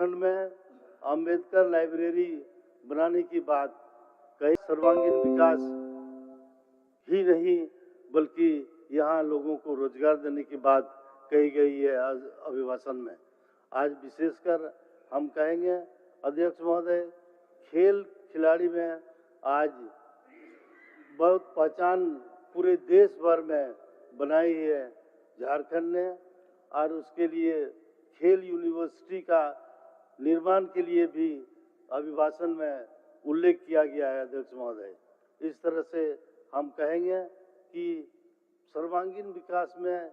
प्रखंड में अंबेडकर लाइब्रेरी बनाने की बात कई, सर्वांगीण विकास ही नहीं बल्कि यहाँ लोगों को रोजगार देने की बात कही गई है आज अभिभाषण में। आज विशेषकर हम कहेंगे अध्यक्ष महोदय, खेल खिलाड़ी में आज बहुत पहचान पूरे देश भर में बनाई है झारखंड ने, और उसके लिए खेल यूनिवर्सिटी का निर्माण के लिए भी अभिभाषण में उल्लेख किया गया है अध्यक्ष महोदय। इस तरह से हम कहेंगे कि सर्वांगीण विकास में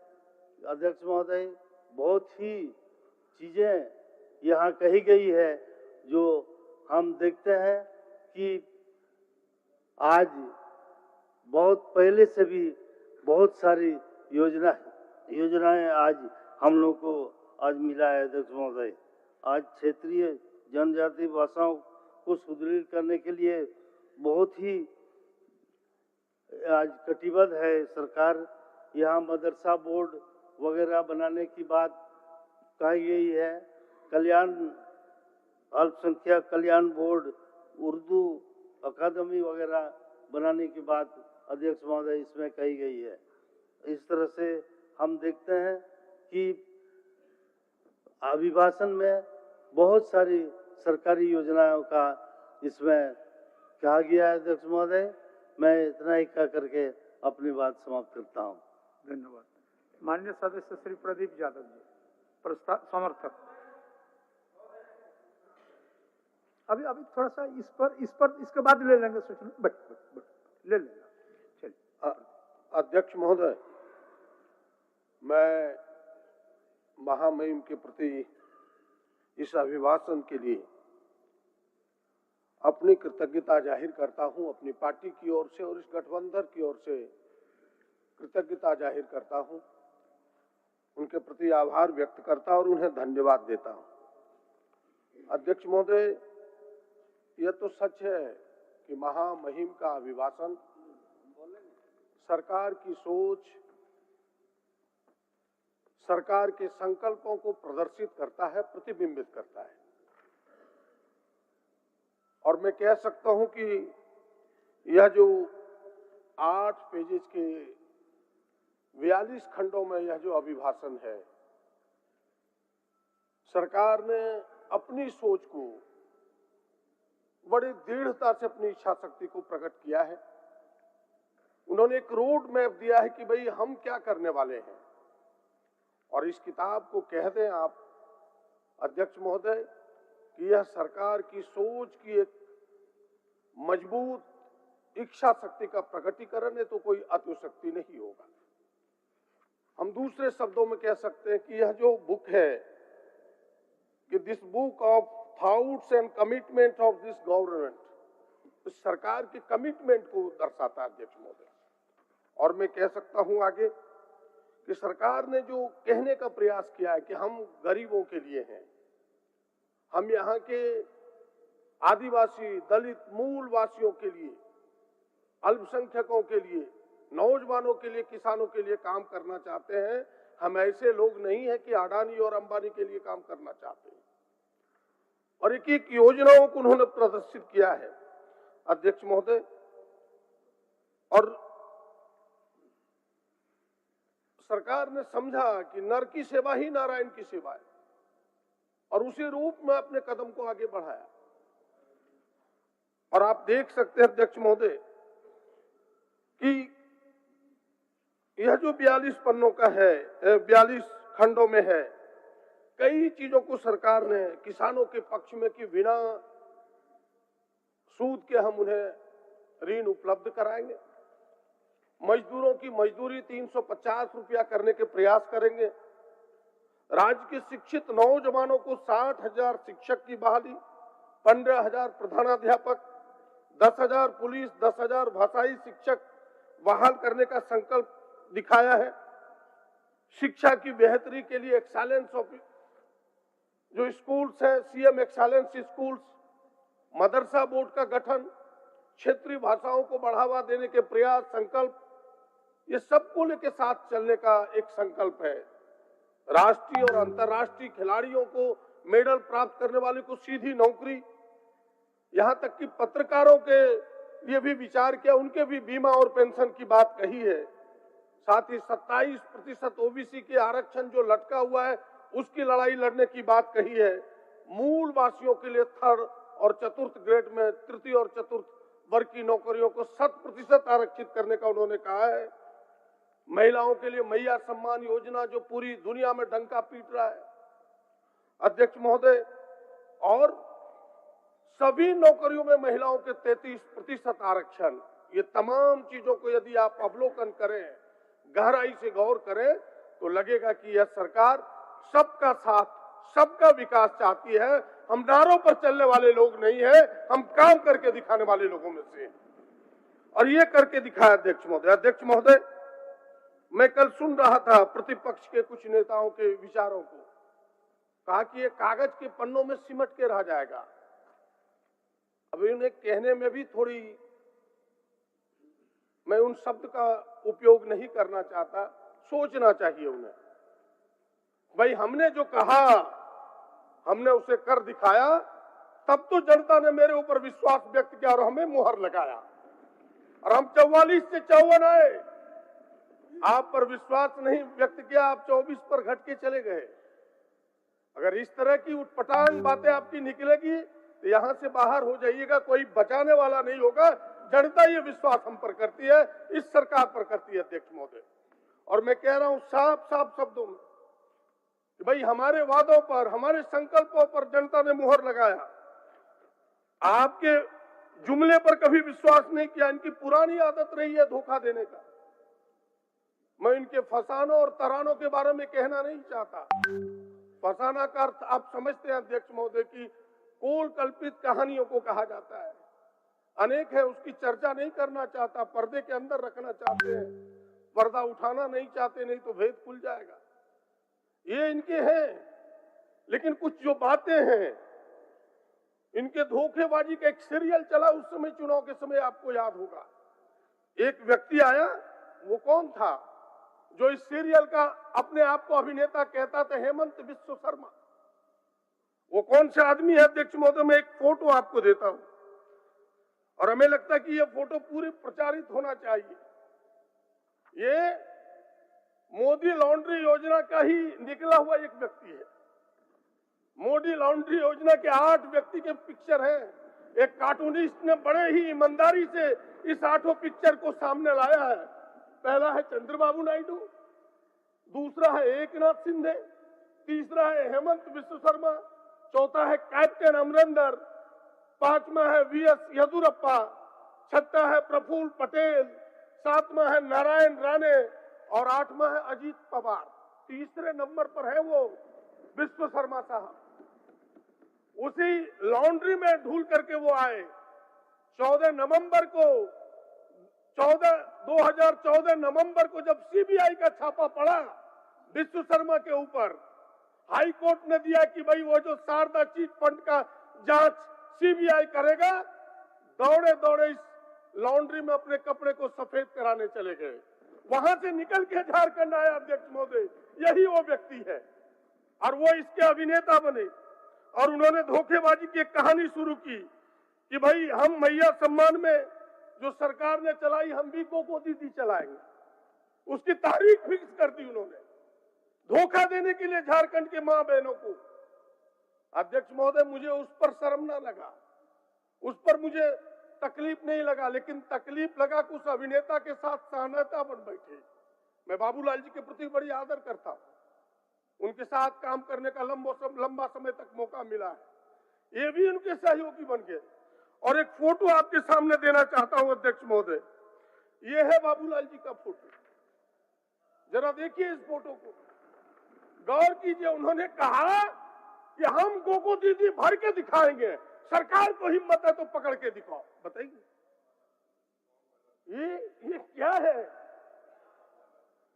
अध्यक्ष महोदय बहुत ही चीजें यहाँ कही गई है जो हम देखते हैं कि आज बहुत पहले से भी बहुत सारी योजनाएं आज हम लोग को आज मिला है अध्यक्ष महोदय। आज क्षेत्रीय जनजाति भाषाओं को सुदृढ़ करने के लिए बहुत ही आज कटिबद्ध है सरकार। यहाँ मदरसा बोर्ड वगैरह बनाने की बात कही गई है। कल्याण अल्पसंख्यक कल्याण बोर्ड, उर्दू अकादमी वगैरह बनाने की बात अध्यक्ष महोदय इसमें कही गई है। इस तरह से हम देखते हैं कि अभिभाषण में बहुत सारी सरकारी योजनाओं का इसमें कहा गया है अध्यक्ष महोदय। मैं इतना ही कह करके अपनी बात समाप्त करता हूं। धन्यवाद। माननीय सदस्य श्री प्रदीप यादव जी, प्रस्ताव समर्थक। अभी थोड़ा सा इस पर इसके बाद ले लेंगे सूचना। बट ले लेना। चलिए। अध्यक्ष महोदय, मैं महामहिम के प्रति इस अभिभाषण के लिए अपनी कृतज्ञता जाहिर करता हूं, अपनी पार्टी की ओर से और इस गठबंधन की ओर से कृतज्ञता जाहिर करता हूं, उनके प्रति आभार व्यक्त करता और उन्हें धन्यवाद देता हूं। अध्यक्ष महोदय, यह तो सच है कि महामहिम का अभिभाषण सरकार की सोच, सरकार के संकल्पों को प्रदर्शित करता है, प्रतिबिंबित करता है। और मैं कह सकता हूं कि यह जो 8 पेजेस के 42 खंडों में यह जो अभिभाषण है, सरकार ने अपनी सोच को बड़ी दृढ़ता से अपनी इच्छा शक्ति को प्रकट किया है। उन्होंने एक रोड मैप दिया है कि भाई हम क्या करने वाले हैं। और इस किताब को कह दें आप अध्यक्ष महोदय कि यह सरकार की सोच की एक मजबूत इच्छा शक्ति का प्रकटीकरण है, तो कोई अतिशक्ति नहीं होगा। हम दूसरे शब्दों में कह सकते हैं कि यह जो बुक है कि this book of thoughts and commitment of this government, इस सरकार के कमिटमेंट को दर्शाता है अध्यक्ष महोदय। और मैं कह सकता हूं आगे कि सरकार ने जो कहने का प्रयास किया है कि हम गरीबों के लिए हैं, हम यहाँ के आदिवासी, दलित, मूल वासियों के लिए, अल्पसंख्यकों के लिए, नौजवानों के लिए, किसानों के लिए काम करना चाहते हैं। हम ऐसे लोग नहीं है कि अडानी और अंबानी के लिए काम करना चाहते हैं। और एक एक योजनाओं को उन्होंने प्रदर्शित किया है अध्यक्ष महोदय। और सरकार ने समझा कि नर की सेवा ही नारायण की सेवा है और उसी रूप में अपने कदम को आगे बढ़ाया। और आप देख सकते हैं अध्यक्ष महोदय कि यह जो 42 पन्नों का है, 42 खंडों में है, कई चीजों को सरकार ने किसानों के पक्ष में कि बिना सूद के हम उन्हें ऋण उपलब्ध कराएंगे, मजदूरों की मजदूरी 350 रुपया करने के प्रयास करेंगे, राज्य के शिक्षित नौजवानों को 60,000 शिक्षक की बहाली, 15,000 प्रधानाध्यापक, 10,000 पुलिस, 10,000 भाषाई शिक्षक बहाल करने का संकल्प दिखाया है। शिक्षा की बेहतरी के लिए एक्सीलेंस ऑफ जो स्कूल्स है, सीएम एक्सीलेंस स्कूल्स, मदरसा बोर्ड का गठन, क्षेत्रीय भाषाओं को बढ़ावा देने के प्रयास, संकल्प, ये सबको लेके साथ चलने का एक संकल्प है। राष्ट्रीय और अंतर्राष्ट्रीय खिलाड़ियों को मेडल प्राप्त करने वाले को सीधी नौकरी, यहां तक कि पत्रकारों के लिए भी विचार किया, उनके भी बीमा और पेंशन की बात कही है। साथ ही 27% ओबीसी के आरक्षण जो लटका हुआ है उसकी लड़ाई लड़ने की बात कही है। मूल वासियों के लिए थर्ड और चतुर्थ ग्रेड में तृतीय और चतुर्थ वर्ग की नौकरियों को 100% आरक्षित करने का उन्होंने कहा है। महिलाओं के लिए मैया सम्मान योजना जो पूरी दुनिया में डंका पीट रहा है अध्यक्ष महोदय, और सभी नौकरियों में महिलाओं के 33% आरक्षण, ये तमाम चीजों को यदि आप अवलोकन करें, गहराई से गौर करें तो लगेगा कि यह सरकार सबका साथ, सबका विकास चाहती है। हम नारों पर चलने वाले लोग नहीं है, हम काम करके दिखाने वाले लोगों में से, और ये करके दिखाया अध्यक्ष महोदय। अध्यक्ष महोदय, मैं कल सुन रहा था प्रतिपक्ष के कुछ नेताओं के विचारों को, कहा कि ये कागज के पन्नों में सिमट के रह जाएगा। अब उन्हें कहने में भी थोड़ी, मैं उन शब्द का उपयोग नहीं करना चाहता, सोचना चाहिए उन्हें। भाई हमने जो कहा हमने उसे कर दिखाया, तब तो जनता ने मेरे ऊपर विश्वास व्यक्त किया और हमें मुहर लगाया, और हम 44 से 54 आए। आप पर विश्वास नहीं व्यक्त किया, आप 24 पर घट के चले गए। अगर इस तरह की उटपटांग बातें आपकी निकलेगी तो यहां से बाहर हो जाइएगा, कोई बचाने वाला नहीं होगा। जनता ये विश्वास हम पर करती है, इस सरकार पर करती है अध्यक्ष महोदय। और मैं कह रहा हूं साफ साफ शब्दों में कि भाई हमारे वादों पर, हमारे संकल्पों पर जनता ने मुहर लगाया। आपके जुमले पर कभी विश्वास नहीं किया, इनकी पुरानी आदत रही है धोखा देने का। मैं इनके फसानों और तरानों के बारे में कहना नहीं चाहता। फसाना का अर्थ आप समझते हैं अध्यक्ष महोदय की कोल कल्पित कहानियों को कहा जाता है, अनेक है, उसकी चर्चा नहीं करना चाहता, पर्दे के अंदर रखना चाहते हैं, पर्दा उठाना नहीं चाहते, नहीं तो भेद खुल जाएगा। ये इनके हैं, लेकिन कुछ जो बातें हैं, इनके धोखेबाजी का एक सीरियल चला उस समय, चुनाव के समय, आपको याद होगा। एक व्यक्ति आया, वो कौन था जो इस सीरियल का अपने आप को अभिनेता कहता था? हेमंत बिस्व शर्मा। वो कौन से आदमी है अध्यक्ष महोदय? मैं एक फोटो आपको देता हूं, और हमें लगता है कि यह फोटो पूरी प्रचारित होना चाहिए। ये मोदी लॉन्ड्री योजना का ही निकला हुआ एक व्यक्ति है। मोदी लॉन्ड्री योजना के 8 व्यक्ति के पिक्चर हैं। एक कार्टूनिस्ट ने बड़े ही ईमानदारी से इस 8 पिक्चर को सामने लाया है। पहला है चंद्रबाबू नायडू, दूसरा है एकनाथ शिंदे, तीसरा है हेमंत बिस्व शर्मा, चौथा है कैप्टन अमरिंदर, पांचवा है वीएस येदियुरप्पा, छठा है प्रफुल्ल पटेल, सातवां है नारायण राणे और 8वां है अजीत पवार। तीसरे नंबर पर है वो बिस्व शर्मा साहब। उसी लॉन्ड्री में ढूल करके वो आए। 14 नवंबर को 2014 नवंबर को जब सीबीआई का छापा पड़ा बिस्व शर्मा के ऊपर, हाई कोर्ट ने दिया कि भाई वो जो शारदा चीट फंड का जांच सीबीआई करेगा, दौड़े दौड़े इस लॉन्ड्री में अपने कपड़े को सफेद कराने चले गए। वहां से निकल के झारखंड आया अध्यक्ष महोदय, यही वो व्यक्ति है, और वो इसके अभिनेता बने। और उन्होंने धोखेबाजी की एक कहानी शुरू की कि भाई हम मैया सम्मान में जो सरकार ने चलाई, हम भी कोको दीदी चलाएंगे। उसकी तारीख फिक्स कर दी उन्होंने, धोखा देने के लिए झारखंड के मां बहनों को। अध्यक्ष महोदय, मुझे उस पर शर्म ना लगा, उस पर मुझे तकलीफ नहीं लगा, लेकिन तकलीफ लगा कि उस अभिनेता के साथ सहनता बन बैठे। मैं बाबूलाल जी के प्रति बड़ी आदर करता हूं, उनके साथ काम करने का लंबा समय तक मौका मिला है। ये भी उनके सहयोगी बन गए। और एक फोटो आपके सामने देना चाहता हूं अध्यक्ष महोदय, ये है बाबूलाल जी का फोटो। जरा देखिए इस फोटो को, गौर कीजिए। उन्होंने कहा कि हम कोको दीदी भर के दिखाएंगे, सरकार को हिम्मत है तो पकड़ के दिखाओ। बताइए ये क्या है?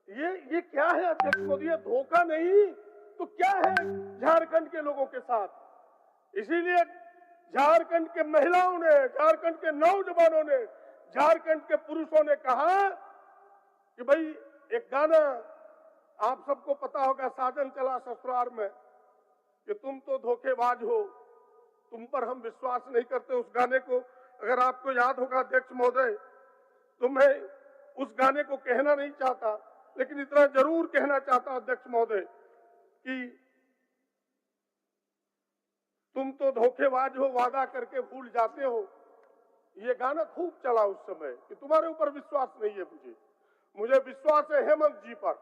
ये क्या है अध्यक्ष मोदी? ये धोखा नहीं तो क्या है झारखंड के लोगों के साथ? इसीलिए झारखंड के महिलाओं ने, झारखंड के नौजवानों ने, झारखंड के पुरुषों ने कहा कि भाई एक गाना आप सबको पता होगा साजन चला ससुराल में कि तुम तो धोखेबाज हो, तुम पर हम विश्वास नहीं करते। उस गाने को अगर आपको याद होगा अध्यक्ष महोदय, तो मैं उस गाने को कहना नहीं चाहता, लेकिन इतना जरूर कहना चाहता अध्यक्ष महोदय कि तुम तो धोखेबाज हो, वादा करके भूल जाते हो। ये गाना खूब चला उस समय कि तुम्हारे ऊपर विश्वास नहीं है। मुझे विश्वास है हेमंत जी पर,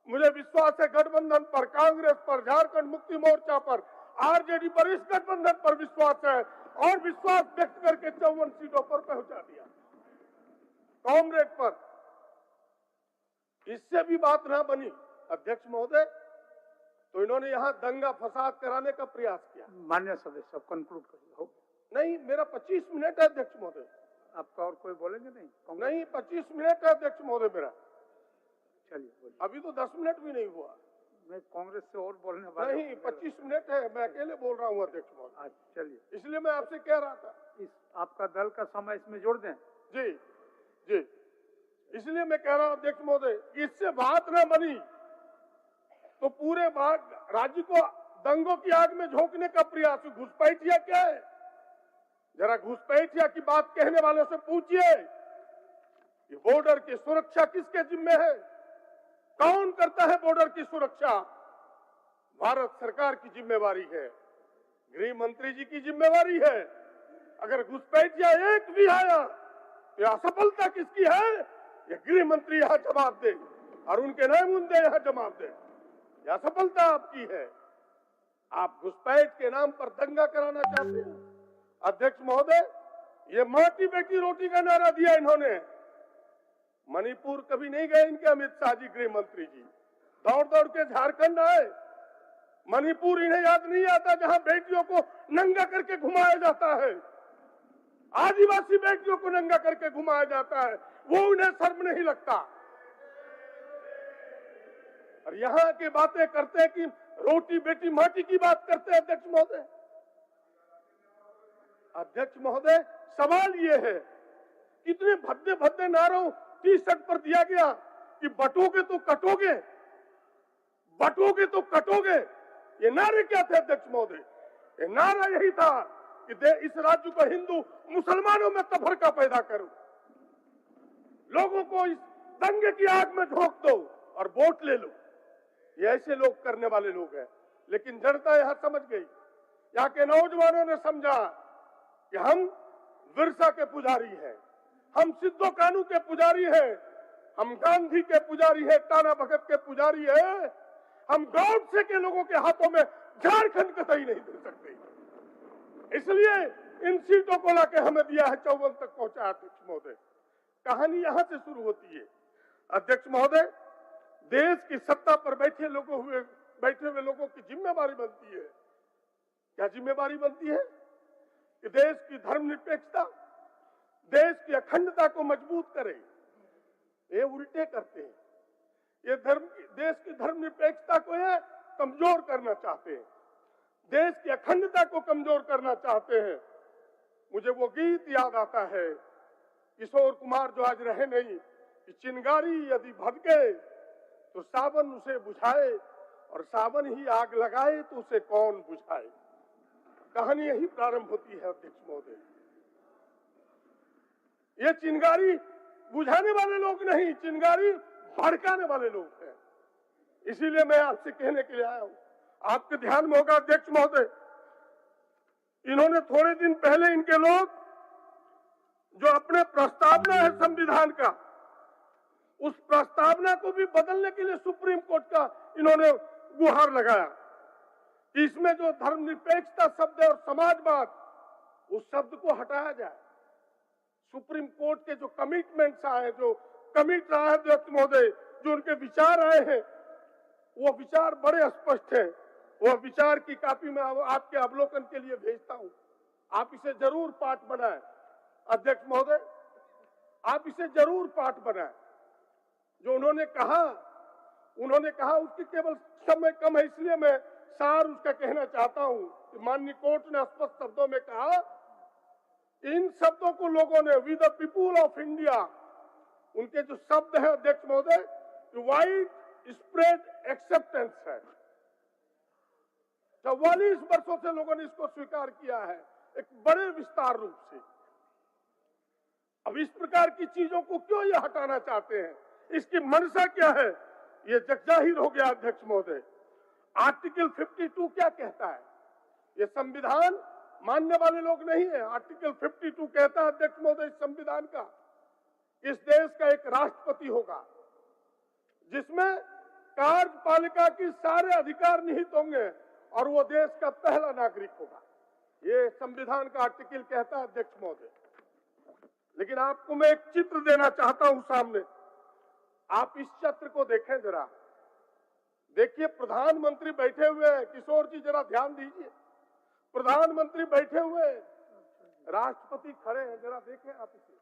मुझे विश्वास है गठबंधन पर, कांग्रेस पर, झारखंड मुक्ति मोर्चा पर, आरजेडी पर, इस गठबंधन पर विश्वास है और विश्वास व्यक्त करके 54 सीटों पर पहुंचा दिया। कांग्रेस पर इससे भी बात ना बनी अध्यक्ष महोदय, तो इन्होंने यहां दंगा फसाद कराने का प्रयास किया। मान्य सदस्य कंक्लूड करिए। हो नहीं, मेरा 25 मिनट है अध्यक्ष महोदय। आपका और कोई बोलेंगे नहीं? नहीं, 25 मिनट है अध्यक्ष महोदय मेरा। चलिए बोलिए। अभी तो 10 मिनट भी नहीं हुआ। मैं कांग्रेस से और बोलने वाला नहीं, 25 मिनट है, मैं अकेले बोल रहा हूँ अध्यक्ष महोदय। चलिए, इसलिए मैं आपसे कह रहा था इस आपका दल का समय इसमें जोड़ दें। जी जी, इसलिए मैं कह रहा हूँ अध्यक्ष महोदय, इससे बात ना बनी तो पूरे राज्य को दंगों की आग में झोंकने का प्रयास। घुसपैठिया क्या है? जरा घुसपैठिया की बात कहने वालों से पूछिए कि बॉर्डर की सुरक्षा किसके जिम्मे है? कौन करता है बॉर्डर की सुरक्षा? भारत सरकार की जिम्मेवारी है, गृह मंत्री जी की जिम्मेवारी है। अगर घुसपैठिया एक भी आया तो असफलता किसकी है? ये गृह मंत्री यहाँ जवाब दे और उनके नुमाइंदे यहाँ जवाब दे। यह सफलता आपकी है। आप घुसपैठ के नाम पर दंगा कराना चाहते हैं अध्यक्ष महोदय। ये माँ की बेटी रोटी का नारा दिया इन्होंने। मणिपुर कभी नहीं गए इनके अमित शाह जी, गृह मंत्री जी दौड़ दौड़ के झारखंड आए। मणिपुर इन्हें याद नहीं आता जहां बेटियों को नंगा करके घुमाया जाता है, आदिवासी बेटियों को नंगा करके घुमाया जाता है, वो उन्हें शर्म नहीं लगता। और यहाँ की बातें करते हैं कि रोटी बेटी माटी की बात करते हैं अध्यक्ष महोदय। अध्यक्ष महोदय, सवाल ये है, कितने भद्दे भद्दे नारों टी शर्ट पर दिया गया कि बटोगे तो कटोगे, बटोगे तो कटोगे। ये नारे क्या थे अध्यक्ष महोदय? ये नारा यही था कि इस राज्य को हिंदू मुसलमानों में तफरका पैदा करो, लोगों को इस दंगे की आग में झोंक दो और वोट ले लो। ये ऐसे लोग करने वाले लोग हैं। लेकिन जनता यहां समझ गई, यहाँ के नौजवानों ने समझा कि हम बिरसा के पुजारी हैं, हम सिद्धो कानू के पुजारी हैं, हम गांधी के पुजारी हैं, टाना भगत के पुजारी हैं, हम गौडसे के लोगों के हाथों में झारखंड कतई नहीं दे सकते। इसलिए इन सीटों को लाके हमें दिया है, 54 तक पहुंचा अध्यक्ष महोदय। कहानी यहां से शुरू होती है अध्यक्ष महोदय। देश की सत्ता पर बैठे हुए लोगों की जिम्मेवारी बनती है। क्या जिम्मेवारी बनती है? कि देश की धर्मनिरपेक्षता, देश की अखंडता को मजबूत करे। ये उल्टे करते हैं। ये देश की धर्मनिरपेक्षता को ये कमजोर करना चाहते हैं, देश की अखंडता को कमजोर करना चाहते हैं। मुझे वो गीत याद आता है किशोर कुमार जो आज रहे नहीं, कि चिंगारी यदि भड़के तो सावन उसे बुझाए और सावन ही आग लगाए तो उसे कौन बुझाए। कहानी यही प्रारंभ होती है अध्यक्ष महोदय। ये चिंगारी बुझाने वाले लोग नहीं, चिंगारी भड़काने वाले लोग हैं। इसीलिए मैं आपसे कहने के लिए आया हूं। आपके ध्यान में होगा अध्यक्ष महोदय, इन्होंने थोड़े दिन पहले इनके लोग जो अपने प्रस्तावना है संविधान का, उस प्रस्तावना को भी बदलने के लिए सुप्रीम कोर्ट का इन्होंने गुहार लगाया कि इसमें जो धर्मनिरपेक्षता शब्द है और समाजवाद, उस शब्द को हटाया जाए। सुप्रीम कोर्ट के जो कमिटमेंट्स आए, जो कमिट रहा है अध्यक्ष महोदय, जो उनके विचार आए हैं, वो विचार बड़े स्पष्ट है। वो विचार की कॉपी में आपके अवलोकन के लिए भेजता हूं। आप इसे जरूर पाठ बनाएं अध्यक्ष महोदय, आप इसे जरूर पाठ बनाएं। जो उन्होंने कहा उसकी केवल समय कम है, इसलिए मैं सार उसका कहना चाहता हूं कि माननीय कोर्ट ने स्पष्ट शब्दों में कहा, इन शब्दों को लोगों ने we the people of India, उनके जो शब्द है अध्यक्ष महोदय, व्हाइट स्प्रेड एक्सेप्टेंस है। 44 वर्षों से लोगों ने इसको स्वीकार किया है एक बड़े विस्तार रूप से। अब इस प्रकार की चीजों को क्यों ये हटाना चाहते हैं, इसकी मंशा क्या है, ये जगजाहिर हो गया अध्यक्ष महोदय। आर्टिकल 52 क्या कहता है, ये संविधान मानने वाले लोग नहीं है। आर्टिकल 52 कहता है अध्यक्ष महोदय इस संविधान का, इस देश का एक राष्ट्रपति होगा जिसमें कार्यपालिका की सारे अधिकार निहित होंगे और वो देश का पहला नागरिक होगा। ये संविधान का आर्टिकल कहता है अध्यक्ष महोदय। लेकिन आपको मैं एक चित्र देना चाहता हूं सामने, आप इस चित्र को देखें जरा। देखिए प्रधानमंत्री बैठे हुए हैं, किशोर जी जरा ध्यान दीजिए, प्रधानमंत्री बैठे हुए, राष्ट्रपति खड़े हैं, जरा देखें आप इसे।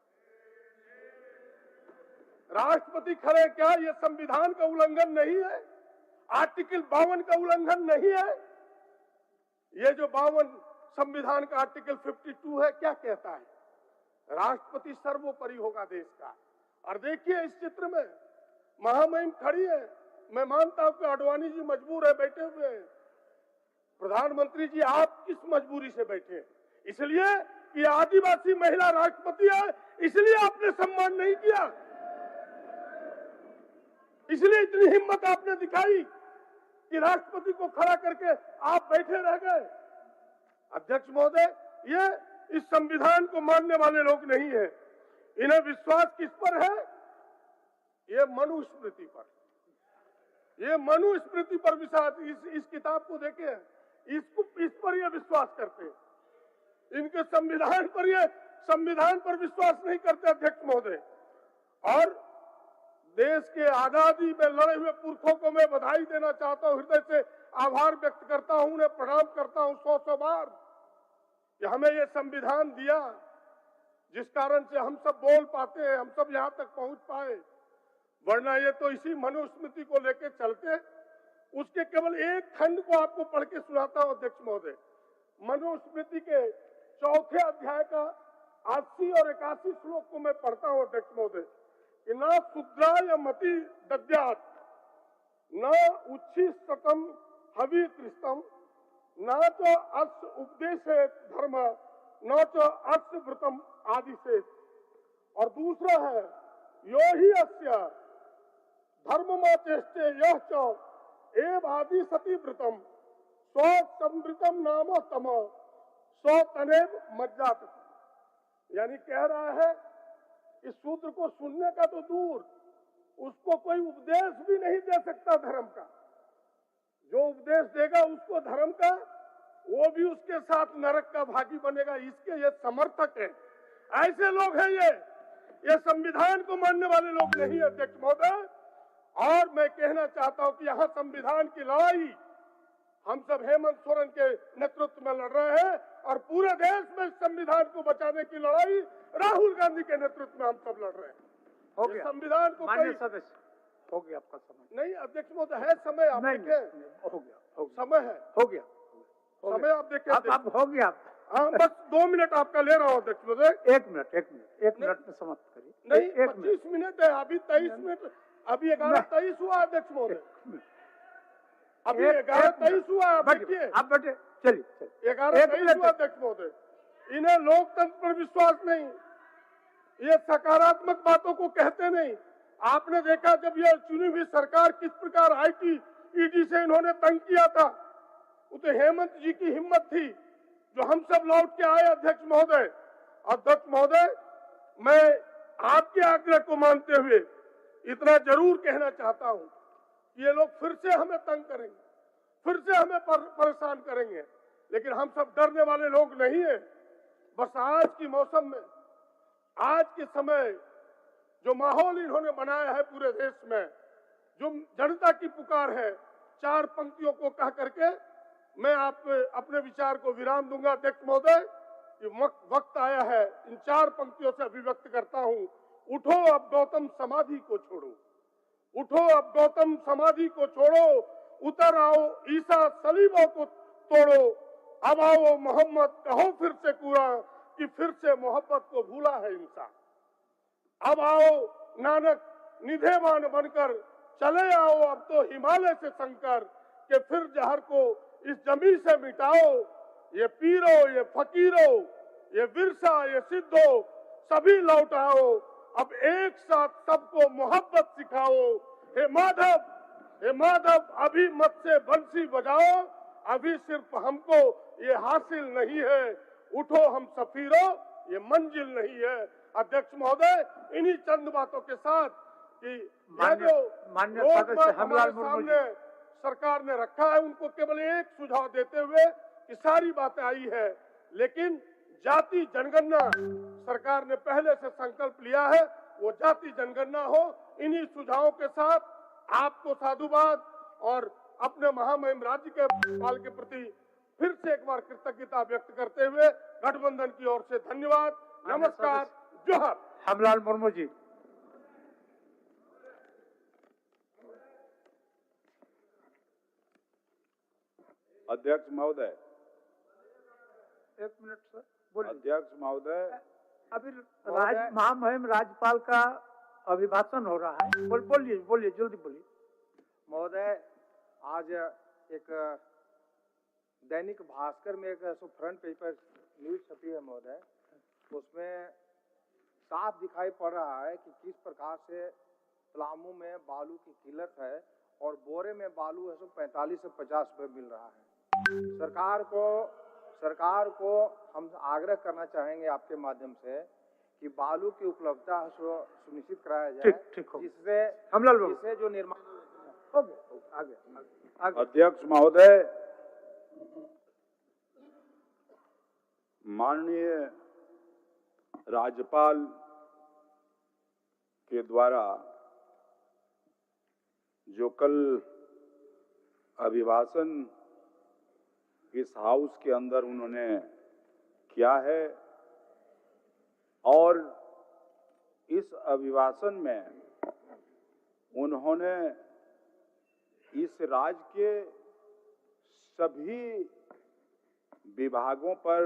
राष्ट्रपति खड़े, क्या ये संविधान का उल्लंघन नहीं है? आर्टिकल 52 का उल्लंघन नहीं है? ये जो 52 संविधान का आर्टिकल 52 है, क्या कहता है? राष्ट्रपति सर्वोपरि होगा देश का। और देखिए इस चित्र में महामहिम खड़ी है। मैं मानता हूं कि आडवाणी जी मजबूर है, बैठे हुए हैं। प्रधानमंत्री जी आप किस मजबूरी से बैठे हैं? इसलिए कि आदिवासी महिला राष्ट्रपति है, इसलिए आपने सम्मान नहीं किया, इसलिए इतनी हिम्मत आपने दिखाई कि राष्ट्रपति को खड़ा करके आप बैठे रह गए। अध्यक्ष महोदय, ये इस संविधान को मानने वाले लोग नहीं है। इन्हें विश्वास किस पर है? ये मनुस्मृति पर, ये मनुस्मृति पर विश्वास। इस किताब को देखें, इस पर ये विश्वास करते हैं। इनके संविधान पर विश्वास नहीं करते अध्यक्ष महोदय। और देश के आजादी में लड़े हुए पुरखों को मैं बधाई देना चाहता हूं, हृदय से आभार व्यक्त करता हूं, उन्हें प्रणाम करता हूं 100 बार कि हमें ये संविधान दिया, जिस कारण से हम सब बोल पाते हैं, हम सब यहां तक पहुंच पाए। वरना ये तो इसी मनुस्मृति को लेकर चलते। उसके केवल एक खंड को आपको पढ़ के सुनाता हूं अध्यक्ष महोदय। मनुस्मृति के 4 अध्याय का 80 और 81 श्लोक को मैं पढ़ता हूं अध्यक्ष महोदय कि न शूद्राय मति दद्यात्, न उच्छिष्टम हवि कृष्टम, न च अस्य उपदेशे धर्म, न च अस्य व्रतम आदिशेष। और दूसरा है यो ही अस्य धर्ममाचेष्टे यह च एव आदि सती व्रतम स्वसमृतम नाम तम स्वतनेव मज्जात। यानी कह रहा है इस सूत्र को सुनने का तो दूर, उसको कोई उपदेश भी नहीं दे सकता धर्म का। जो उपदेश देगा उसको धर्म का, वो भी उसके साथ नरक का भागी बनेगा। इसके ये समर्थक है, ऐसे लोग हैं ये संविधान को मानने वाले लोग नहीं है अध्यक्ष महोदय। और मैं कहना चाहता हूं कि यहाँ संविधान की लड़ाई हम सब हेमंत सोरेन के नेतृत्व में लड़ रहे हैं, और पूरे देश में संविधान को बचाने की लड़ाई राहुल गांधी के नेतृत्व में हम सब लड़ रहे हैं। हो गया संविधान को माननीय सदस्य, हो गया आपका समय। नहीं अध्यक्ष महोदय, है समय, आप देखें, हो गया समय है, हो गया समय आप देखें। आप हो गया। हाँ, बस 2 मिनट आपका ले रहा हूँ अध्यक्ष महोदय। 1 मिनट में समाप्त करिए। नहीं, 25 25 मिनट है, अभी 23 मिनट, अभी 11:23 हुआ अध्यक्ष महोदय, अभी 11:23 हुआ। आप देखिए, आप बैठे, चलिए 11:23 हुआ अध्यक्ष महोदय। इन्हें लोकतंत्र पर विश्वास नहीं, ये सकारात्मक बातों को कहते नहीं। आपने देखा जब ये चुनी हुई सरकार किस प्रकार IT, ED से इन्होंने तंग किया था, वो तो हेमंत जी की हिम्मत थी जो हम सब लौट के आए अध्यक्ष महोदय। अध्यक्ष महोदय, मैं आपके आग्रह को मानते हुए इतना जरूर कहना चाहता हूं कि ये लोग फिर से हमें तंग करेंगे, फिर से हमें परेशान करेंगे, लेकिन हम सब डरने वाले लोग नहीं है। बस आज की मौसम में, आज के समय जो माहौल इन्होंने बनाया है पूरे देश में, जो जनता की पुकार है, 4 पंक्तियों को कह करके मैं आप अपने विचार को विराम दूंगा अध्यक्ष महोदय। कि वक्त आया है, इन 4 पंक्तियों से अभिव्यक्त करता हूं। उठो अब गौतम समाधि को छोड़ो, उठो अब गौतम समाधि को छोड़ो, उतर आओ ईसा सलीबों को तोड़ो, अब आओ मोहम्मद कहो फिर से कूड़ा कि फिर से मोहब्बत को भूला है इंसान। अब आओ नानक निधेवान बनकर चले आओ अब तो हिमालय से शंकर के फिर जहर को इस जमीन से मिटाओ। ये पीरो, ये फकीरो, ये विरसा, ये सिद्धो सभी लौट आओ। अब एक साथ सबको मोहब्बत सिखाओ। हे माधव अभी मत से बंसी बजाओ। अभी सिर्फ हमको ये हासिल नहीं है। उठो हम सफीरों, ये मंजिल नहीं है। अध्यक्ष महोदय, इन्हीं चंद बातों के साथ कि माननीय सदस्य हमलाल मुर्मू जी, सामने सरकार ने रखा है, उनको केवल एक सुझाव देते हुए कि सारी बातें आई है, लेकिन जाति जनगणना सरकार ने पहले से संकल्प लिया है, वो जाति जनगणना हो। इन्हीं सुझावों के साथ आपको साधुवाद और अपने महामहिम राज्य के पाल के प्रति फिर से एक बार कृतज्ञता व्यक्त करते हुए गठबंधन की ओर से धन्यवाद, नमस्कार, जोहार। हमलाल मुर्मू जी। अध्यक्ष महोदय, एक मिनट सर, बोलिए। अध्यक्ष महोदय, अभी महामहिम राज्यपाल का अभिभाषण हो रहा है, बोलिए जल्दी बोलिए। महोदय, आज एक दैनिक भास्कर में एक फ्रंट पेपर न्यूज छपी है महोदय। उसमें साफ दिखाई पड़ रहा है कि किस प्रकार से पलामू में बालू की किल्लत है और बोरे में बालू है 45 से 50 रुपए मिल रहा है। सरकार को हम आग्रह करना चाहेंगे आपके माध्यम से कि बालू की उपलब्धता सुनिश्चित कराया जाए, जिससे जो निर्माण आगे। अध्यक्ष महोदय, माननीय राज्यपाल के द्वारा जो कल अभिभाषण इस हाउस के अंदर उन्होंने किया है और इस अभिभाषण में उन्होंने इस राज्य के सभी विभागों पर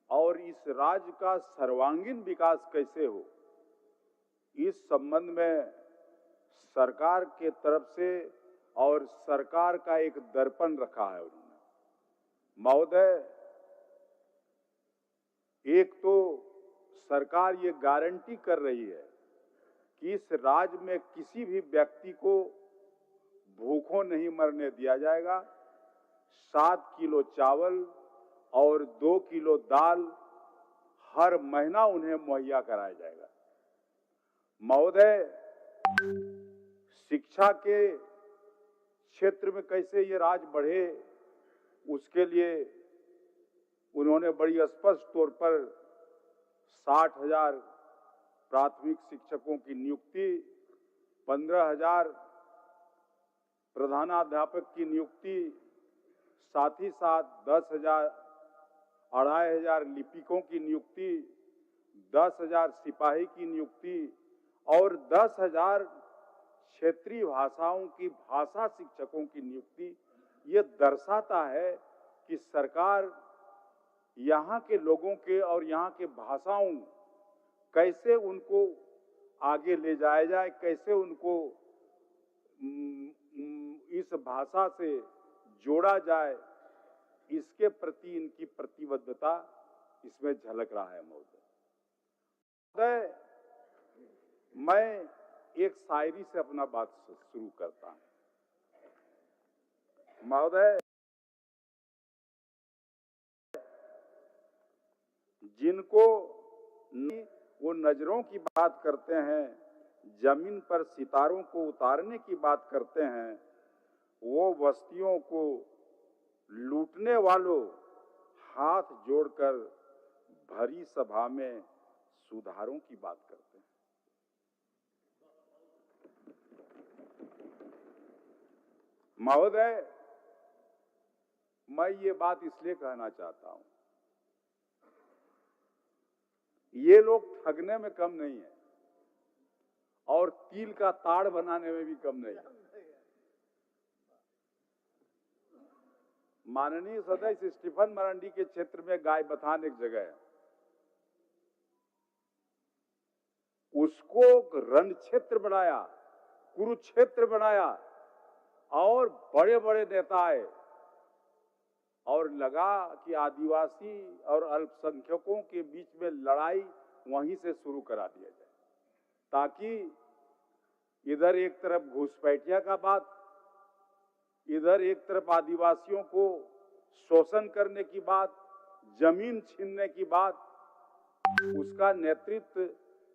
और इस राज्य का सर्वांगीण विकास कैसे हो, इस संबंध में सरकार के तरफ से और सरकार का एक दर्पण रखा है उन्होंने। महोदय, एक तो सरकार ये गारंटी कर रही है कि इस राज्य में किसी भी व्यक्ति को भूखों नहीं मरने दिया जाएगा। 7 किलो चावल और 2 किलो दाल हर महीना उन्हें मुहैया कराया जाएगा। महोदय, शिक्षा के क्षेत्र में कैसे ये राज्य बढ़े, उसके लिए उन्होंने बड़ी स्पष्ट तौर पर 60,000 प्राथमिक शिक्षकों की नियुक्ति, 15,000 प्रधानाध्यापक की नियुक्ति, साथ ही साथ 10,000 2,500 लिपिकों की नियुक्ति, 10,000 सिपाही की नियुक्ति और 10,000 क्षेत्रीय भाषाओं की भाषा शिक्षकों की नियुक्ति। ये दर्शाता है कि सरकार यहाँ के लोगों के और यहाँ के भाषाओं कैसे उनको आगे ले जाया जाए, कैसे उनको इस भाषा से जोड़ा जाए, इसके प्रति इनकी प्रतिबद्धता इसमें झलक रहा है। महोदय, मैं एक शायरी से अपना बात शुरू करता हूं। महोदय, जिनको वो नजरों की बात करते हैं, जमीन पर सितारों को उतारने की बात करते हैं, वो बस्तियों को लूटने वालों हाथ जोड़कर भरी सभा में सुधारों की बात करते हैं। महोदय, मैं ये बात इसलिए कहना चाहता हूं, ये लोग ठगने में कम नहीं है और तिल का ताड़ बनाने में भी कम नहीं है। माननीय सदस्य स्टीफन मरांडी के क्षेत्र में गाय बथान एक जगह है, उसको रण क्षेत्र बनाया कुरुक्षेत्र बनाया और बड़े बड़े नेता आए और लगा कि आदिवासी और अल्पसंख्यकों के बीच में लड़ाई वहीं से शुरू करा दिया जाए, ताकि इधर एक तरफ घुसपैठिया का बात, इधर एक तरफ आदिवासियों को शोषण करने की बात, जमीन छीनने की बात। उसका नेतृत्व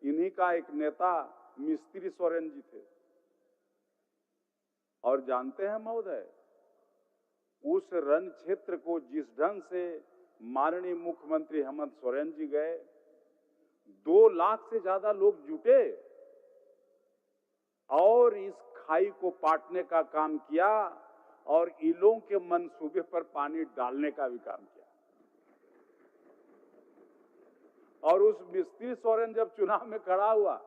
इन्हीं का एक नेता मिस्त्री सोरेन जी थे। और जानते हैं महोदय, उस रण क्षेत्र को जिस ढंग से माननीय मुख्यमंत्री हेमंत सोरेन जी गए, 2 लाख से ज्यादा लोग जुटे और इस खाई को पाटने का काम किया और ईलों के मंसूबे पर पानी डालने का भी काम किया। और उस मिस्त्री सोरेन जब चुनाव में खड़ा हुआ,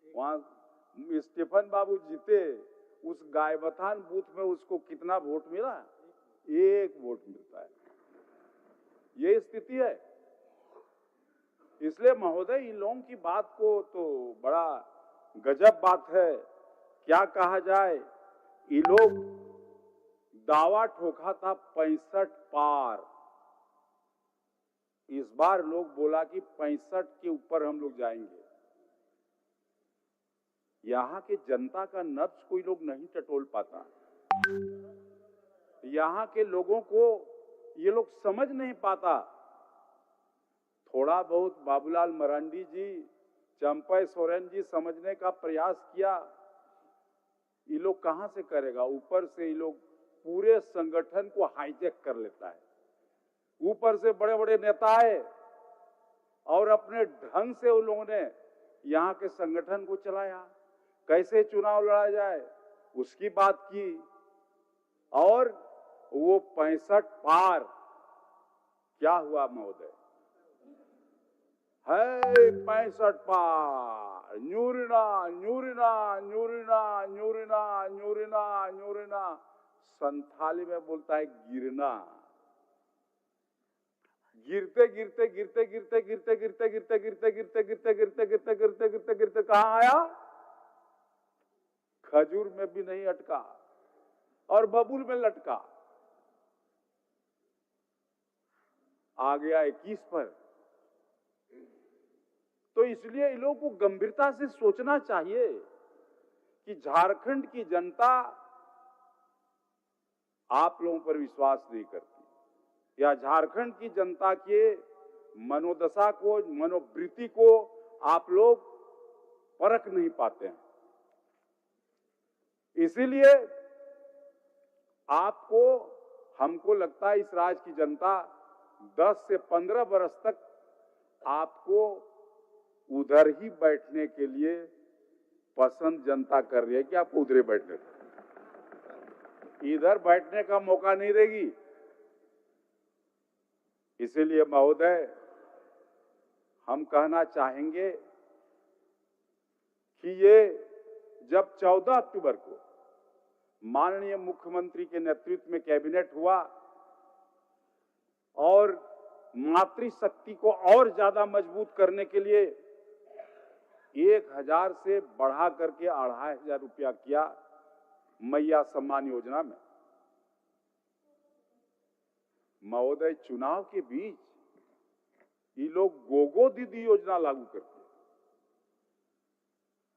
वहां स्टीफन बाबू जीते, उस गायबथान बूथ में उसको कितना वोट मिला? 1 वोट मिलता है। ये स्थिति है। इसलिए महोदय, इन लोगों की बात को तो बड़ा गजब बात है। क्या कहा जाए, ये लोग दावा ठोका था 65 पार। इस बार लोग बोला कि 65 के ऊपर हम लोग जाएंगे। यहाँ के जनता का नब्ज कोई लोग नहीं टटोल पाता। यहाँ के लोगों को ये लोग समझ नहीं पाता। थोड़ा बहुत बाबूलाल मरांडी जी, चंपई सोरेन जी समझने का प्रयास किया, ये लोग कहां से करेगा? ऊपर से ये लोग पूरे संगठन को हाईजैक कर लेता है। ऊपर से बड़े बड़े नेता आए और अपने ढंग से उन लोगों ने यहाँ के संगठन को चलाया। कैसे चुनाव लड़ा जाए उसकी बात की, और वो 65 पार क्या हुआ महोदय? है 65 पार, न्यूरिना न्यूरिना न्यूरिना न्यूरिना न्यूरिना न्यूरिना, संथाली में बोलता है गिरना। गिरते गिरते गिरते गिरते गिरते गिरते गिरते गिरते गिरते गिरते गिरते गिरते गिरते गिरते गिरते कहां आया? खजूर में भी नहीं अटका और बबूल में लटका। आ गया 21 पर। तो इसलिए इन लोगों को गंभीरता से सोचना चाहिए कि झारखंड की जनता आप लोगों पर विश्वास नहीं करती, या झारखंड की जनता के मनोदशा को, मनोवृत्ति को आप लोग परख नहीं पाते हैं। इसीलिए आपको, हमको लगता है इस राज्य की जनता 10 से 15 वर्ष तक आपको उधर ही बैठने के लिए पसंद जनता कर रही है कि आपको उधर ही बैठने, इधर बैठने का मौका नहीं देगी। इसीलिए महोदय, हम कहना चाहेंगे कि ये जब 14 अक्टूबर को माननीय मुख्यमंत्री के नेतृत्व में कैबिनेट हुआ और मातृशक्ति को और ज्यादा मजबूत करने के लिए 1000 से बढ़ा करके 2500 रुपया किया मैया सम्मान योजना में। महोदय, चुनाव के बीच ये लोग गोगो दीदी योजना लागू करते,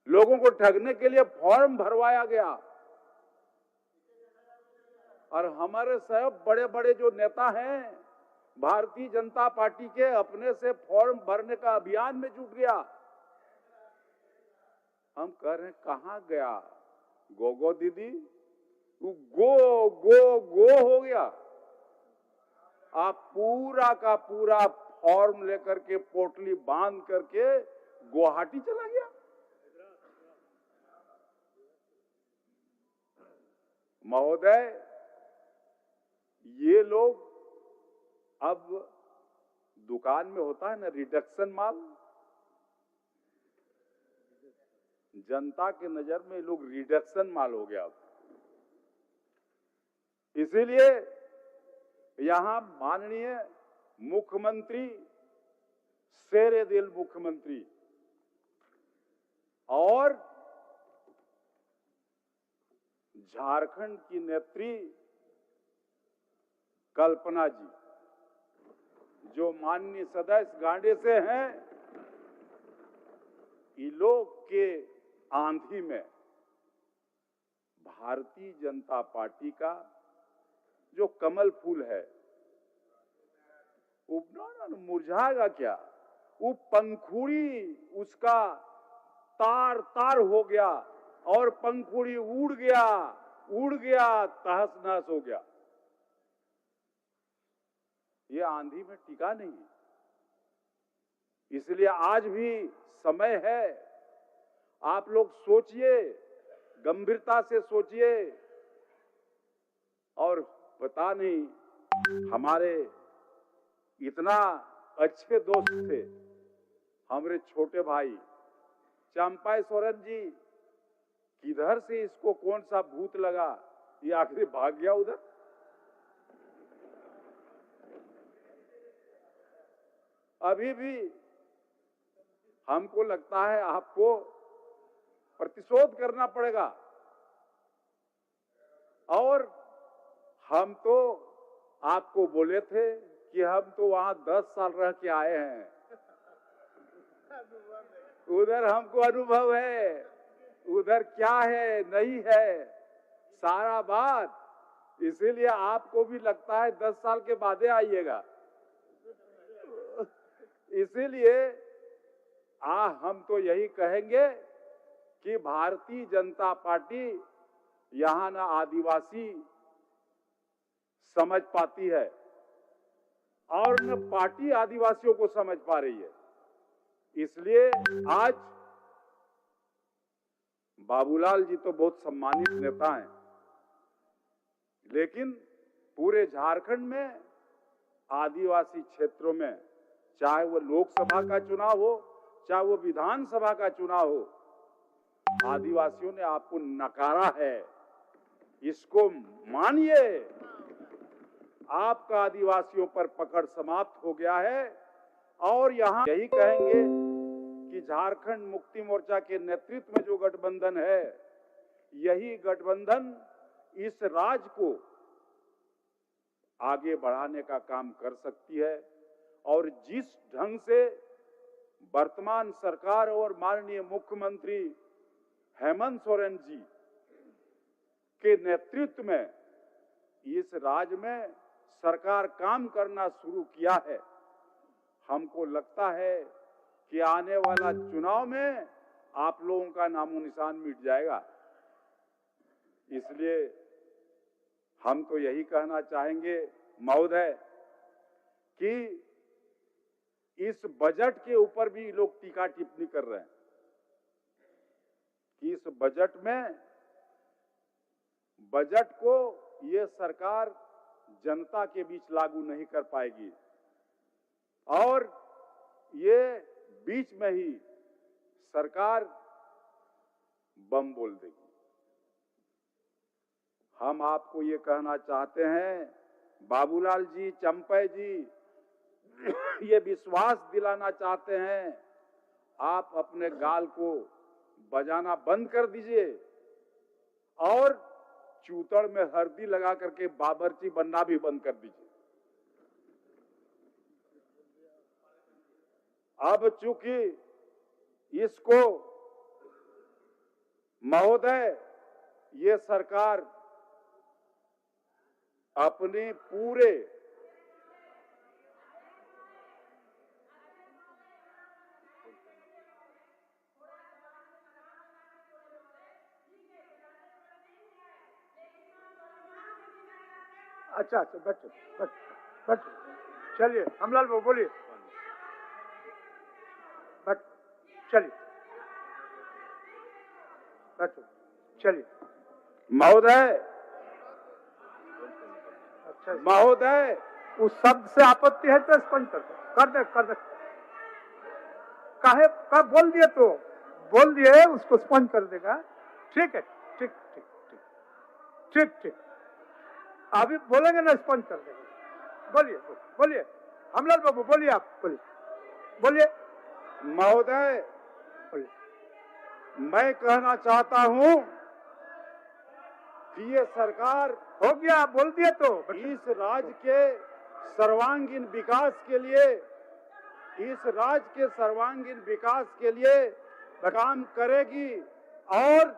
लोगों को ठगने के लिए फॉर्म भरवाया गया। और हमारे सब बड़े बड़े जो नेता हैं भारतीय जनता पार्टी के, अपने से फॉर्म भरने का अभियान में जुट गया। हम कह रहे हैं कहां गया गोगो दीदी? वो गो गो गो हो गया। आप पूरा का पूरा फॉर्म लेकर के पोटली बांध करके गुवाहाटी चला गया। महोदय, ये लोग अब दुकान में होता है ना रिडक्शन माल, जनता के नजर में लोग रिडक्शन माल हो गया। इसीलिए यहां माननीय मुख्यमंत्री, शेरे दिल मुख्यमंत्री और झारखंड की नेत्री कल्पना जी, जो माननीय सदस्य गांडे से हैं, ये लोग के आंधी में भारतीय जनता पार्टी का जो कमल फूल है वो मुरझाएगा क्या? वो पंखुड़ी उसका तार तार हो गया और पंखुड़ी उड़ गया, तहस नहस हो गया। ये आंधी में टिका नहीं। इसलिए आज भी समय है, आप लोग सोचिए, गंभीरता से सोचिए। और पता नहीं हमारे इतना अच्छे दोस्त थे हमारे छोटे भाई चंपाई सोरेन जी, किधर से इसको कौन सा भूत लगा, ये आखिर भाग गया उधर। अभी भी हमको लगता है आपको प्रतिशोध करना पड़ेगा। और हम तो आपको बोले थे कि हम तो वहां 10 साल रह के आए हैं, उधर हमको अनुभव है, उधर क्या है नहीं है सारा बात। इसीलिए आपको भी लगता है 10 साल के बाद आइएगा। इसीलिए हम तो यही कहेंगे कि भारतीय जनता पार्टी यहाँ ना आदिवासी समझ पाती है और न पार्टी आदिवासियों को समझ पा रही है। इसलिए आज बाबूलाल जी तो बहुत सम्मानित नेता हैं, लेकिन पूरे झारखंड में आदिवासी क्षेत्रों में, चाहे वो लोकसभा का चुनाव हो चाहे वो विधानसभा का चुनाव हो, आदिवासियों ने आपको नकारा है। इसको मानिए, आपका आदिवासियों पर पकड़ समाप्त हो गया है। और यहां यही कहेंगे कि झारखंड मुक्ति मोर्चा के नेतृत्व में जो गठबंधन है, यही गठबंधन इस राज्य को आगे बढ़ाने का काम कर सकती है। और जिस ढंग से वर्तमान सरकार और माननीय मुख्यमंत्री हेमंत सोरेन जी के नेतृत्व में इस राज्य में सरकार काम करना शुरू किया है, हमको लगता है कि आने वाला चुनाव में आप लोगों का नामो निशान मिट जाएगा। इसलिए हम तो यही कहना चाहेंगे महोदय कि इस बजट के ऊपर भी लोग टीका टिप्पणी कर रहे हैं कि इस बजट को ये सरकार जनता के बीच लागू नहीं कर पाएगी और ये बीच में ही सरकार बम बोल देगी। हम आपको ये कहना चाहते हैं बाबूलाल जी, चंपई जी, ये विश्वास दिलाना चाहते हैं, आप अपने गाल को बजाना बंद कर दीजिए और चूतड़ में हल्दी लगा करके बाबरची बनना भी बंद कर दीजिए। अब चूंकि इसको महोदय ये सरकार अपने पूरे अच्छा बैठो बैठो, चलिए हमलाल बाबू बोलिए, चलिए बैठो, चलिए महोदय। अच्छा महोदय, उस शब्द से आपत्ति है तो स्पंज कर दे काहे का बोल दिए उसको स्पंज कर देगा। ठीक है, ठीक ठीक ठीक ठीक ठीक, अभी बोलेंगे ना स्पंज कर देगा। बोलिए हमलाल बाबू बोलिए, आप बोलिए महोदय, बोलिए। मैं कहना चाहता हूं कि ये सरकार हो गया, बोल दिए तो इस राज्य के सर्वांगीण विकास के लिए, इस राज्य के सर्वांगीण विकास के लिए काम करेगी और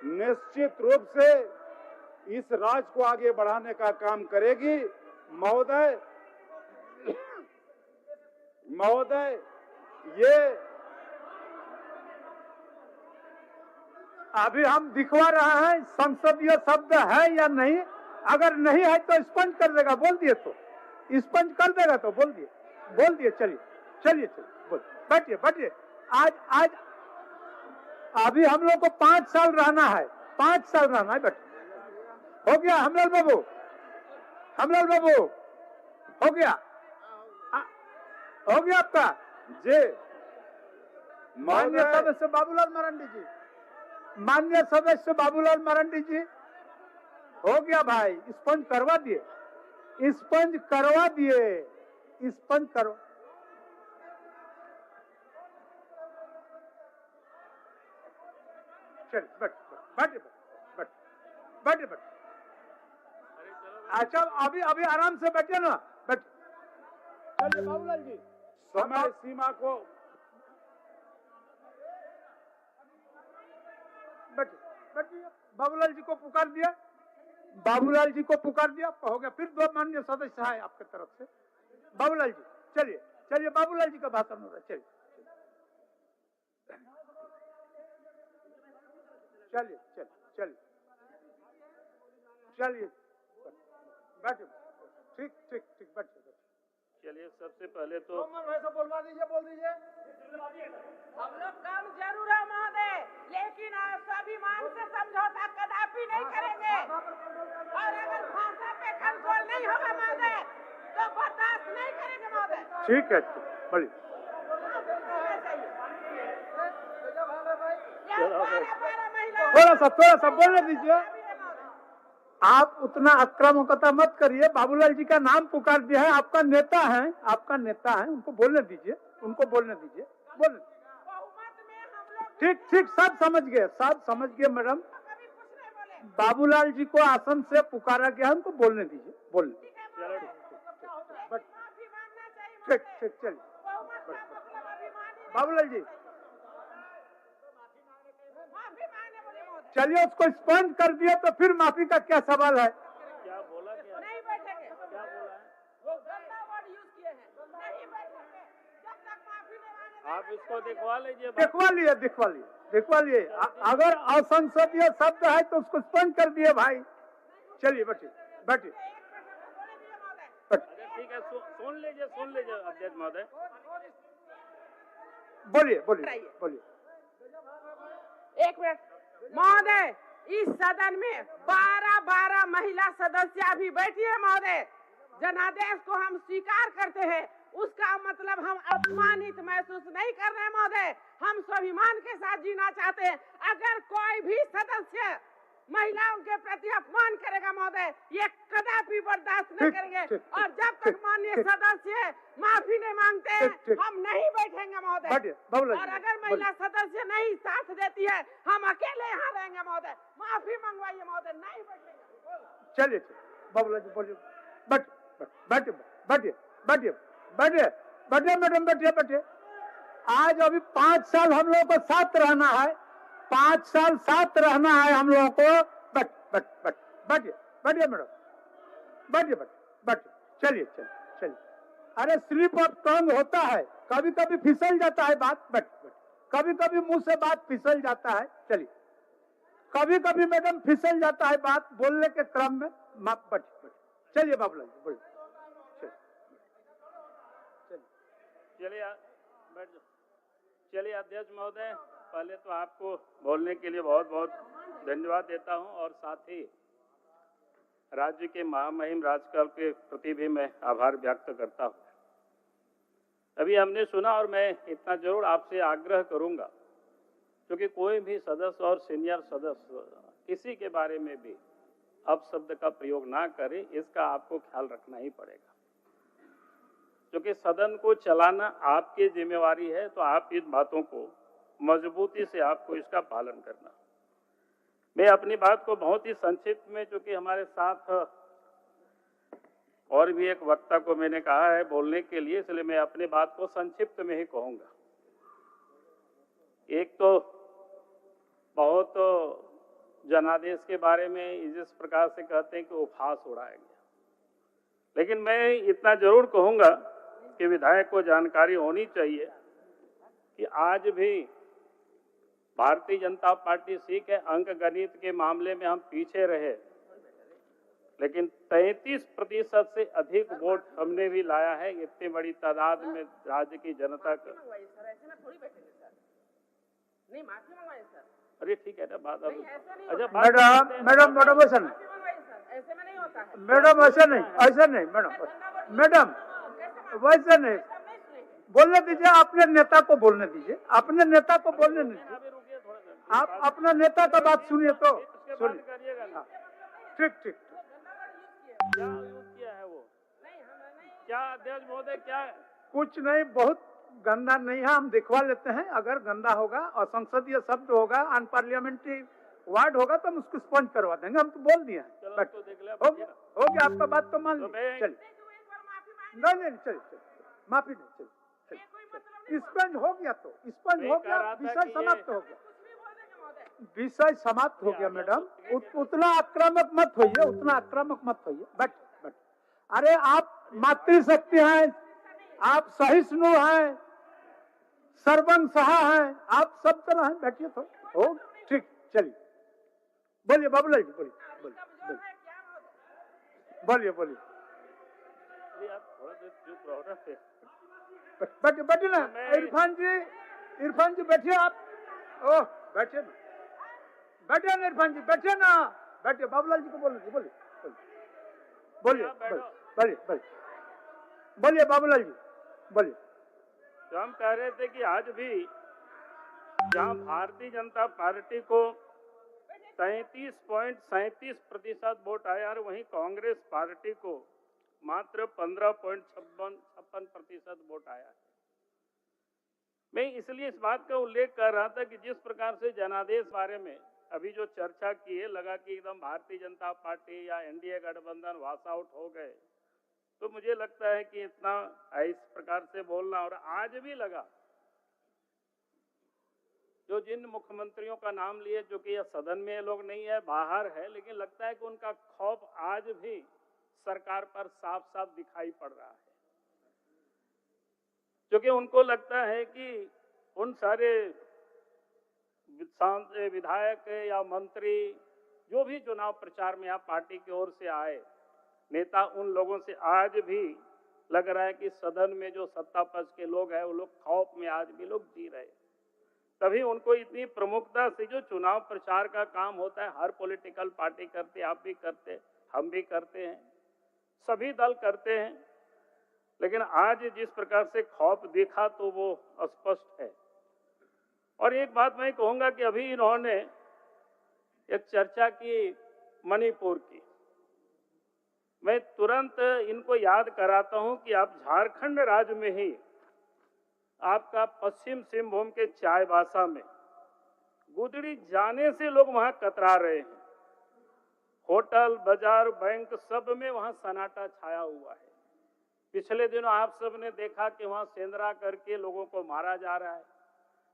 निश्चित रूप से इस राज्य को आगे बढ़ाने का काम करेगी। महोदय, ये अभी हम दिखवा रहे हैं संसदीय शब्द है या नहीं। अगर नहीं है तो स्पंज कर देगा, बोल दिए तो स्पंज कर देगा, तो बोल दिए। चलिए बोल, बैठिए। आज अभी हम लोग को 5 साल रहना है, 5 साल रहना है। बैठिए। हो गया हमलाल बाबू, हो गया आपका जी। माननीय सदस्य बाबूलाल मरांडी जी, हो गया भाई, स्पंज करवा दिए। चल बैठ। अच्छा अभी आराम से बैठे ना, चलिए बाबूलाल जी, समय सीमा को बैठिए। बाबूलाल जी को पुकार दिया, हो गया। फिर 2 माननीय सदस्य है आपके तरफ से। बाबूलाल जी चलिए, बाबूलाल जी का भाषण हो रहा है। चलिए बैठिए। ठीक बैठिए। चलिए, सबसे पहले तो बोल दीजिए। हम लोग कम जरूर है महोदय, लेकिन आप स्वाभिमान से समझौता कदापि नहीं करेंगे। और अगर भाषा पे कंट्रोल नहीं होगा महोदय, तो बर्दाश्त नहीं करेंगे महोदय। ठीक है, बोलिए। थोड़ा सा बोलने दीजिए। आप उतना आक्रामकता मत करिए। बाबूलाल जी का नाम पुकार दिया है, आपका नेता है, उनको बोलने दीजिए। ठीक, सब समझ गए मैडम। बाबूलाल जी को आसन से पुकारा गया, उनको बोलने दीजिए। ठीक, चलिए बाबूलाल जी, चलिए। उसको स्पंज कर दिया तो फिर माफी का क्या सवाल है? क्या बोला? नहीं बैठेंगे। क्या बोला है? वो गंदा वर्ड यूज किए हैं, नहीं बैठेंगे जब तक माफी नहीं मांगे। आप इसको दिखवा लीजिए। दिखवा लिए। अगर असंसदीय शब्द है तो उसको स्पंज कर दिए भाई। चलिए बैठिए। ठीक है, सुन लीजिए अध्यक्ष महोदय। बोलिए। एक मिनट महोदय, इस सदन में 12 महिला सदस्य अभी बैठी है महोदय। जनादेश को हम स्वीकार करते हैं, उसका मतलब हम अपमानित महसूस नहीं कर रहे हैं महोदय। हम स्वाभिमान के साथ जीना चाहते हैं। अगर कोई भी सदस्य महिलाओं के प्रति अपमान करेगा महोदय, ये कदापि बर्दाश्त नहीं करेंगे। और जब तक माननीय सदस्य माफी नहीं मांगते हैं, हम नहीं बैठेंगे महोदय। और अगर महिला सदस्य नहीं साथ देती है, हम अकेले यहाँ रहेंगे महोदय। माफी मंगवाइए महोदय, नहीं बैठेंगे। चलिए बाबूलाल जी बोलिए। बैठिए मैडम, बैठिए। आज अभी 5 साल हम लोगों को साथ रहना है, 5 साल साथ रहना है हम लोगों को। बैठिए मैडम, बैठिए। चलिए। अरे स्लिप ऑफ टंग होता है, कभी फिसल जाता है बात। कभी मुंह से बात फिसल जाता है। चलिए, कभी मैडम फिसल जाता है बात बोलने के क्रम में। बैठिए। चलिए बाबूलाल जी बोलिए। चलिए अध्यक्ष महोदय, पहले तो आपको बोलने के लिए बहुत बहुत धन्यवाद देता हूं, और साथ ही राज्य के महामहिम राज्यपाल के प्रति भी मैं आभार व्यक्त करता हूं। अभी हमने सुना, और मैं इतना जरूर आपसे आग्रह करूंगा, क्योंकि कोई भी सदस्य और सीनियर सदस्य किसी के बारे में भी अपशब्द का प्रयोग ना करे, इसका आपको ख्याल रखना ही पड़ेगा। क्योंकि सदन को चलाना आपकी जिम्मेवारी है, तो आप इन बातों को मजबूती से आपको इसका पालन करना। मैं अपनी बात को बहुत ही संक्षिप्त में, चूंकि हमारे साथ और भी एक वक्ता को मैंने कहा है बोलने के लिए, इसलिए मैं अपनी बात को संक्षिप्त में ही कहूंगा। एक तो बहुत जनादेश के बारे में जिस प्रकार से कहते हैं कि उपहास उड़ाया गया, लेकिन मैं इतना जरूर कहूंगा कि विधायक को जानकारी होनी चाहिए कि आज भी भारतीय जनता पार्टी सीख है, अंक गणित के मामले में हम पीछे रहे, लेकिन 33% से अधिक वोट हमने भी लाया है इतनी बड़ी तादाद में राज्य की जनता का। नहीं, माफी मंगवाइए सर। अरे ठीक है ना, बात अब मैडम मैडम ऐसा नहीं, ऐसे में नहीं होता है मैडम ऐसा नहीं, ऐसा नहीं मैडम वैसे नहीं, बोलने दीजिए, अपने नेता को बोलने दीजिए, अपने नेता को बोलने दीजिए, आप अपना नेता का बात सुनिए तो सुनिए। ठीक ठीक, क्या यूज किया है वो, क्या अध्यक्ष महोदय, क्या कुछ नहीं, बहुत गंदा नहीं है, हम दिखवा लेते हैं। अगर गंदा होगा और संसदीय शब्द होगा, अनपार्लियामेंट्री वर्ड होगा तो हम उसको स्पंज करवा देंगे, हम तो बोल दिए हैं। हो गया आपका बात तो मान लीजिए, चलिए नहीं चलिए, माफी नहीं, चलिए स्पंज हो गया तो स्पंज हो गया, विषय समाप्त हो गया, विषय समाप्त हो गया। मैडम उतना आक्रामक मत होइए, उतना आक्रामक मत होइए, बट अरे आप मातृशक्ति हैं, आप सहिष्णु हैं, सर्वं सहा हैं, आप सब तरह हैं, बैठिए तो हो ठीक। चलिए बोलिए बाबूलाल जी, बोलिए बोलिए बैठिए ना इरफान जी बैठिए आप, ओह बैठिए ना, बैठिए ना इरफान जी, बैठिए ना, बैठिए, बाबूलाल जी को बोलिए, बोलिए बोलिए बाबूलाल जी बोलिए। तो हम कह रहे थे कि आज भी जहां भारतीय जनता पार्टी को 33.37% वोट आया और वहीं कांग्रेस पार्टी को मात्र 15.56% वोट आया है। मैं इसलिए इस बात का उल्लेख कर रहा था कि जिस प्रकार से जनादेश बारे में अभी जो चर्चा की है, लगा कि एकदम भारतीय जनता पार्टी या एनडीए गठबंधन वॉश आउट हो गए, तो मुझे लगता है कि इतना इस प्रकार से बोलना, और आज भी लगा जो जिन मुख्यमंत्रियों का नाम लिए, जो कि यह सदन में लोग नहीं है, बाहर है, लेकिन लगता है कि उनका खौफ आज भी सरकार पर साफ साफ दिखाई पड़ रहा है, क्योंकि उनको लगता है कि उन सारे विधायक या मंत्री जो भी चुनाव प्रचार में यहाँ पार्टी की ओर से आए, नेता, उन लोगों से आज भी लग रहा है कि सदन में जो सत्ता पक्ष के लोग हैं वो लोग खौफ में आज भी लोग जी रहे। तभी उनको इतनी प्रमुखता से जो चुनाव प्रचार का काम होता है, हर पॉलिटिकल पार्टी करते, आप भी करते, हम भी करते हैं, सभी दल करते हैं, लेकिन आज जिस प्रकार से खौफ देखा तो वो स्पष्ट है। और एक बात मैं कहूंगा कि अभी इन्होंने एक चर्चा की मणिपुर की, मैं तुरंत इनको याद कराता हूं कि आप झारखंड राज्य में ही आपका पश्चिम सिंहभूम के चाईबासा में गुदड़ी जाने से लोग वहां कतरा रहे हैं, होटल, बाजार, बैंक सब में वहां सन्नाटा छाया हुआ है। पिछले दिनों आप सब ने देखा कि वहां सेंधरा करके लोगों को मारा जा रहा है।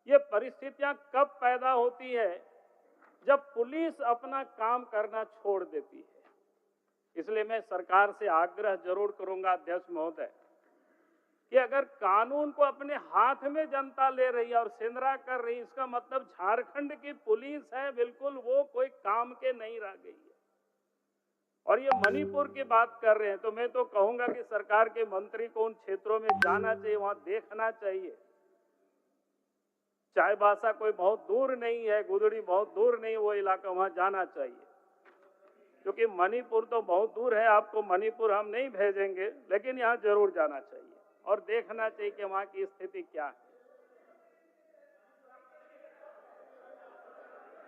ये परिस्थितियां कब पैदा होती है? जब पुलिस अपना काम करना छोड़ देती है। इसलिए मैं सरकार से आग्रह जरूर करूंगा अध्यक्ष महोदय कि अगर कानून को अपने हाथ में जनता ले रही है और सेंधरा कर रही है, इसका मतलब झारखंड की पुलिस है बिल्कुल वो कोई काम के नहीं रह गई है। और ये मणिपुर की बात कर रहे हैं, तो मैं तो कहूंगा कि सरकार के मंत्री को उन क्षेत्रों में जाना चाहिए, वहां देखना चाहिए। चाईबासा कोई बहुत दूर नहीं है, गुदड़ी बहुत दूर नहीं, वो इलाका, वहां जाना चाहिए। क्योंकि मणिपुर तो बहुत दूर है, आपको मणिपुर हम नहीं भेजेंगे, लेकिन यहाँ जरूर जाना चाहिए और देखना चाहिए कि वहां की स्थिति क्या है।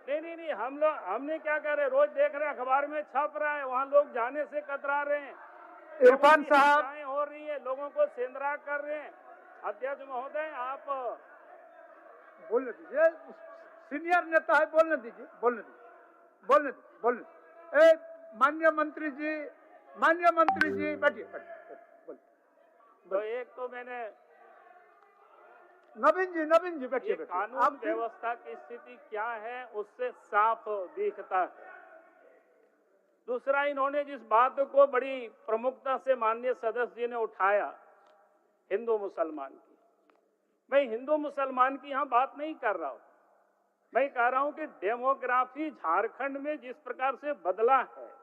नहीं, हमने क्या कर रहे, रोज देख रहे हैं, अखबार में छप रहा है, वहां लोग जाने से कतरा रहे हैं, इरफान साहब हो रही है, लोगों को सेंधरा कर रहे हैं। अध्यक्ष महोदय आप बोलने दीजिए, सीनियर नेता है, बोलने दीजिए, बोलने दो, बोलने दो। ए माननीय मंत्री जी बैठिए, बैठिए, बोलिए। तो एक तो मैंने नवीन जी बैठिए, ये बैठिए। कानून आप फिर- व्यवस्था की स्थिति क्या है उससे साफ दिखता है। दूसरा, इन्होंने जिस बात को बड़ी प्रमुखता से माननीय सदस्य जी ने उठाया, हिंदू मुसलमान की, मैं हिंदू मुसलमान की यहां बात नहीं कर रहा हूं। मैं कह रहा हूं कि डेमोग्राफी झारखंड में जिस प्रकार से बदला है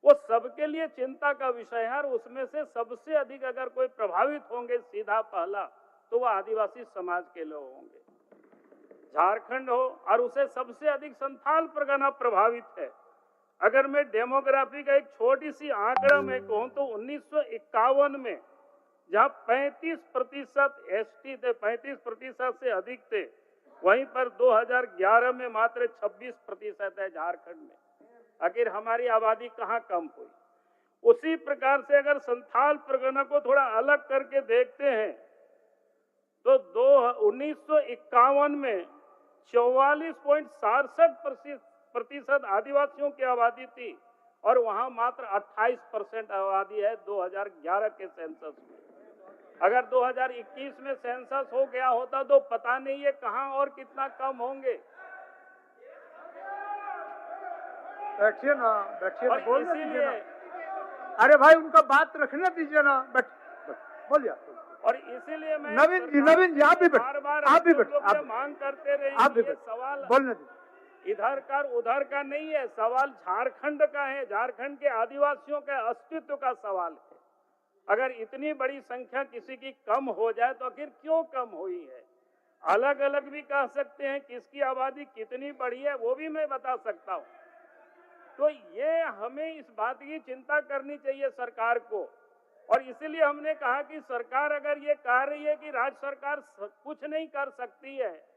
वो सबके लिए चिंता का विषय है, और उसमें से सबसे अधिक अगर कोई प्रभावित होंगे सीधा पहला तो वो आदिवासी समाज के लोग होंगे। झारखंड हो और उसे सबसे अधिक संथाल परगना प्रभावित है। अगर मैं डेमोग्राफी का एक छोटी सी आंकड़ा में कहूं तो 1951 में जहां 35% एसटी थे, 35% से अधिक थे, वहीं पर 2011 में मात्र 26% है झारखंड में। आखिर हमारी आबादी कहां कम हुई? उसी प्रकार से अगर संथाल परगना को थोड़ा अलग करके देखते हैं तो 1951 में 44.67% आदिवासियों की आबादी थी और वहां मात्र 28% आबादी है 2011 के सेंसस में। अगर 2021 में सेंसस हो गया होता तो पता नहीं है कहां और कितना कम होंगे। बैठिए ना, और बोलने दीजिए इसीलिए ना। अरे भाई उनका बात रखने दीजिए ना, बोलिए। और इसीलिए मैं नवीन जी आप भी बैठ, बार-बार आप भी बैठ, आप मांग करते रहे, आप भी ये बैठ, सवाल बोलने दीजिए। इधर का उधर का नहीं है, सवाल झारखंड का है, झारखंड के आदिवासियों के अस्तित्व का सवाल है। अगर इतनी बड़ी संख्या किसी की कम हो जाए तो आखिर क्यों कम हुई है? अलग अलग भी कह सकते हैं, किसकी आबादी कितनी बढ़ी है वो भी मैं बता सकता हूं। तो ये हमें इस बात की चिंता करनी चाहिए सरकार को, और इसलिए हमने कहा कि सरकार अगर ये कह रही है कि राज्य सरकार कुछ नहीं कर सकती है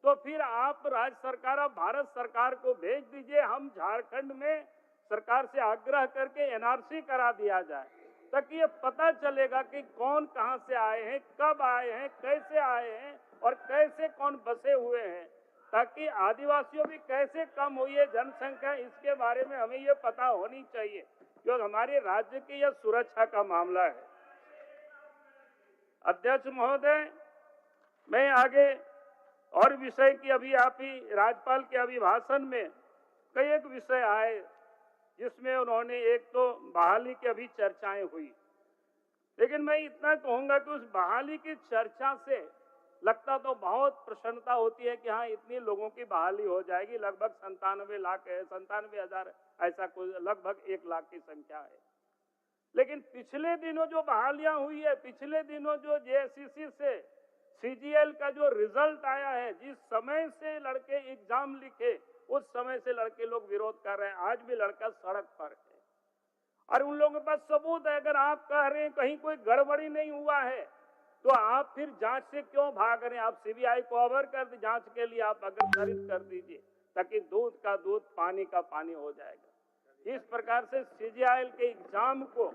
तो फिर आप राज्य सरकार, आप भारत सरकार को भेज दीजिए, हम झारखंड में सरकार से आग्रह करके एनआरसी करा दिया जाए, ताकि ये पता चलेगा कि कौन कहां से आए हैं, कब आए हैं, कैसे आए हैं और कैसे कौन बसे हुए हैं, ताकि आदिवासियों भी कैसे कम हुई है जनसंख्या, इसके बारे में हमें ये पता होनी चाहिए, जो हमारे राज्य की यह सुरक्षा का मामला है। अध्यक्ष महोदय, मैं आगे और विषय की अभी आप ही राज्यपाल के अभिभाषण में कई एक विषय आए जिसमें उन्होंने एक तो बहाली की अभी चर्चाएं हुई, लेकिन मैं इतना कहूंगा कि उस बहाली की चर्चा से लगता तो बहुत प्रसन्नता होती है कि हाँ इतनी लोगों की बहाली हो जाएगी, लगभग 97,00,000 ऐसा कोई लगभग 1 लाख की संख्या है। लेकिन पिछले दिनों जो बहालियां हुई है, पिछले दिनों जो जेएससीसी से सीजीएल का जो रिजल्ट आया है, जिस समय से लड़के एग्जाम लिखे उस समय से लड़के लोग विरोध कर रहे हैं, आज भी लड़का सड़क पर है और उन लोगों के पास सबूत है। अगर आप कह रहे हैं कहीं कोई गड़बड़ी नहीं हुआ है तो आप फिर जांच से क्यों भाग रहे हैं? आप सीबीआई को ऑर्डर कर दी, जांच के लिए आप अग्रसरित कर दीजिए, ताकि दूध का दूध पानी का पानी हो जाएगा। इस प्रकार से सीजीआई के एग्जाम को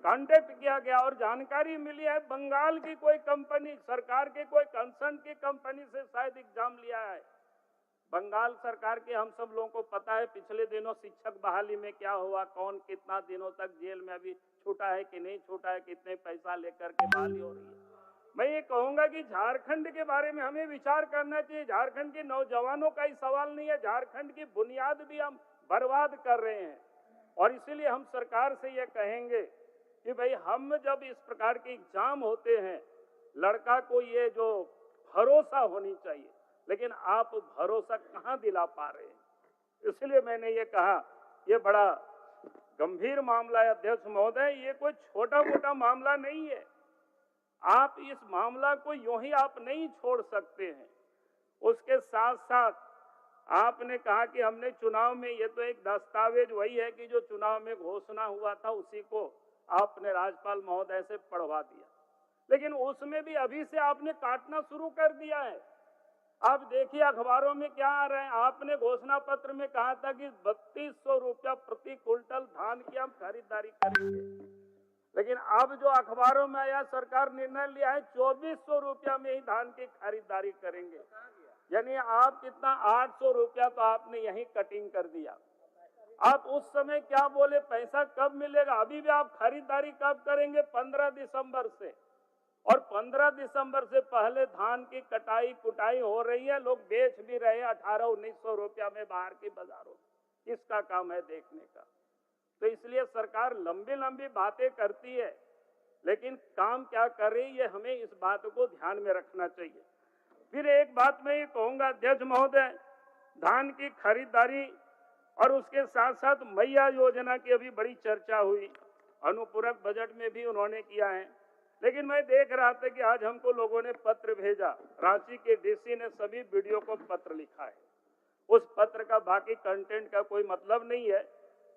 कंडक्ट किया गया और जानकारी मिली है बंगाल की कोई कंपनी, सरकार के कोई कंसर्न की कंपनी से शायद एग्जाम लिया है। बंगाल सरकार के हम सब लोगों को पता है पिछले दिनों शिक्षक बहाली में क्या हुआ, कौन कितना दिनों तक जेल में अभी छूटा है कि नहीं छूटा है, कितने पैसा लेकर के बहाली हो रही है। मैं ये कहूंगा कि झारखंड के बारे में हमें विचार करना चाहिए। झारखंड के नौजवानों का ही सवाल नहीं है, झारखंड की बुनियाद भी हम बर्बाद कर रहे हैं। और इसीलिए हम सरकार से ये कहेंगे कि भाई हम जब इस प्रकार के एग्जाम होते हैं, लड़का को ये जो भरोसा होनी चाहिए, लेकिन आप भरोसा कहां दिला पा रहे हैं। इसलिए मैंने ये कहा ये बड़ा गंभीर मामला है अध्यक्ष महोदय, ये कोई छोटा मोटा मामला नहीं है। आप इस मामला को यूं ही आप नहीं छोड़ सकते हैं। उसके साथ साथ आपने कहा कि हमने चुनाव में, ये तो एक दस्तावेज वही है कि जो चुनाव में घोषणा हुआ था उसी को आपने राज्यपाल महोदय से पढ़वा दिया, लेकिन उसमें भी अभी से आपने काटना शुरू कर दिया है। आप देखिए अखबारों में क्या आ रहे हैं। आपने घोषणा पत्र में कहा था कि 3200 रुपया प्रति क्विंटल धान की हम खरीदारी करेंगे, लेकिन अब जो अखबारों में आया सरकार निर्णय लिया है 2400 रुपया में ही धान की खरीदारी करेंगे। यानी आप कितना 800 रुपया तो आपने यहीं कटिंग कर दिया। आप उस समय क्या बोले, पैसा कब मिलेगा? अभी भी आप खरीदारी कब करेंगे? 15 दिसंबर से। और 15 दिसंबर से पहले धान की कटाई कुटाई हो रही है, लोग बेच भी रहे हैं 1800-1900 रुपया में बाहर की बाजारों में। किसका काम है देखने का? तो इसलिए सरकार लंबी लंबी बातें करती है, लेकिन काम क्या कर रही है, हमें इस बात को ध्यान में रखना चाहिए। फिर एक बात मैं ये कहूंगा अध्यक्ष महोदय, धान की खरीदारी और उसके साथ साथ मैया योजना की अभी बड़ी चर्चा हुई, अनुपूरक बजट में भी उन्होंने किया है। लेकिन मैं देख रहा था कि आज हमको लोगों ने पत्र भेजा, रांची के डीसी ने सभी वीडियो को पत्र लिखा है। उस पत्र का बाकी कंटेंट का कोई मतलब नहीं है,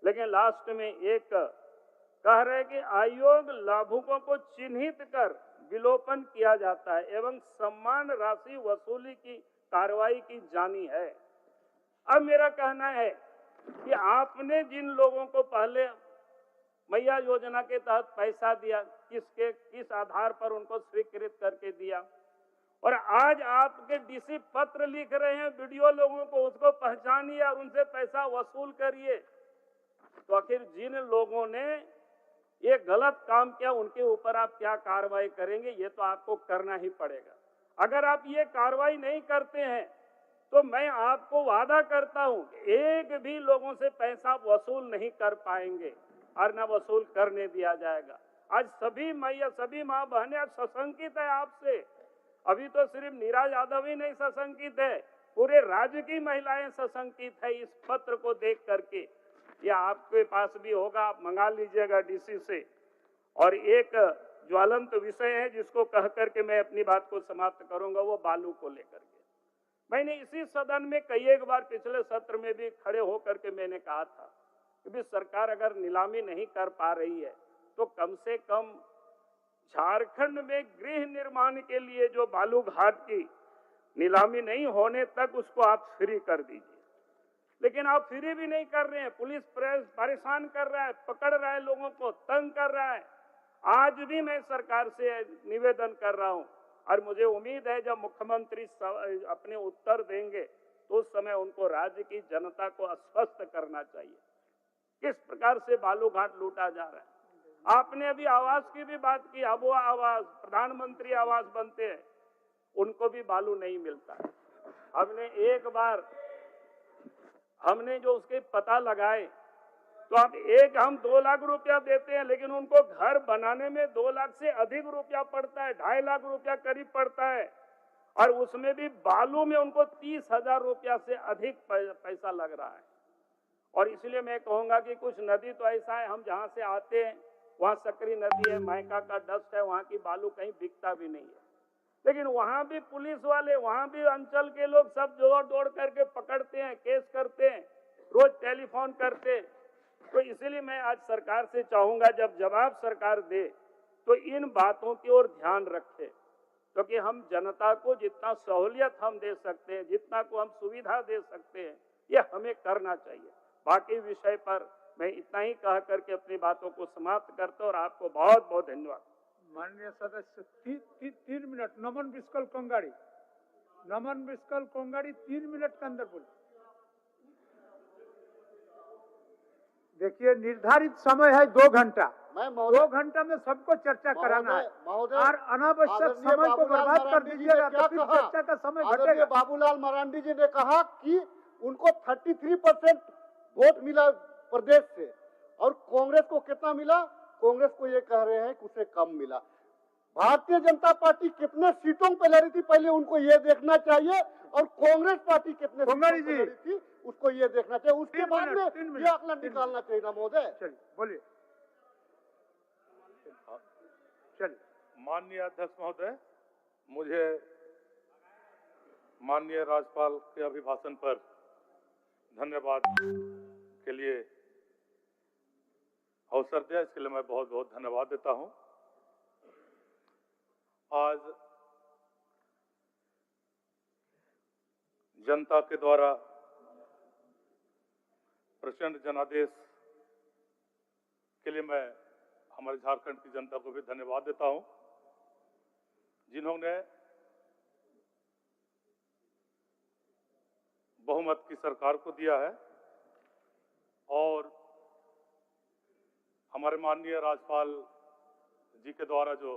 लेकिन लास्ट में एक कह रहे कि आयोग लाभुकों को चिन्हित कर विलोपन किया जाता है एवं सम्मान राशि वसूली की कार्रवाई की जानी है। अब मेरा कहना है कि आपने जिन लोगों को पहले मैया योजना के तहत पैसा दिया, किस आधार पर उनको स्वीकृत करके दिया, और आज आपके डीसी पत्र लिख रहे हैं वीडियो लोगों को, उसको पहचानिए और उनसे पैसा वसूल करिए। तो आखिर जिन लोगों ने ये गलत काम किया उनके ऊपर आप क्या कार्रवाई करेंगे? ये तो आपको करना ही पड़ेगा। अगर आप ये कार्रवाई नहीं करते हैं तो मैं आपको वादा करता हूं एक भी लोगों से पैसा वसूल नहीं कर पाएंगे और न वसूल करने दिया जाएगा। आज सभी मैया, सभी माँ बहनें आज सशंकित है आपसे। अभी तो सिर्फ नीरा यादव ही नहीं सशंकित है, पूरे राज्य की महिलाएं सशंकित है इस पत्र को देख करके। या आपके पास भी होगा, आप मंगा लीजिएगा डीसी से। और एक ज्वलंत विषय है जिसको कह करके मैं अपनी बात को समाप्त करूंगा, वो बालू को लेकर के। मैंने इसी सदन में कई एक बार पिछले सत्र में भी खड़े होकर के मैंने कहा था कि भी सरकार अगर नीलामी नहीं कर पा रही है तो कम से कम झारखंड में गृह निर्माण के लिए जो बालू घाट की नीलामी नहीं होने तक उसको आप फ्री कर दीजिए। लेकिन आप फ्री भी नहीं कर रहे हैं, पुलिस परेशान कर रहा है, पकड़ रहा है लोगों को, तंग कर रहा है। आज भी मैं सरकार से निवेदन कर रहा हूं और मुझे उम्मीद है जब मुख्यमंत्री अपने उत्तर देंगे तो उस समय उनको राज्य की जनता को आश्वस्त करना चाहिए किस प्रकार से बालू घाट लूटा जा रहा है। आपने अभी आवास की भी बात की, अब वो आवास प्रधानमंत्री आवास बनते हैं, उनको भी बालू नहीं मिलता है। हमने जो उसके पता लगाए तो आप हम 2 लाख रुपया देते हैं, लेकिन उनको घर बनाने में 2 लाख से अधिक रुपया पड़ता है, 2.5 लाख रुपया करीब पड़ता है। और उसमें भी बालू में उनको 30,000 रुपया से अधिक पैसा लग रहा है। और इसलिए मैं कहूंगा कि कुछ नदी तो ऐसा है, हम जहां से आते हैं वहां सकरी नदी है, मायका का डस्ट है, वहां की बालू कहीं बिकता भी नहीं है। लेकिन वहां भी पुलिस वाले, वहां भी अंचल के लोग सब दौड़ करके पकड़ते हैं, केस करते हैं, रोज टेलीफोन करते। तो इसीलिए मैं आज सरकार से चाहूंगा जब जवाब सरकार दे तो इन बातों की ओर ध्यान रखे, क्योंकि हम जनता को जितना सहूलियत हम दे सकते हैं, जितना को हम सुविधा दे सकते हैं, ये हमें करना चाहिए। बाकी विषय पर मैं इतना ही कह करके अपनी बातों को समाप्त करता हूं और आपको बहुत बहुत धन्यवाद। माननीय सदस्य 3 मिनट। नमन बिस्कल कोंगाड़ी 3 मिनट के अंदर बोले। देखिए निर्धारित समय है 2 घंटा। 2 घंटा में सबको चर्चा कराना है और अनावश्यक समय को बर्बाद कर दीजिएगा तो फिर चर्चा का समय घटेगा। बाबूलाल मरांडी जी ने कहा कि उनको 33% वोट मिला प्रदेश से और कांग्रेस को कितना मिला? कांग्रेस को ये कह रहे हैं कि उसे कम मिला। भारतीय जनता पार्टी कितने सीटों पे लड़ी थी पहले उनको ये देखना चाहिए और कांग्रेस पार्टी कितने सीटों पे लड़ी थी उसको ये देखना चाहिए। उसके बाद में ये आकलन निकालना चाहिए ना महोदय। चलिए बोलिए। चलिए। माननीय अध्यक्ष महोदय, मुझे माननीय राज्यपाल के अभिभाषण पर धन्यवाद के लिए अवसर दिया, इसके लिए मैं बहुत बहुत धन्यवाद देता हूं। आज जनता के द्वारा प्रचंड जनादेश के लिए मैं हमारे झारखंड की जनता को भी धन्यवाद देता हूं, जिन्होंने बहुमत की सरकार को दिया है और हमारे माननीय राज्यपाल जी के द्वारा जो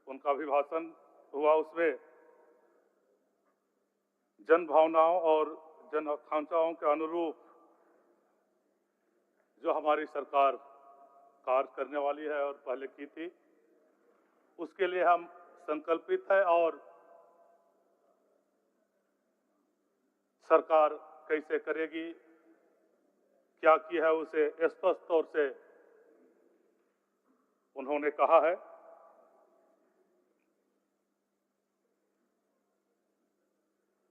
उनका अभिभाषण हुआ उसमें जन भावनाओं और जन आकांक्षाओं के अनुरूप जो हमारी सरकार कार्य करने वाली है और पहले की थी, उसके लिए हम संकल्पित है और सरकार कैसे करेगी, क्या की है, उसे स्पष्ट तौर से उन्होंने कहा है।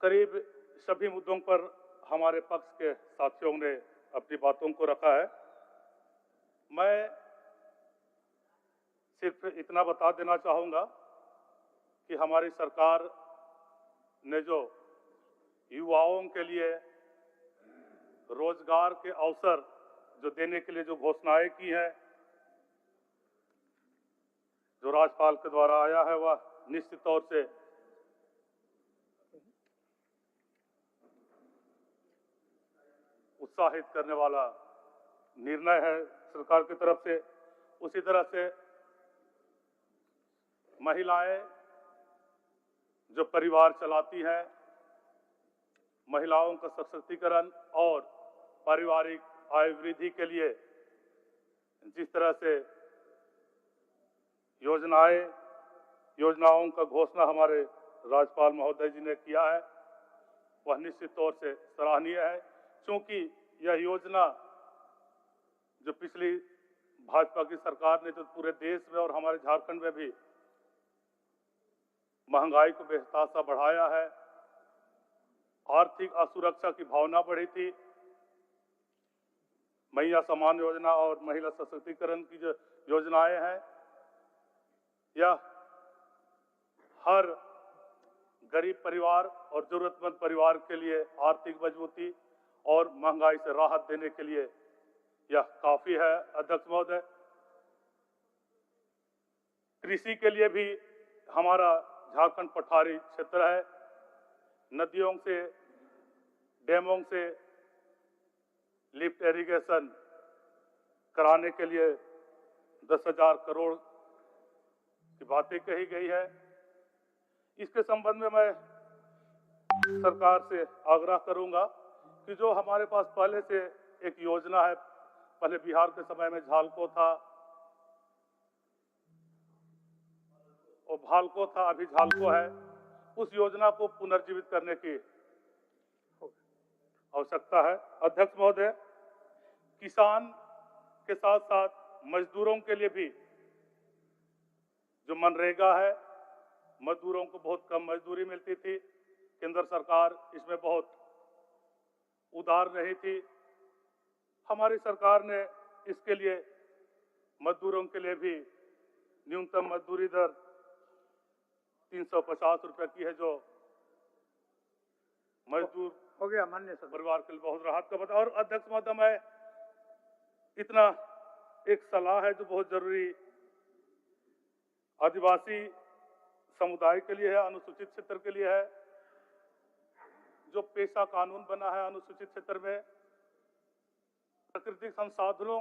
करीब सभी मुद्दों पर हमारे पक्ष के साथियों ने अपनी बातों को रखा है। मैं सिर्फ इतना बता देना चाहूंगा कि हमारी सरकार ने जो युवाओं के लिए रोजगार के अवसर जो देने के लिए जो घोषणाएं की हैं, जो राज्यपाल के द्वारा आया है, वह निश्चित तौर से उत्साहित करने वाला निर्णय है सरकार की तरफ से। उसी तरह से महिलाएं जो परिवार चलाती हैं, महिलाओं का सशक्तिकरण और पारिवारिक आय वृद्धि के लिए जिस तरह से योजनाओं का घोषणा हमारे राज्यपाल महोदय जी ने किया है, वह निश्चित तौर से सराहनीय है, क्योंकि यह योजना जो पिछली भाजपा की सरकार ने जो पूरे देश में और हमारे झारखंड में भी महंगाई को बेतहाशा बढ़ाया है, आर्थिक असुरक्षा की भावना बढ़ी थी। मैया सम्मान योजना और महिला सशक्तिकरण की जो योजनाएं हैं, यह हर गरीब परिवार और जरूरतमंद परिवार के लिए आर्थिक मजबूती और महंगाई से राहत देने के लिए यह काफी है। अध्यक्ष महोदय, कृषि के लिए भी हमारा झारखंड पठारी क्षेत्र है। नदियों से, डैमों से लिफ्ट इरिगेशन कराने के लिए 10,000 करोड़ की बातें कही गई है। इसके संबंध में मैं सरकार से आग्रह करूंगा कि जो हमारे पास पहले से एक योजना है, पहले बिहार के समय में झालको था, और भालको था, अभी झालको है, उस योजना को पुनर्जीवित करने की आवश्यकता है। अध्यक्ष महोदय, किसान के साथ साथ मजदूरों के लिए भी जो मनरेगा है, मजदूरों को बहुत कम मजदूरी मिलती थी, केंद्र सरकार इसमें बहुत उदार नहीं थी। हमारी सरकार ने इसके लिए मजदूरों के लिए भी न्यूनतम मजदूरी दर 350 रुपए की है, जो मजदूर हो गया मान्य सर। परिवार के लिए बहुत राहत का बता। और अध्यक्ष महोदय, मैं इतना एक सलाह है जो बहुत जरूरी आदिवासी समुदाय के लिए है, अनुसूचित क्षेत्र के लिए है। जो पेशा कानून बना है अनुसूचित क्षेत्र में, प्राकृतिक संसाधनों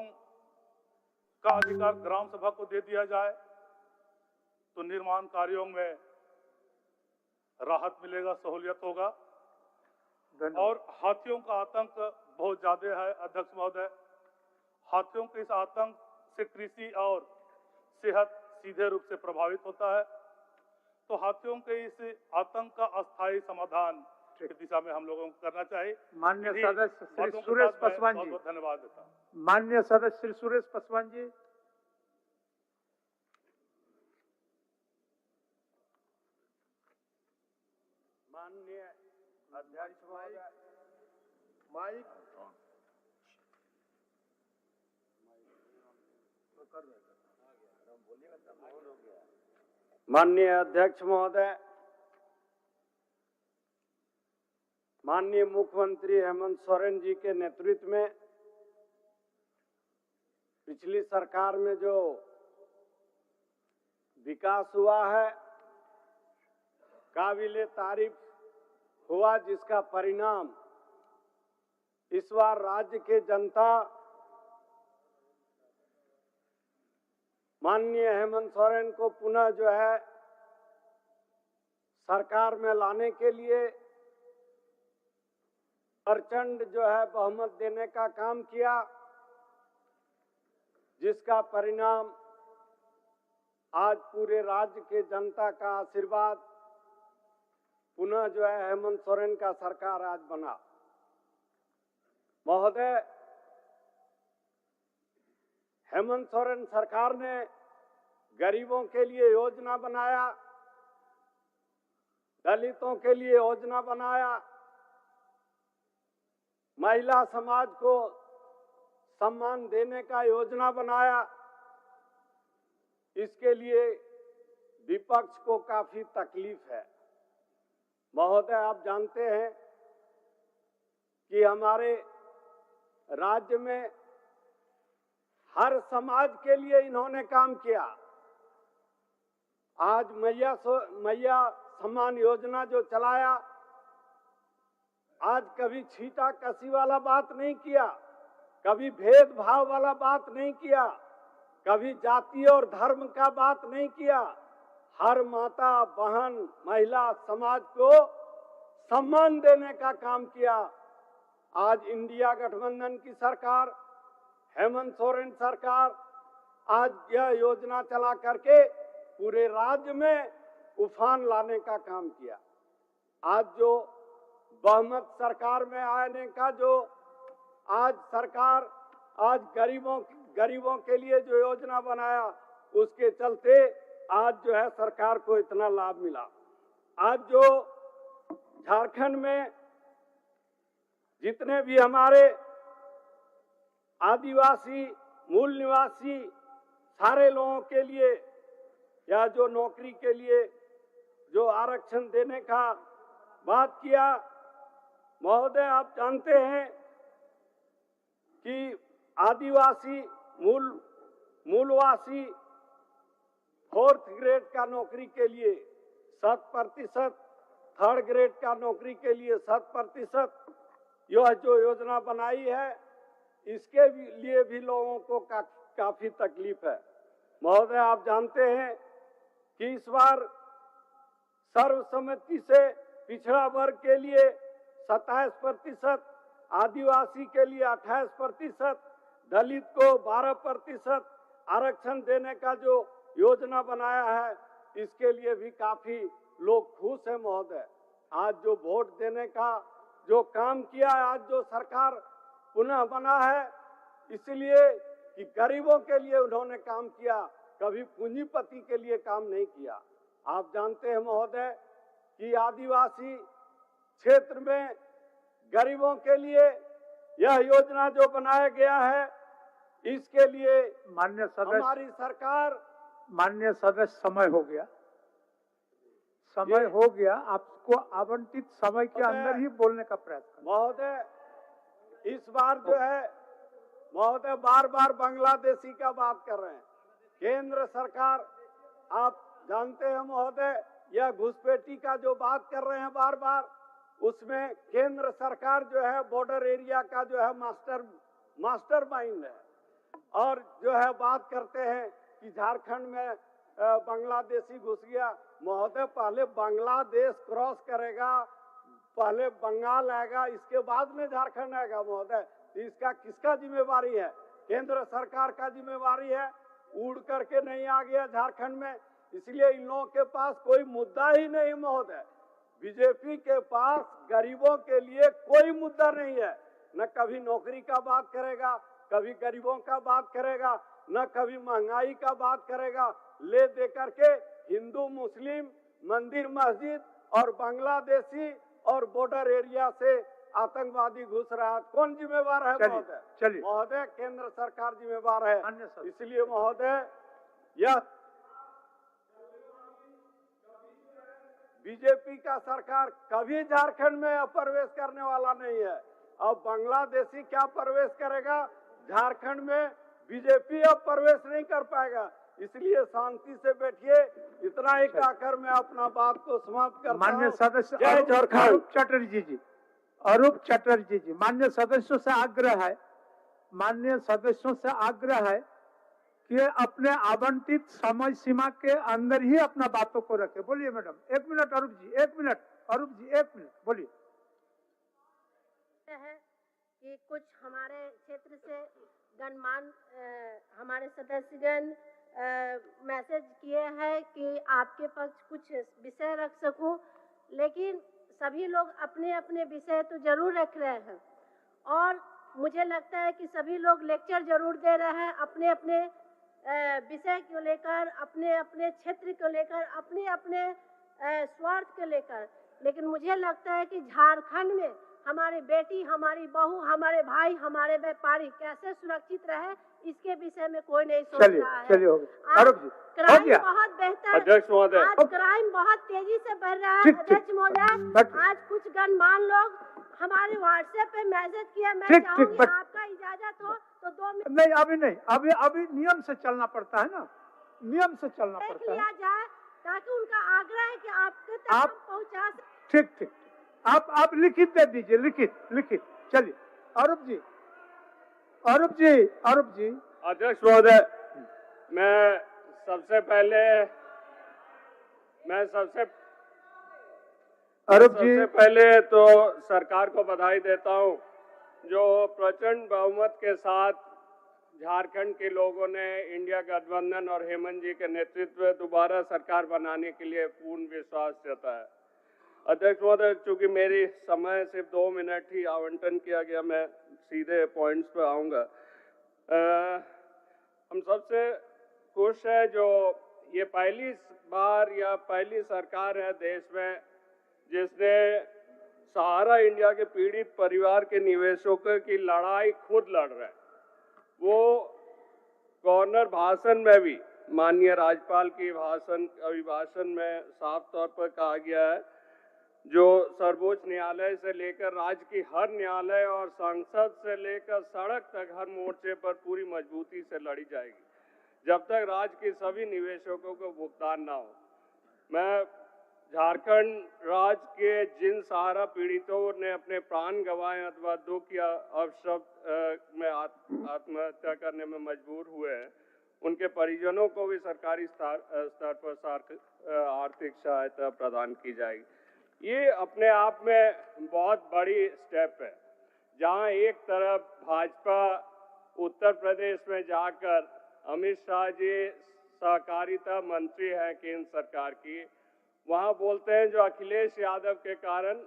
का अधिकार ग्राम सभा को दे दिया जाए तो निर्माण कार्यों में राहत मिलेगा, सहूलियत होगा। और हाथियों का आतंक बहुत ज्यादा है अध्यक्ष महोदय। हाथियों के इस आतंक से कृषि और सेहत सीधे रूप से प्रभावित होता है, तो हाथियों के इस आतंक का अस्थायी समाधान की दिशा में हम लोगों को करना चाहिए। माननीय सदस्य श्री सुरेश पासवान जी, बहुत धन्यवाद देता हूं। माननीय सदस्य श्री सुरेश पासवान जी। माननीय अध्यक्ष महोदय, माइक माननीय अध्यक्ष महोदय, माननीय मुख्यमंत्री हेमंत सोरेन जी के नेतृत्व में पिछली सरकार में जो विकास हुआ है, काबिले तारीफ हुआ, जिसका परिणाम इस बार राज्य के जनता माननीय हेमंत सोरेन को पुनः जो है सरकार में लाने के लिए प्रचंड जो है बहुमत देने का काम किया, जिसका परिणाम आज पूरे राज्य के जनता का आशीर्वाद पुनः जो है हेमंत सोरेन का सरकार आज बना। महोदय, हेमंत सोरेन सरकार ने गरीबों के लिए योजना बनाया, दलितों के लिए योजना बनाया, महिला समाज को सम्मान देने का योजना बनाया। इसके लिए विपक्ष को काफी तकलीफ है। महोदय, आप जानते हैं कि हमारे राज्य में हर समाज के लिए इन्होंने काम किया। आज मैया सम्मान योजना जो चलाया, आज कभी छीटा कसी वाला बात नहीं किया, कभी भेदभाव वाला बात नहीं किया, कभी जाति और धर्म का बात नहीं किया। हर माता बहन महिला समाज को सम्मान देने का काम किया। आज इंडिया गठबंधन की सरकार, हेमंत सोरेन सरकार आज यह योजना चला करके पूरे राज्य में उफान लाने का काम किया। आज जो बहुमत सरकार में आने का जो आज सरकार आज गरीबों के लिए जो योजना बनाया, उसके चलते आज जो है सरकार को इतना लाभ मिला। आज जो झारखंड में जितने भी हमारे आदिवासी मूल निवासी सारे लोगों के लिए या जो नौकरी के लिए जो आरक्षण देने का बात किया, महोदय आप जानते हैं कि आदिवासी मूलवासी 4th ग्रेड का नौकरी के लिए 100%, 3rd ग्रेड का नौकरी के लिए 100%, यह जो योजना बनाई है इसके लिए भी लोगों को काफी तकलीफ है। महोदय आप जानते हैं कि इस बार सर्वसम्मति से पिछड़ा वर्ग के लिए 27%, आदिवासी के लिए 28%, दलित को 12% आरक्षण देने का जो योजना बनाया है, इसके लिए भी काफी लोग खुश हैं। महोदय, आज जो वोट देने का जो काम किया है, आज जो सरकार पुनः बना है, इसलिए कि गरीबों के लिए उन्होंने काम किया, कभी पूंजीपति के लिए काम नहीं किया। आप जानते हैं महोदय कि आदिवासी क्षेत्र में गरीबों के लिए यह योजना जो बनाया गया है, इसके लिए माननीय सदस्य, हमारी सरकार माननीय सदस्य समय हो गया, समय हो गया। आपको आवंटित समय के अंदर ही बोलने का प्रयास करें। महोदय, इस बार जो है महोदय बार बार बांग्लादेशी का बात कर रहे हैं। केंद्र सरकार आप जानते हैं महोदय, यह घुसपैठी का जो बात कर रहे हैं बार बार, उसमें केंद्र सरकार जो है बॉर्डर एरिया का जो है मास्टर माइंड है। और जो है बात करते हैं कि झारखंड में बांग्लादेशी घुस गया। महोदय, पहले बांग्लादेश क्रॉस करेगा, पहले बंगाल आएगा, इसके बाद में झारखंड आएगा। महोदय, इसका किसका जिम्मेवारी है? केंद्र सरकार का जिम्मेवारी है। उड़ करके नहीं आ गया झारखंड में, इसलिए इन लोगों के पास कोई मुद्दा ही नहीं। महोदय, बीजेपी के पास गरीबों के लिए कोई मुद्दा नहीं है। न कभी नौकरी का बात करेगा, कभी गरीबों का बात करेगा, न कभी महंगाई का बात करेगा। ले दे करके हिंदू मुस्लिम मंदिर मस्जिद और बांग्लादेशी और बॉर्डर एरिया से आतंकवादी घुस रहा है। कौन जिम्मेवार है महोदय? चलिए महोदय, केंद्र सरकार जिम्मेवार है। इसलिए महोदय, यह बीजेपी का सरकार कभी झारखंड में प्रवेश करने वाला नहीं है। अब बांग्लादेशी क्या प्रवेश करेगा झारखंड में? बीजेपी अब प्रवेश नहीं कर पाएगा। इसलिए शांति से बैठिए। इतना ही कहकर मैं अपना बात को समाप्त करता हूं। माननीय सदस्य जय झारखंड। चटर्जी जी, अरूप चटर्जी जी, माननीय सदस्यों से आग्रह है, माननीय सदस्यों से आग्रह है कि अपने आवंटित समय सीमा के अंदर ही अपना बातों को रखे। बोलिए मैडम, 1 मिनट अरूप जी, 1 मिनट अरूप जी, 1 मिनट बोलिए। है कि कुछ हमारे क्षेत्र से गणमान्य हमारे सदस्यगण मैसेज किए हैं कि आपके पक्ष कुछ विषय रख सकूं, लेकिन सभी लोग अपने अपने विषय तो जरूर रख रहे हैं और मुझे लगता है कि सभी लोग लेक्चर जरूर दे रहे हैं अपने अपने विषय को लेकर, अपने अपने क्षेत्र को लेकर, अपने अपने स्वार्थ को लेकर, लेकिन मुझे लगता है कि झारखंड में हमारी बेटी, हमारी बहू, हमारे भाई, हमारे व्यापारी कैसे सुरक्षित रहे, इसके विषय में कोई नहीं सोच रहा है। चलिए हो गया अरूप जी, क्राइम बहुत बेहतर, अध्यक्ष महोदय, आज क्राइम बहुत तेजी से बढ़ रहा है। अध्यक्ष महोदय, आज कुछ गणमान्य लोग हमारे व्हाट्सएप पे मैसेज किया, मैं चाहूंगी आपका इजाजत हो तो 2 मिनट नहीं, अभी नहीं, अभी नियम से चलना पड़ता है ना, नियम से चलना पड़ता है, लिया जाए ताकि उनका आग्रह है कि आपके तक हम पहुंचा सकें। ठीक ठीक, आप लिखित दे दीजिए, लिखित। चलिए अरूप जी, अरूप जी। अध्यक्ष महोदय, मैं सबसे पहले तो सरकार को बधाई देता हूं, जो प्रचंड बहुमत के साथ झारखंड के लोगों ने इंडिया गठबंधन और हेमंत जी के नेतृत्व में दोबारा सरकार बनाने के लिए पूर्ण विश्वास जताया। अध्यक्ष महोदय, चूंकि मेरी समय सिर्फ 2 मिनट ही आवंटन किया गया, मैं सीधे पॉइंट्स पे आऊंगा। हम सबसे खुश है जो ये पहली बार या पहली सरकार है देश में जिसने सहारा इंडिया के पीड़ित परिवार के निवेशकों की लड़ाई खुद लड़ रहे हैं। वो गवर्नर भाषण में भी, माननीय राज्यपाल की अभिभाषण में साफ तौर पर कहा गया है, जो सर्वोच्च न्यायालय से लेकर राज्य की हर न्यायालय और संसद से लेकर सड़क तक हर मोर्चे पर पूरी मजबूती से लड़ी जाएगी जब तक राज्य के सभी निवेशकों को भुगतान ना हो। मैं झारखंड राज्य के जिन सहारा पीड़ितों ने अपने प्राण गंवाए अथवा दुख या अवशब्द में आत्महत्या करने में मजबूर हुए हैं, उनके परिजनों को भी सरकारी स्तर पर आर्थिक सहायता प्रदान की जाएगी। ये अपने आप में बहुत बड़ी स्टेप है, जहां एक तरफ भाजपा उत्तर प्रदेश में जाकर अमित शाह जी सहकारिता मंत्री हैं केंद्र सरकार की, वहां बोलते हैं जो अखिलेश यादव के कारण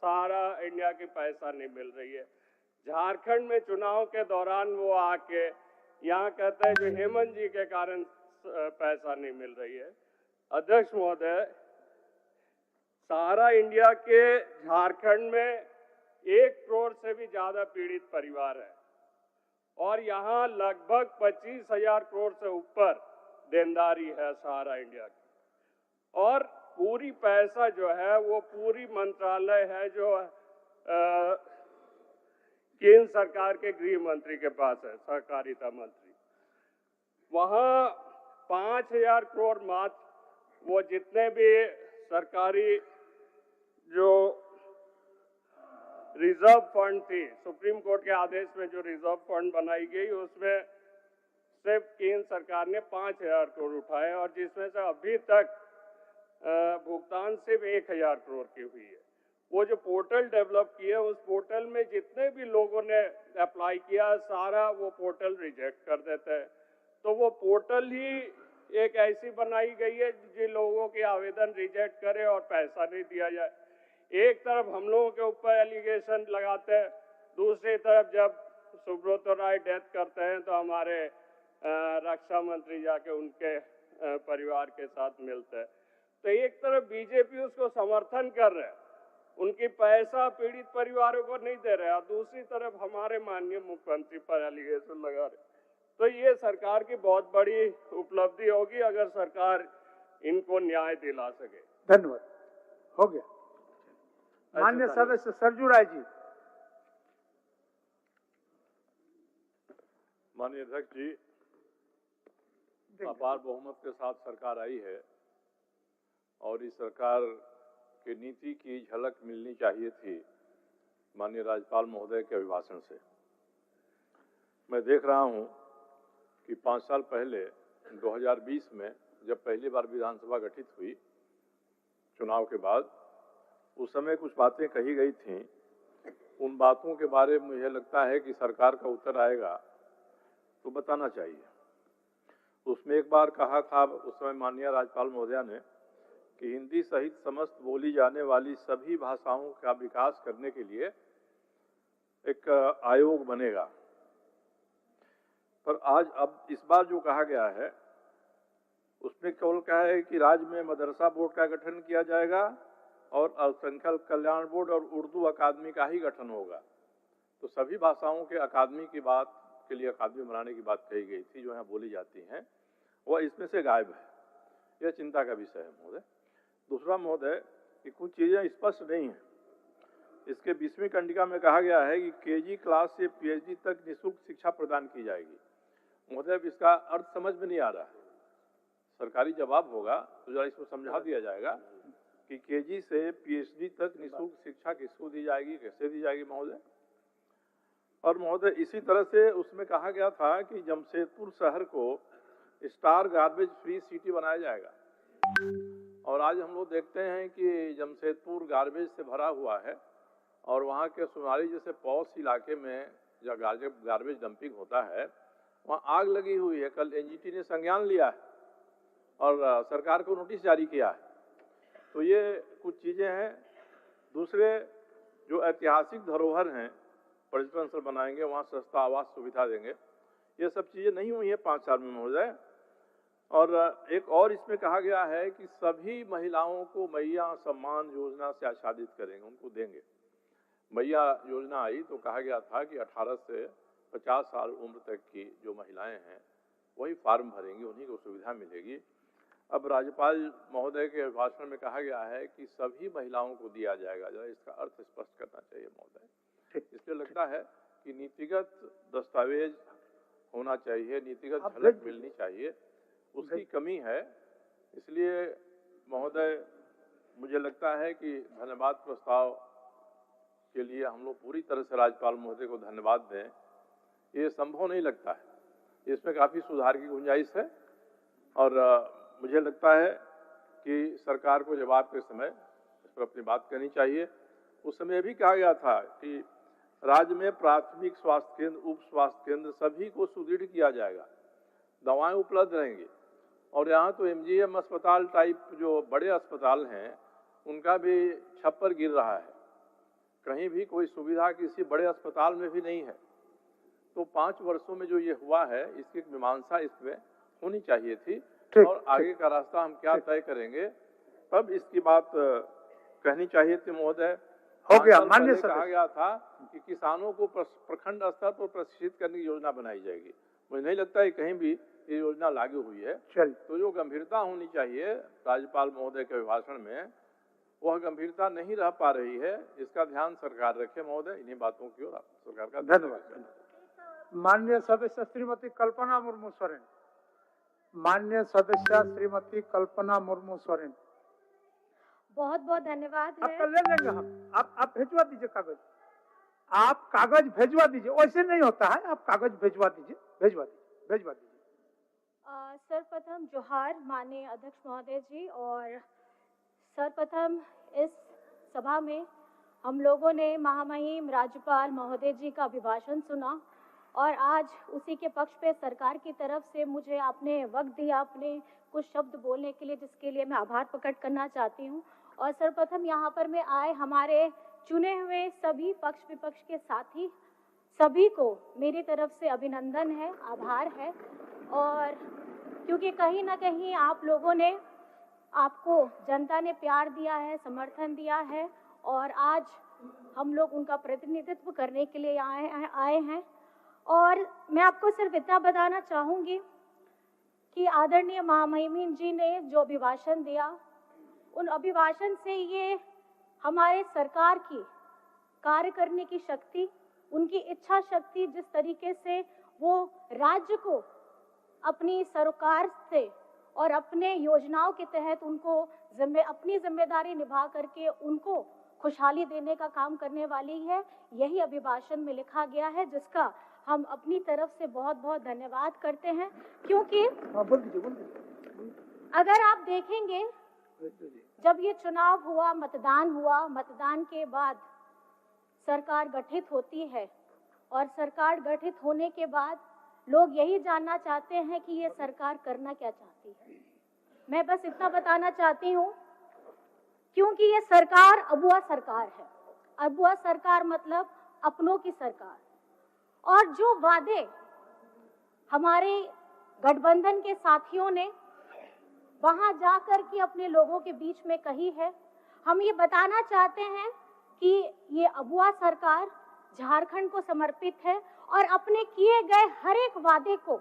सहारा इंडिया की पैसा नहीं मिल रही है। झारखंड में चुनाव के दौरान वो आके यहाँ कहते हैं जो हेमंत जी के कारण पैसा नहीं मिल रही है। अध्यक्ष महोदय, सहारा इंडिया के झारखंड में 1 करोड़ से भी ज्यादा पीड़ित परिवार है और यहाँ लगभग 25,000 करोड़ से ऊपर देनदारी है सहारा इंडिया की, और पूरी पैसा जो है वो पूरी मंत्रालय है जो केंद्र सरकार के गृह मंत्री के पास है, सहकारिता मंत्री। वहाँ 5,000 करोड़ मात्र वो जितने भी सरकारी जो रिजर्व फंड थी, सुप्रीम कोर्ट के आदेश में जो रिजर्व फंड बनाई गई, उसमें सिर्फ केंद्र सरकार ने 5,000 करोड़ उठाए और जिसमें से अभी तक भुगतान सिर्फ 1,000 करोड़ की हुई है। वो जो पोर्टल डेवलप किया, उस पोर्टल में जितने भी लोगों ने अप्लाई किया, सारा वो पोर्टल रिजेक्ट कर देता है। तो वो पोर्टल ही एक ऐसी बनाई गई है जिन लोगों के आवेदन रिजेक्ट करे और पैसा नहीं दिया जाए। एक तरफ हम लोगों के ऊपर एलिगेशन लगाते हैं, दूसरी तरफ जब सुब्रत राय डेथ करते हैं तो हमारे रक्षा मंत्री जाके उनके परिवार के साथ मिलते हैं। तो एक तरफ बीजेपी उसको समर्थन कर रहे हैं, उनकी पैसा पीड़ित परिवारों को नहीं दे रहे, और दूसरी तरफ हमारे माननीय मुख्यमंत्री पर एलिगेशन लगा रहे। तो ये सरकार की बहुत बड़ी उपलब्धि होगी अगर सरकार इनको न्याय दिला सके। धन्यवाद, हो गया। माननीय सदस्य सरजू राय जी। माननीय अध्यक्ष जी, अपार बहुमत के साथ सरकार आई है और इस सरकार की नीति की झलक मिलनी चाहिए थी। माननीय राज्यपाल महोदय के अभिभाषण से। मैं देख रहा हूं कि 5 साल पहले 2020 में जब पहली बार विधानसभा गठित हुई चुनाव के बाद, उस समय कुछ बातें कही गई थीं। उन बातों के बारे में मुझे लगता है कि सरकार का उत्तर आएगा तो बताना चाहिए। उसमें एक बार कहा था उस समय माननीय राज्यपाल महोदया ने कि हिंदी सहित समस्त बोली जाने वाली सभी भाषाओं का विकास करने के लिए एक आयोग बनेगा। पर आज अब इस बार जो कहा गया है उसमें केवल कहा है कि राज्य में मदरसा बोर्ड का गठन किया जाएगा और अल्पसंख्यक कल्याण बोर्ड और उर्दू अकादमी का ही गठन होगा। तो सभी भाषाओं के अकादमी की बात के लिए अकादमी बनाने की बात कही गई थी जो यहाँ बोली जाती हैं, वह इसमें से गायब है। यह चिंता का विषय है महोदय। दूसरा महोदय कि कुछ चीज़ें स्पष्ट नहीं हैं। इसके 20वीं कंडिका में कहा गया है कि केजी क्लास से पीएचडी तक निःशुल्क शिक्षा प्रदान की जाएगी। महोदय इसका अर्थ समझ में नहीं आ रहा है। सरकारी जवाब होगा तो जरा इसको समझा दिया जाएगा कि केजी से पीएचडी तक निःशुल्क शिक्षा किसको दी जाएगी, कैसे दी जाएगी महोदय। और महोदय इसी तरह से उसमें कहा गया था कि जमशेदपुर शहर को स्टार गार्बेज फ्री सिटी बनाया जाएगा। और आज हम लोग देखते हैं कि जमशेदपुर गार्बेज से भरा हुआ है और वहाँ के सोनारी जैसे पौष इलाके में जब गार्बेज डंपिंग होता है वहाँ आग लगी हुई है। कल एनजीटी ने संज्ञान लिया है और सरकार को नोटिस जारी किया है। तो ये कुछ चीज़ें हैं। दूसरे जो ऐतिहासिक धरोहर हैं, पर्यटन स्थल बनाएंगे, वहाँ सस्ता आवास सुविधा देंगे। ये सब चीज़ें नहीं हुई हैं 5 साल में महोदय। और एक और इसमें कहा गया है कि सभी महिलाओं को मैया सम्मान योजना से आच्छादित करेंगे, उनको देंगे। मैया योजना आई तो कहा गया था कि 18 से 50 साल उम्र तक की जो महिलाएं हैं वही फार्म भरेंगी, उन्हीं को सुविधा मिलेगी। अब राज्यपाल महोदय के भाषण में कहा गया है कि सभी महिलाओं को दिया जाएगा। जरा इसका अर्थ स्पष्ट करना चाहिए महोदय। इसलिए लगता है कि नीतिगत दस्तावेज होना चाहिए, नीतिगत झलक मिलनी चाहिए, उसकी कमी है। इसलिए महोदय मुझे लगता है कि धन्यवाद प्रस्ताव के लिए हम लोग पूरी तरह से राज्यपाल महोदय को धन्यवाद दें। ये संभव नहीं लगता है, इसमें काफ़ी सुधार की गुंजाइश है। और मुझे लगता है कि सरकार को जवाब के समय इस पर अपनी बात करनी चाहिए। उस समय भी कहा गया था कि राज्य में प्राथमिक स्वास्थ्य केंद्र, उप स्वास्थ्य केंद्र सभी को सुदृढ़ किया जाएगा, दवाएं उपलब्ध रहेंगी। और यहाँ तो एमजीएम अस्पताल टाइप जो बड़े अस्पताल हैं उनका भी छप्पर गिर रहा है, कहीं भी कोई सुविधा किसी बड़े अस्पताल में भी नहीं है। तो 5 वर्षों में जो ये हुआ है इसकी एक मीमांसा इसमें होनी चाहिए थी। और आगे का रास्ता हम क्या तय करेंगे तब इसकी बात कहनी चाहिए थी महोदय। हो गया मान्य सर। कहा गया था कि किसानों को प्रखंड स्तर पर प्रशिक्षित करने की योजना बनाई जाएगी। मुझे नहीं लगता है कहीं भी ये योजना लागू हुई है। तो जो गंभीरता होनी चाहिए राज्यपाल महोदय के अभिभाषण में, वह गंभीरता नहीं रह पा रही है। इसका ध्यान सरकार रखे महोदय। इन्हीं बातों की ओर सरकार का धन्यवाद। माननीय सदस्य श्रीमती कल्पना मुर्मू सोरेन। माननीय सदस्य श्रीमती कल्पना मुर्मू सोरेन। बहुत बहुत धन्यवाद है। आपका ले लेंगे हम। आप भेजवा दीजिए कागज। आप कागज भेजवा दीजिए, वैसे नहीं होता है। आप कागज भेजवा दीजिए, भेजवा दीजिए। सर्वप्रथम जोहार माननीय अध्यक्ष महोदय जी। और सर्वप्रथम इस सभा में हम लोगों ने महामहिम राज्यपाल महोदय जी का अभिभाषण सुना और आज उसी के पक्ष पे सरकार की तरफ से मुझे आपने वक्त दिया अपने कुछ शब्द बोलने के लिए, जिसके लिए मैं आभार प्रकट करना चाहती हूँ। और सर्वप्रथम यहाँ पर मैं आए हमारे चुने हुए सभी पक्ष विपक्ष के साथी सभी को मेरी तरफ से अभिनंदन है, आभार है। और क्योंकि कहीं ना कहीं आप लोगों ने, आपको जनता ने प्यार दिया है, समर्थन दिया है और आज हम लोग उनका प्रतिनिधित्व करने के लिए आए हैं। और मैं आपको सिर्फ इतना बताना चाहूँगी कि आदरणीय महामहिम जी ने जो अभिभाषण दिया, उन अभिभाषण से ये हमारे सरकार की कार्य करने की शक्ति, उनकी इच्छा शक्ति, जिस तरीके से वो राज्य को अपनी सरकार से और अपने योजनाओं के तहत उनको अपनी जिम्मेदारी निभा करके उनको खुशहाली देने का काम करने वाली है। यही अभिभाषण में लिखा गया है, जिसका हम अपनी तरफ से बहुत बहुत धन्यवाद करते हैं। क्योंकि अगर आप देखेंगे, जब ये चुनाव हुआ, मतदान हुआ, मतदान के बाद सरकार गठित होती है और सरकार गठित होने के बाद लोग यही जानना चाहते हैं कि ये सरकार करना क्या चाहती है। मैं बस इतना बताना चाहती हूँ, क्योंकि ये सरकार अबुआ सरकार है। अबुआ सरकार मतलब अपनों की सरकार। और जो वादे हमारे गठबंधन के साथियों ने वहां जाकर के अपने लोगों के बीच में कही है, हम ये बताना चाहते हैं कि ये अबुआ सरकार झारखंड को समर्पित है और अपने किए गए हर एक वादे को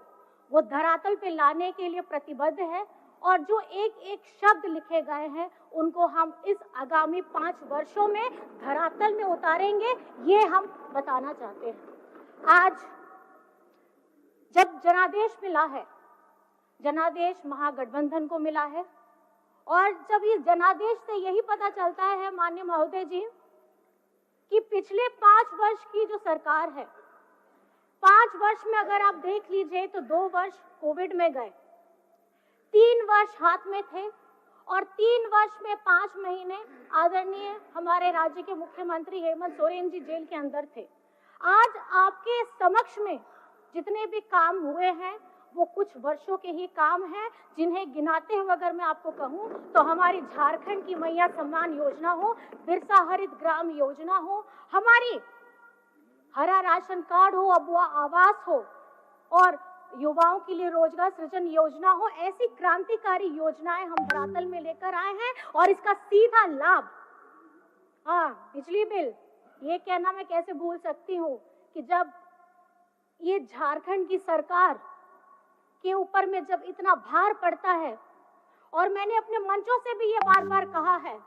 वो धरातल पे लाने के लिए प्रतिबद्ध है। और जो एक एक शब्द लिखे गए हैं उनको हम इस आगामी 5 वर्षों में धरातल में उतारेंगे, ये हम बताना चाहते हैं। आज जब जनादेश मिला है, जनादेश महागठबंधन को मिला है, और जब इस जनादेश से यही पता चलता है माननीय महोदय जी कि पिछले 5 वर्ष की जो सरकार है, 5 वर्ष में अगर आप देख लीजिए तो 2 वर्ष कोविड में गए, 3 वर्ष हाथ में थे, और 3 वर्ष में 5 महीने आदरणीय हमारे राज्य के मुख्यमंत्री हेमंत सोरेन जी जेल के अंदर थे। आज आपके समक्ष में जितने भी काम हुए हैं वो कुछ वर्षों के ही काम हैं, जिन्हें गिनाते हुए अगर मैं आपको कहूं तो हमारी झारखंड की मैया सम्मान योजना हो, बिरसा हरित ग्राम योजना हो, हमारी हरा राशन कार्ड हो, अबुआ आवास हो, और युवाओं के लिए रोजगार सृजन योजना हो, ऐसी क्रांतिकारी योजनाएं हम धरातल में लेकर आए हैं। और इसका सीधा लाभ, बिजली बिल, ये कहना मैं कैसे भूल सकती हूँ कि जब ये झारखंड की सरकार के ऊपर में जब इतना भार पड़ता है, और मैंने अपने मंचों से भी ये बार बार कहा है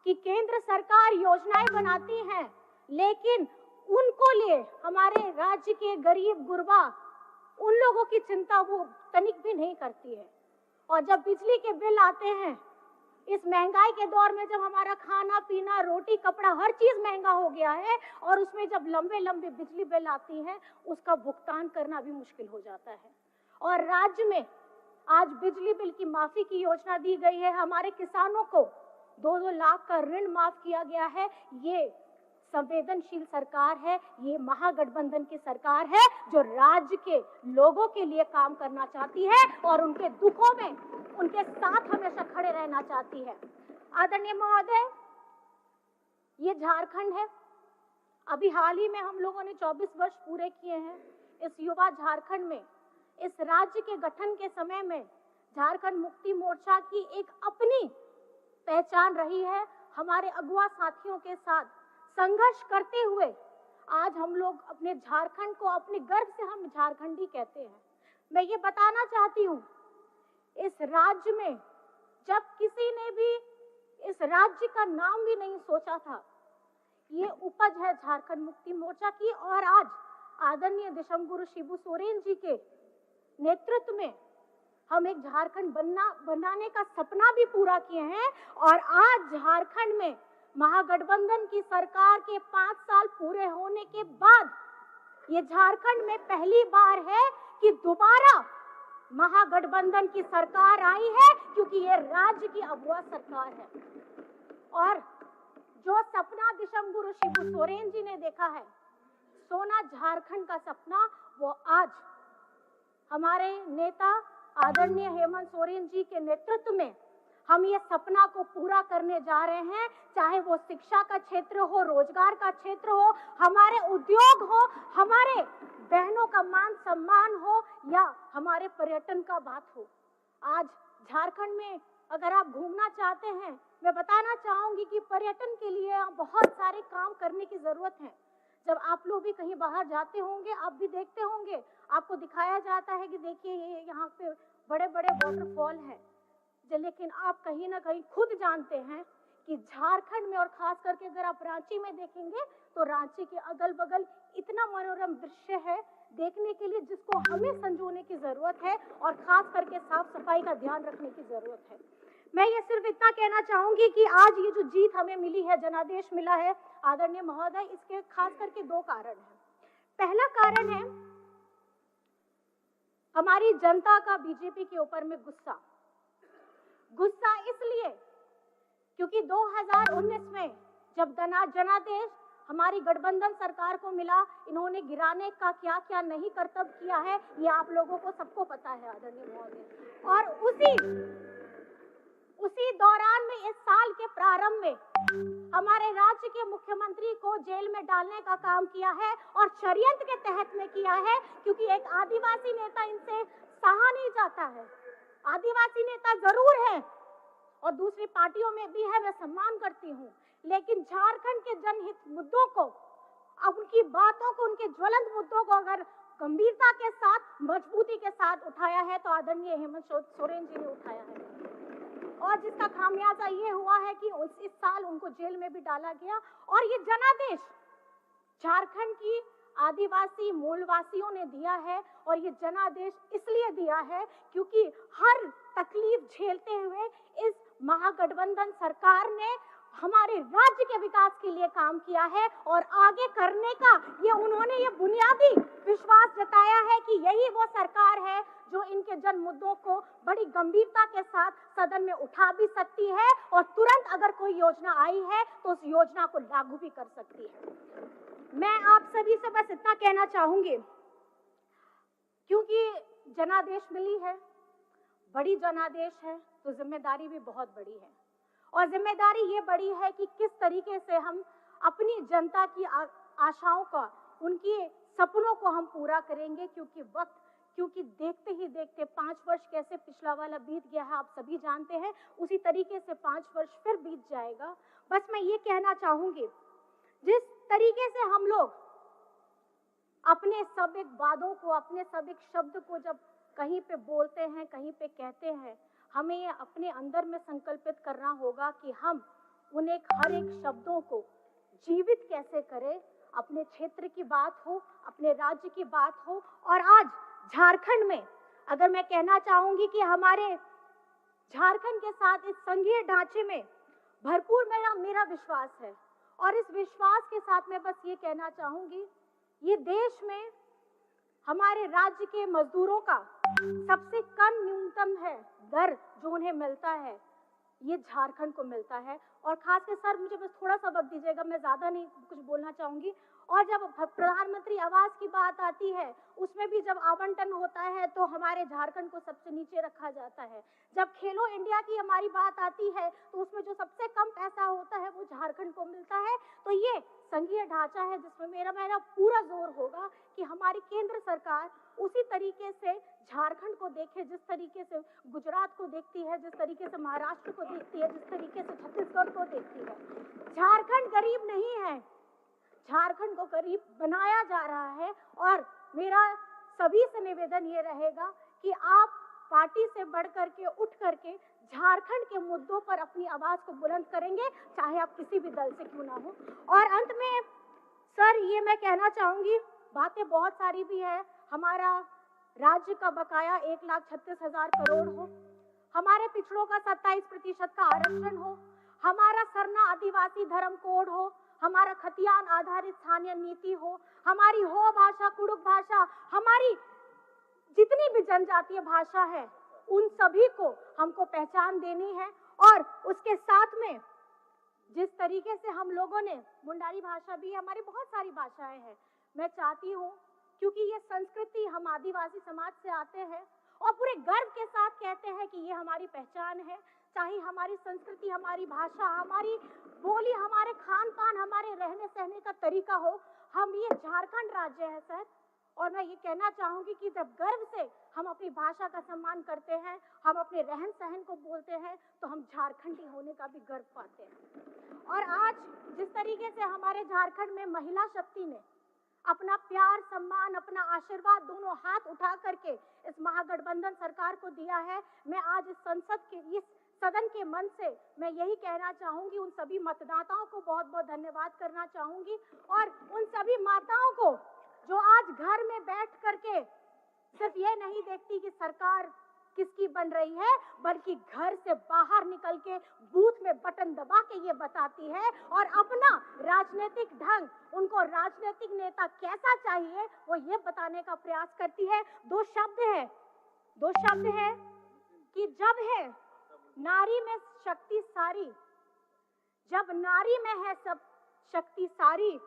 कि केंद्र सरकार योजनाएं बनाती है, लेकिन उनको लिए हमारे राज्य के गरीब गुरबा, उन लोगों की चिंता वो तनिक भी नहीं करती है। और जब बिजली के बिल आते हैं, इस महंगाई के दौर में जब हमारा खाना पीना, रोटी कपड़ा, हर चीज महंगा हो गया है, और उसमें जब लंबे लंबे बिजली बिल आती हैं, उसका भुगतान करना भी मुश्किल हो जाता है। और राज्य में आज बिजली बिल की माफी की योजना दी गई है, हमारे किसानों को 2-2 लाख का ऋण माफ किया गया है। ये संवेदनशील सरकार है, ये महागठबंधन की सरकार है जो राज्य के लोगों के लिए काम करना चाहती है और उनके दुखों में उनके साथ हमेशा खड़े रहना चाहती है। आदरणीय महोदय, ये झारखंड है। अभी हाल ही में हम लोगों ने 24 वर्ष पूरे किए हैं इस युवा झारखंड में। इस राज्य के गठन के समय में झारखंड मुक्ति मोर्चा की एक अपनी पहचान रही है। हमारे अगुआ साथियों के साथ संघर्ष करते हुए आज हम लोग अपने झारखंड को, अपने गर्व से हम झारखंडी कहते हैं। मैं ये बताना चाहती हूँ, इस राज्य में जब किसी ने भी इस राज्य का नाम भी नहीं सोचा था, ये उपज है झारखंड मुक्ति मोर्चा की। और आज आदरणीय दिशमगुरु शिबू सोरेन जी के नेतृत्व में हम एक झारखंड बनाने का सपना भी पूरा किए हैं। और आज झारखंड में महागठबंधन की सरकार के 5 साल पूरे होने के बाद ये झारखंड में पहली बार है कि दोबारा महागठबंधन की सरकार आई है, क्योंकि ये राज्य की अगुआ सरकार है। और जो सपना दिशमगुरु शिबू सोरेन जी ने देखा है, सोना झारखंड का सपना, वो आज हमारे नेता आदरणीय हेमंत सोरेन जी के नेतृत्व में हम ये सपना को पूरा करने जा रहे हैं। चाहे वो शिक्षा का क्षेत्र हो, रोजगार का क्षेत्र हो, हमारे उद्योग हो, हमारे बहनों का मान सम्मान हो, या हमारे पर्यटन का बात हो। आज झारखंड में अगर आप घूमना चाहते हैं, मैं बताना चाहूंगी कि पर्यटन के लिए बहुत सारे काम करने की जरूरत है। जब आप लोग भी कहीं बाहर जाते होंगे, आप भी देखते होंगे, आपको दिखाया जाता है कि देखिए ये यहाँ पे बड़े बड़े वाटरफॉल हैं, लेकिन आप कहीं ना कहीं खुद जानते हैं कि झारखंड में, और खास करके अगर आप रांची में देखेंगे तो रांची के अगल बगल इतना मनोरम दृश्य है देखने के लिए, जिसको हमें संजोने की जरूरत है और खास करके साफ सफाई का ध्यान रखने की जरूरत है। मैं ये सिर्फ इतना कहना चाहूंगी कि आज ये जो जीत हमें मिली है, जनादेश मिला है आदरणीय महोदय, इसके खास करके दो कारण हैं। पहला कारण है हमारी जनता का बीजेपी के ऊपर में गुस्सा इसलिए क्योंकि 2019 में जब जनादेश हमारी गठबंधन सरकार को मिला, इन्होंने गिराने का क्या क्या नहीं कर्तव्य किया है, ये आप लोगों को सबको पता है आदरणीय महोदय। और उसी दौरान में इस साल के प्रारंभ में हमारे राज्य के मुख्यमंत्री को जेल में डालने का काम किया है और षड्यंत्र के तहत में किया है, क्योंकि एक आदिवासी नेता इनसे सहा नहीं जाता है। आदिवासी नेता जरूर है और दूसरी पार्टियों में भी है, मैं सम्मान करती हूँ, लेकिन झारखंड के जनहित मुद्दों को, अब उनकी बातों को, उनके ज्वलंत मुद्दों को अगर गंभीरता के साथ, मजबूती के साथ उठाया है तो आदरणीय हेमंत सोरेन जी ने उठाया है। और जिसका खामियाजा ये हुआ है कि इस साल उनको जेल में भी डाला गया। और ये जनादेश झारखंड की आदिवासी मूलवासियों ने दिया है, और ये जनादेश इसलिए दिया है क्योंकि हर तकलीफ झेलते हुए इस महागठबंधन सरकार ने हमारे राज्य के विकास के लिए काम किया है और आगे करने का उन्होंने ये बुनियादी विश्वास जताया है कि यही वो सरकार है जो इनके जन मुद्दों को बड़ी गंभीरता के साथ सदन में उठा भी सकती है और तुरंत अगर कोई योजना आई है तो उस योजना को लागू भी कर सकती है। मैं आप सभी से बस इतना कहना चाहूंगी, क्योंकि जनादेश मिली है, बड़ी जनादेश है, तो जिम्मेदारी भी बहुत बड़ी है। और जिम्मेदारी ये बड़ी है कि किस तरीके से हम अपनी जनता की आशाओं का, उनके सपनों को हम पूरा करेंगे, क्योंकि देखते ही देखते 5 वर्ष कैसे पिछला वाला बीत गया है आप सभी जानते हैं, उसी तरीके से 5 वर्ष फिर बीत जाएगा। बस मैं ये कहना चाहूंगी, जिस तरीके से हम लोग अपने सब एक वादों को, अपने सब एक शब्द को जब कहीं पे बोलते हैं, कहीं पे कहते हैं, हमें ये अपने अंदर में संकल्पित करना होगा कि हम उन हर एक शब्दों को जीवित कैसे करें। अपने क्षेत्र की बात हो, अपने राज्य की बात हो। और आज झारखंड में अगर मैं कहना चाहूंगी कि हमारे झारखंड के साथ इस संघीय ढांचे में भरपूर मेरा विश्वास है। और इस विश्वास के साथ मैं बस ये कहना चाहूंगी, ये देश में हमारे राज्य के मजदूरों का सबसे कम न्यूनतम है दर जो उन्हें मिलता है, ये झारखंड को मिलता है। और खासकर सर मुझे बस थोड़ा सा वक्त दीजिएगा, मैं ज्यादा नहीं कुछ बोलना चाहूंगी। और जब प्रधानमंत्री आवास की बात आती है, उसमें भी जब आवंटन होता है तो हमारे झारखंड को सबसे नीचे रखा जाता है। जब खेलो इंडिया की हमारी बात आती है तो उसमें जो सबसे कम पैसा होता है वो झारखंड को मिलता है। तो ये संघीय ढांचा है जिसमें मेरा पूरा जोर होगा कि हमारी केंद्र सरकार उसी तरीके से झारखंड को देखे, जिस तरीके से गुजरात को देखती है, जिस तरीके से महाराष्ट्र को देखती है, जिस तरीके से छत्तीसगढ़ को देखती है। झारखंड गरीब नहीं है, झारखंड को गरीब बनाया जा रहा है। और मेरा सभी से निवेदन ये रहेगा कि आप पार्टी से बढ़ करके, उठ करके झारखंड के मुद्दों पर अपनी आवाज को बुलंद करेंगे, चाहे आप किसी भी दल से क्यों ना हो। और अंत में सर ये मैं कहना चाहूंगी, बातें बहुत सारी भी है। हमारा राज्य का बकाया 1,36,000 करोड़ हो, हमारे पिछड़ों का 27% का आरक्षण हो, हमारा सरना आदिवासी धर्म कोड हो, हमारा खतियान आधारित स्थानीय नीति हो, हमारी हो भाषा, कुड़ुक भाषा, हमारी जितनी भी जनजातीय भाषा है उन सभी को हमको पहचान देनी है। और उसके साथ में जिस तरीके से हम लोगों ने मुंडारी भाषा भी, हमारी बहुत सारी भाषाएं हैं, मैं चाहती हूँ क्योंकि ये संस्कृति हम आदिवासी समाज से आते हैं और पूरे गर्व के साथ कहते हैं कि ये हमारी पहचान है। चाहे हमारी संस्कृति, हमारी भाषा, हमारी बोली, हमारे खान पान, हमारे रहने सहने का तरीका हो, हम ये झारखंड राज्य है सर। और मैं ये कहना चाहूंगी कि जब गर्व से हम अपनी भाषा का सम्मान करते हैं, हम अपने रहन सहन को बोलते हैं, तो हम झारखंडी होने का भी गर्व पाते हैं। और आज जिस तरीके से हमारे झारखंड में महिला शक्ति ने अपना प्यार, सम्मान, अपना आशीर्वाद दोनों हाथ उठा करके इस महागठबंधन सरकार को दिया है, मैं आज इस सदन के मन से मैं यही कहना चाहूंगी, उन सभी मतदाताओं को बहुत बहुत धन्यवाद करना चाहूंगी। और उन सभी माताओं को जो आज घर में बैठ करके सिर्फ ये नहीं देखती कि सरकार किसकी बन रही है, बल्कि घर से बाहर निकल के बूथ में बटन दबा के ये बताती है और अपना राजनीतिक ढंग, उनको राजनीतिक नेता कैसा चाहिए, वो ये बताने का प्रयास करती है। दो शब्द है कि जब है नारी में शक्ति सारी, जब नारी में है सब शक्ति सारी,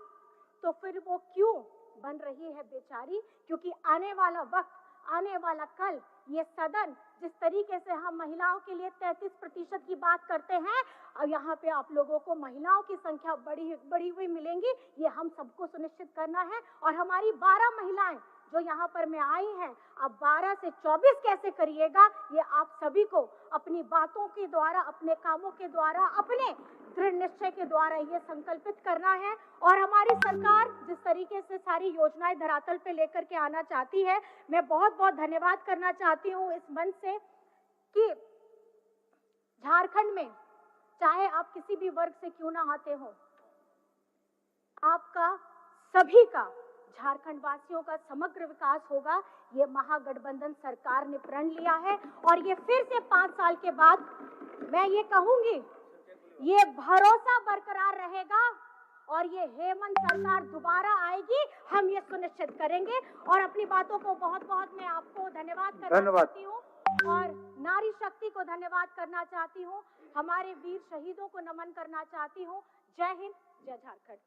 तो फिर वो क्यों बन रही है बेचारी? क्योंकि आने वाला वक्त, आने वाला कल, ये सदन जिस तरीके से हम महिलाओं के लिए 33% की बात करते हैं, और यहाँ पे आप लोगों को महिलाओं की संख्या बढ़ी हुई मिलेंगी, ये हम सबको सुनिश्चित करना है। और हमारी 12 महिलाएं जो यहाँ पर में आई हैं, अब 12 से 24 कैसे करिएगा, ये आप सभी को अपनी बातों के द्वारा, अपने कामों के द्वारा, अपने दृढ़ निश्चय के द्वारा ये संकल्पित करना है। और हमारी सरकार जिस तरीके से सारी योजनाएं धरातल पे लेकर के आना चाहती है, मैं बहुत बहुत धन्यवाद करना चाहती हूँ इस मंच से कि झारखंड में चाहे आप किसी भी वर्ग से क्यों ना आते हो, आपका सभी का, झारखंड वासियों का समग्र विकास होगा। ये महागठबंधन सरकार ने प्रण लिया है और ये फिर से 5 साल के बाद मैं ये कहूंगी, ये भरोसा बरकरार रहेगा और ये हेमंत सरकार दोबारा आएगी, हम ये सुनिश्चित करेंगे। और अपनी बातों को बहुत बहुत मैं आपको धन्यवाद करना चाहती हूँ और नारी शक्ति को धन्यवाद करना चाहती हूँ, हमारे वीर शहीदों को नमन करना चाहती हूँ। जय हिंद, जय झारखंड।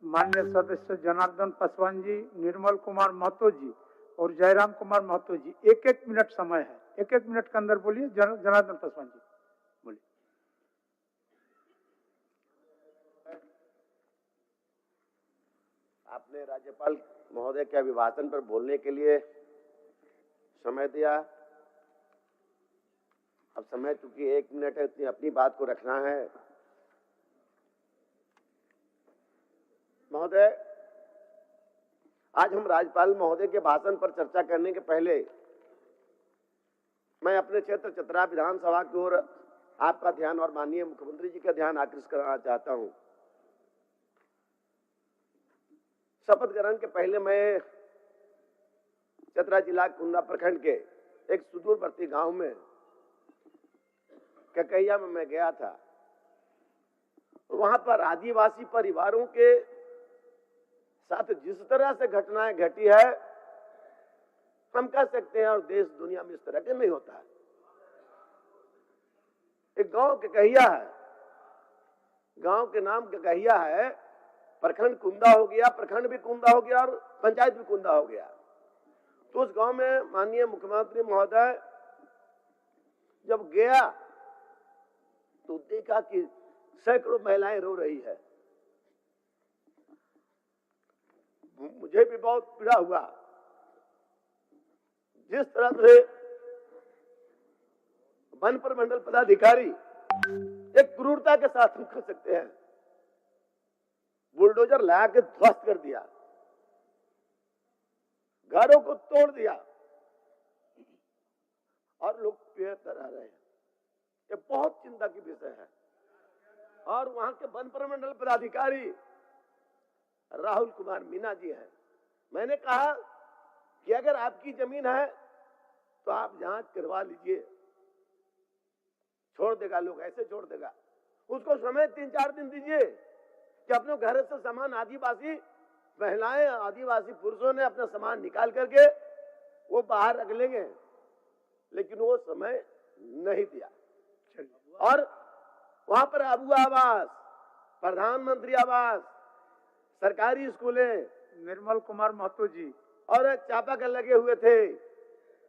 माननीय सदस्य जनार्दन पासवान जी, निर्मल कुमार महतो जी और जयराम कुमार महतो जी, 1-1 मिनट समय है, 1-1 मिनट के अंदर बोलिए। जनार्दन पासवान जी बोलिए। आपने राज्यपाल महोदय के अभिभाषण पर बोलने के लिए समय दिया। अब समय चूंकि 1 मिनट है, उतनी अपनी बात को रखना है। महोदय, आज हम राज्यपाल महोदय के भाषण पर चर्चा करने के पहले मैं अपने क्षेत्र चतरा विधानसभा की ओर आपका ध्यान और माननीय मुख्यमंत्री जी का ध्यान आकृष्ट कराना चाहता हूं। शपथ ग्रहण के पहले मैं चतरा जिला कुंदा प्रखंड के एक सुदूरवर्ती गांव में ककैया में मैं गया था। वहां पर आदिवासी परिवारों के साथ जिस तरह से घटनाएं घटी है, हम कह सकते हैं और देश दुनिया में इस तरह के नहीं होता है। एक गांव ककैया है, गांव के नाम ककैया है, प्रखंड कुंदा हो गया, प्रखंड भी कुंदा हो गया और पंचायत भी कुंदा हो गया। तो उस गांव में माननीय मुख्यमंत्री महोदय जब गया तो देखा कि सैकड़ों महिलाएं रो रही है। मुझे भी बहुत पीड़ा हुआ, जिस तरह से वन प्रमंडल पदाधिकारी एक क्रूरता के साथ हम कर सकते हैं, बुलडोजर ला के ध्वस्त कर दिया, घरों को तोड़ दिया और लोग पेड़ तरा रहे हैं। ये बहुत चिंता की विषय है। और वहां के वन प्रमंडल पदाधिकारी राहुल कुमार मीना जी हैं। मैंने कहा कि अगर आपकी जमीन है तो आप जांच करवा लीजिए, छोड़ देगा, लोग ऐसे छोड़ देगा। उसको समय 3-4 दिन दीजिए कि अपने घर से सामान आदिवासी महिलाएं, आदिवासी पुरुषों ने अपना सामान निकाल करके वो बाहर रख लेंगे, लेकिन वो समय नहीं दिया। और वहां पर अबू आवास, प्रधानमंत्री आवास, सरकारी स्कूलें, निर्मल कुमार महतो जी और चापाकल लगे हुए थे,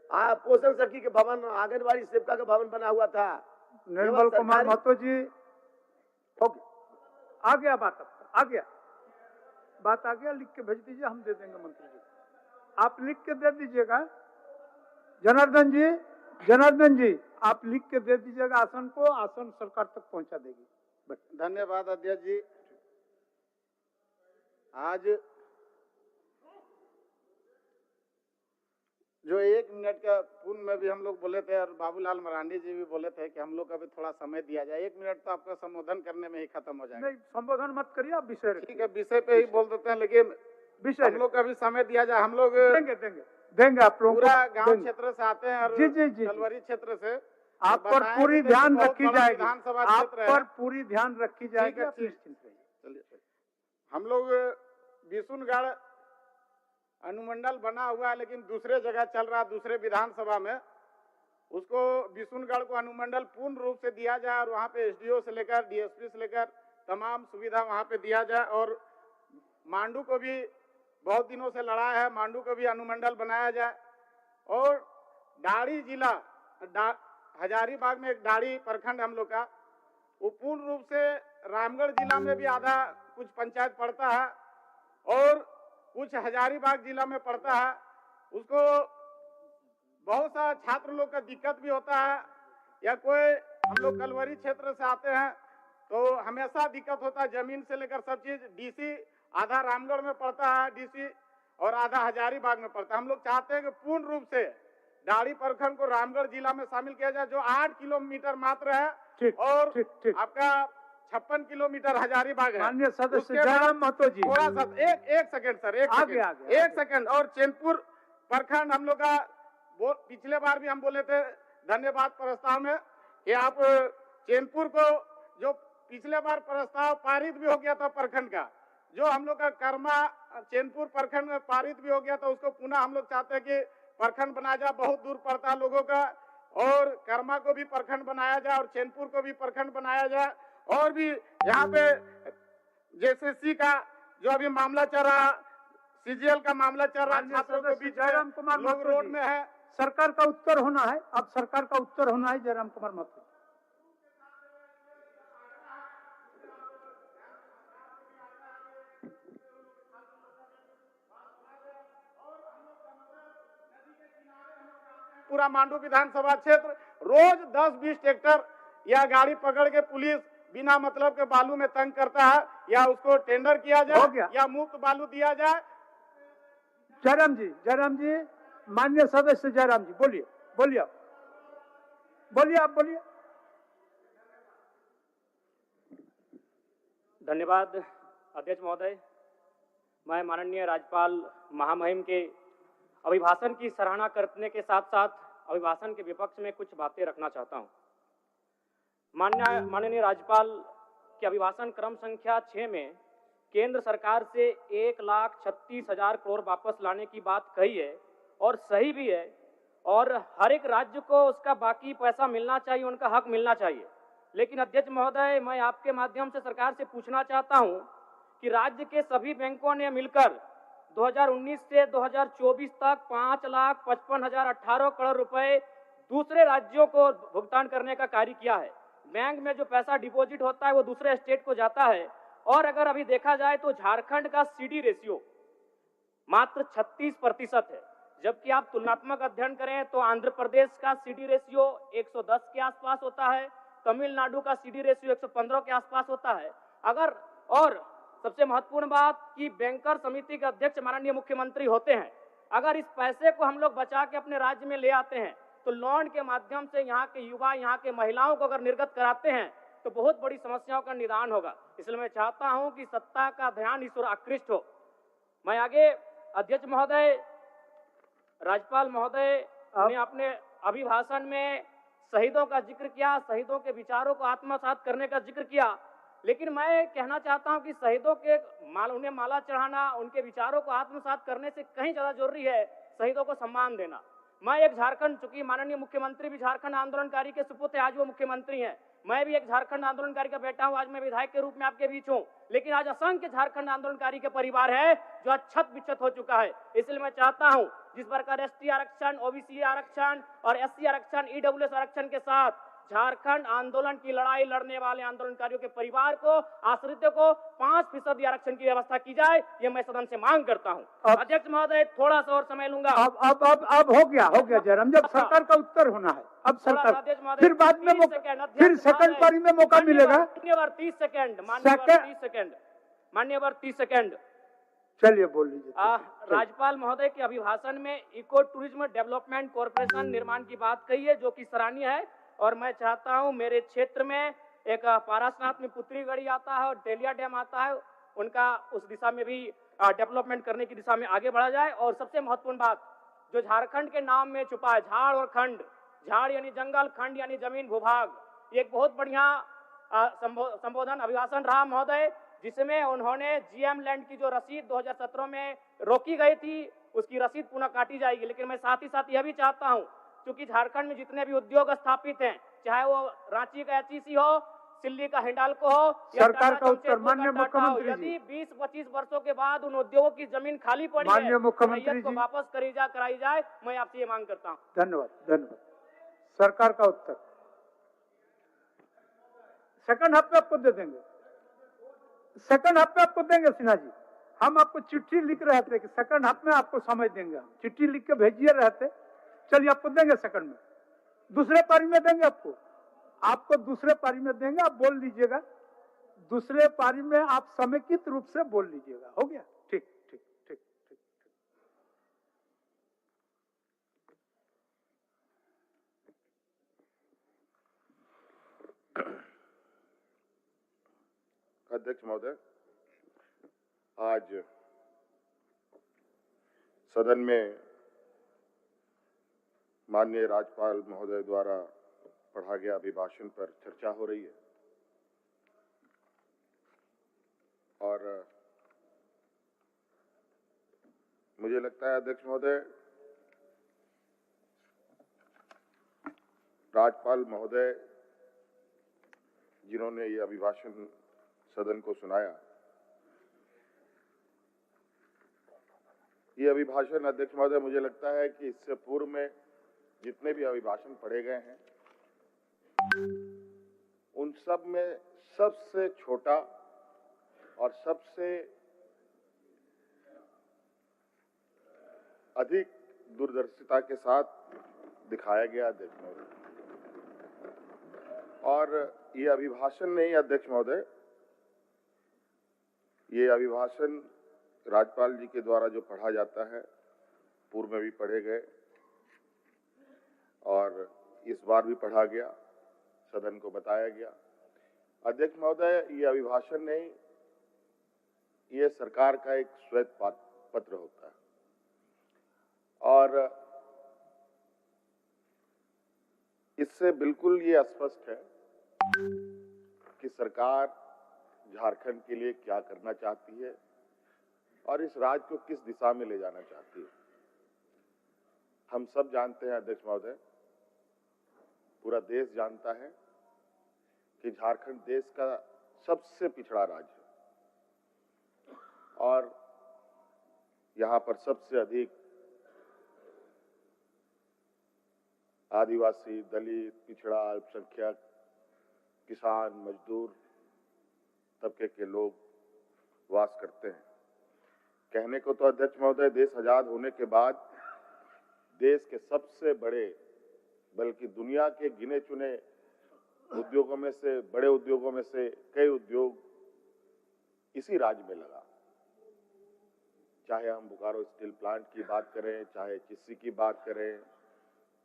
पोषण सखी के भवन, आंगनबाड़ी सेविका का भवन बना हुआ था। निर्मल कुमार महतो जी, हो गया, आ गया बात, आ गया बात, आ गया। लिख के भेज दीजिए, हम दे देंगे मंत्री जी, आप लिख के दे दीजिएगा। जनार्दन जी आप लिख के दे दीजिएगा आसन को, आसन सरकार तक पहुंचा देगी। धन्यवाद अध्यक्ष जी। आज जो 1 मिनट का पूर्ण में भी हम लोग बोले थे और बाबूलाल मरांडी जी भी बोले थे कि हम लोग को भी थोड़ा समय दिया जाए। 1 मिनट तो आपका संबोधन करने में ही खत्म हो जाएगा। नहीं, संबोधन मत करिए, आप विषय ठीक है, विषय पे ही बोल देते हैं, लेकिन विषय हम लोग का भी समय दिया जाए। हम लोग देंगे देंगे आप लोगों पूरा को गांव देंगे। क्षेत्र से आते हैं और जी जी जी कलवरी क्षेत्र से आप पर बताएं पूरी कि ध्यान बहुत रखी बड़ा जाएगी, विधानसभा आप क्षेत्र है। पर पूरी ध्यान रखी जाएगी, है, आप ठीक। निश्चिंत रहिए। चलिए हम लोग बिशुनगढ़ अनुमंडल बना हुआ है लेकिन दूसरे जगह चल रहा है, दूसरे विधानसभा में। उसको बिशुनगढ़ को अनुमंडल पूर्ण रूप से दिया जाए और वहाँ पे एसडीओ से लेकर डीएसपी से लेकर तमाम सुविधा वहाँ पे दिया जाए। और मांडू को भी बहुत दिनों से लड़ा है, मांडू को भी अनुमंडल बनाया जाए। और दाड़ी जिला हजारीबाग में एक दाड़ी प्रखंड हम लोग का, वो पूर्ण रूप से रामगढ़ जिला में भी आधा कुछ पंचायत पड़ता है और कुछ हजारीबाग जिला में पड़ता है। उसको बहुत सा छात्र लोग का दिक्कत भी होता है, या कोई हम लोग कलवरी क्षेत्र से आते हैं तो हमेशा दिक्कत होता है, जमीन से लेकर सब चीज। डीसी आधा रामगढ़ में पड़ता है डीसी, और आधा हजारीबाग में पड़ता है। हम लोग चाहते हैं कि पूर्ण रूप से दाड़ी प्रखंड को रामगढ़ जिला में शामिल किया जाए, जो 8 किलोमीटर मात्र है और आपका 56 किलोमीटर हजारीबाग है। माननीय सदस्य उसके बाद जयराम महतो जी, थोड़ा सा एक सेकंड सर, एक सेकंड। और चैनपुर प्रखंड हम लोग का पिछले बार भी हम बोले थे धन्यवाद प्रस्ताव में कि आप चैनपुर को, जो पिछले बार प्रस्ताव पारित भी हो गया था प्रखंड का, जो हम लोग का कर्मा चैनपुर प्रखंड में पारित भी हो गया था, उसको पुनः हम लोग चाहते हैं कि प्रखंड बनाया जाए। बहुत दूर पड़ता है लोगों का, और कर्मा को भी प्रखंड बनाया जाए और चैनपुर को भी प्रखंड बनाया जाए। और भी यहाँ पे जेसीसी का जो अभी मामला चल रहा, सीजीएल का मामला चल रहा, छात्रों के बीच जयराम कुमार लोग महतो रोड जी, में है। सरकार का उत्तर होना है, अब सरकार का उत्तर होना है। जयराम कुमार महतो, पूरा मांडू विधानसभा क्षेत्र रोज 10-20 ट्रैक्टर या गाड़ी पकड़ के पुलिस बिना मतलब के बालू में तंग करता है, या उसको टेंडर किया जाए या मुफ्त बालू दिया जाए। जयराम जी, माननीय सदस्य जयराम जी, बोलिए बोलिए आप बोलिए। धन्यवाद अध्यक्ष महोदय। मैं माननीय राज्यपाल महामहिम के अभिभाषण की सराहना करने के साथ साथ अभिभाषण के विपक्ष में कुछ बातें रखना चाहता हूं। माननीय राज्यपाल के अभिभाषण क्रम संख्या 6 में केंद्र सरकार से 1,36,000 करोड़ वापस लाने की बात कही है, और सही भी है, और हर एक राज्य को उसका बाकी पैसा मिलना चाहिए, उनका हक मिलना चाहिए। लेकिन अध्यक्ष महोदय, मैं आपके माध्यम से सरकार से पूछना चाहता हूं कि राज्य के सभी बैंकों ने मिलकर 2019 से 2024 तक 5,55,018 करोड़ रुपए दूसरे राज्यों को भुगतान करने का कार्य किया है। बैंक में जो पैसा डिपॉजिट होता है वो दूसरे स्टेट को जाता है, और अगर अभी देखा जाए तो झारखंड का सीडी रेशियो मात्र 36% है, जबकि आप तुलनात्मक अध्ययन करें तो आंध्र प्रदेश का सीडी रेशियो 110 के आसपास होता है, तमिलनाडु का सीडी रेशियो 115 के आसपास होता है। और सबसे महत्वपूर्ण बात कि बैंकर समिति के अध्यक्ष माननीय मुख्यमंत्री होते हैं। अगर इस पैसे को हम लोग बचा के अपने राज्य में ले आते हैं तो लोन के माध्यम से यहाँ के युवा, यहाँ के महिलाओं को अगर निर्गत कराते हैं तो बहुत बड़ी समस्याओं का निदान होगा। इसलिए मैं चाहता हूं कि सत्ता का ध्यान इस ओर आकृष्ट हो। मैं आगे अध्यक्ष महोदय, राज्यपाल महोदय ने अपने अभिभाषण में शहीदों का जिक्र किया, शहीदों के विचारों को आत्मसात करने का जिक्र किया, लेकिन मैं कहना चाहता हूं कि शहीदों के उन्हें माला चढ़ाना, उनके विचारों को आत्मसात करने से कहीं ज्यादा जरूरी है शहीदों को सम्मान देना। मैं एक झारखंड, चूंकि माननीय मुख्यमंत्री भी झारखंड आंदोलनकारी के सुपुत्र आज वो मुख्यमंत्री हैं, मैं भी एक झारखंड आंदोलनकारी का बेटा हूं, आज मैं विधायक के रूप में आपके बीच हूं, लेकिन आज असंख्य झारखंड आंदोलनकारी के परिवार है जो आज छत बिछत हो चुका है। इसलिए मैं चाहता हूं जिस प्रकार एसटी आरक्षण, ओबीसी आरक्षण और एससी आरक्षण, ईडब्ल्यूएस आरक्षण के साथ झारखंड आंदोलन की लड़ाई लड़ने वाले आंदोलनकारियों के परिवार को, आश्रितों को 5% आरक्षण की व्यवस्था की जाए, ये मैं सदन से मांग करता हूं। अध्यक्ष महोदय, थोड़ा सा और समय लूंगा। अब हो गया जयराम, जब सरकार का उत्तर होना है, अब सरकार फिर बाद में फिर सेकंड पारी में मौका मिलेगा। मान्यवर 30 सेकंड, मान्यवर 30 सेकंड। चलिए बोल लीजिए। राज्यपाल महोदय के अभिभाषण में इको टूरिज्म डेवलपमेंट कॉर्पोरेशन निर्माण की बात कही है, जो कि सराहनीय है, और मैं चाहता हूं मेरे क्षेत्र में एक पारासनाथ में पुत्री गढ़ी आता है और तेलिया डैम आता है, उनका उस दिशा में भी डेवलपमेंट करने की दिशा में आगे बढ़ा जाए। और सबसे महत्वपूर्ण बात, जो झारखंड के नाम में छुपा है, झाड़ और खंड, झाड़ यानी जंगल, खंड यानी जमीन भूभाग। ये एक बहुत बढ़िया संबोधन अभिभाषण रहा महोदय, जिसमें उन्होंने जीएम लैंड की जो रसीद 2017 में रोकी गई थी उसकी रसीद पुनः काटी जाएगी। लेकिन मैं साथ ही साथ यह भी चाहता हूं, क्योंकि झारखंड में जितने भी उद्योग स्थापित हैं, चाहे वो रांची का एचईसी हो, दिल्ली का हिंडाल्को हो, सरकार का उत्तर माननीय मुख्यमंत्री जी। यदि 20-25 वर्षों के बाद उन उद्योगों की जमीन खाली पड़ी माननीय है, मुख्यमंत्री रैयत को जी। वापस कराई जाए, मैं आपसे ये मांग करता हूँ। धन्यवाद, धन्यवाद। सरकार का उत्तर सेकंड हाफ में आपको दे देंगे, सेकंड हाफ में आपको देंगे सिन्हा जी। हम आपको चिट्ठी लिख रहे थे कि सेकंड हाफ में आपको समझ देंगे, हम चिट्ठी लिख के भेजिए रहते। चलिए आपको देंगे सेकंड में, दूसरे पारी में देंगे आपको दूसरे पारी में देंगे। आप बोल लीजिएगा, दूसरे पारी में आप समेकित रूप से बोल लीजिएगा। हो गया? ठीक ठीक ठीक ठीक। अध्यक्ष महोदय, आज सदन में माननीय राज्यपाल महोदय द्वारा पढ़ा गया अभिभाषण पर चर्चा हो रही है और मुझे लगता है अध्यक्ष महोदय, राज्यपाल महोदय जिन्होंने ये अभिभाषण सदन को सुनाया, ये अभिभाषण अध्यक्ष महोदय मुझे लगता है कि इससे पूर्व में जितने भी अभिभाषण पढ़े गए हैं उन सब में सबसे छोटा और सबसे अधिक दूरदर्शिता के साथ दिखाया गया अध्यक्ष महोदय। और ये अभिभाषण नहीं अध्यक्ष महोदय, ये अभिभाषण राज्यपाल जी के द्वारा जो पढ़ा जाता है, पूर्व में भी पढ़े गए और इस बार भी पढ़ा गया, सदन को बताया गया। अध्यक्ष महोदय, ये अभिभाषण नहीं, ये सरकार का एक श्वेत पत्र होता है और इससे बिल्कुल ये स्पष्ट है कि सरकार झारखंड के लिए क्या करना चाहती है और इस राज्य को किस दिशा में ले जाना चाहती है। हम सब जानते हैं अध्यक्ष महोदय, पूरा देश जानता है कि झारखंड देश का सबसे पिछड़ा राज्य है और यहाँ पर सबसे अधिक आदिवासी, दलित, पिछड़ा, अल्पसंख्यक, किसान, मजदूर तबके के लोग वास करते हैं। कहने को तो अध्यक्ष महोदय, देश आजाद होने के बाद देश के सबसे बड़े, बल्कि दुनिया के गिने चुने उद्योगों में से, बड़े उद्योगों में से कई उद्योग इसी राज्य में लगा। चाहे हम बोकारो स्टील प्लांट की बात करें, चाहे चिस्सी की बात करें,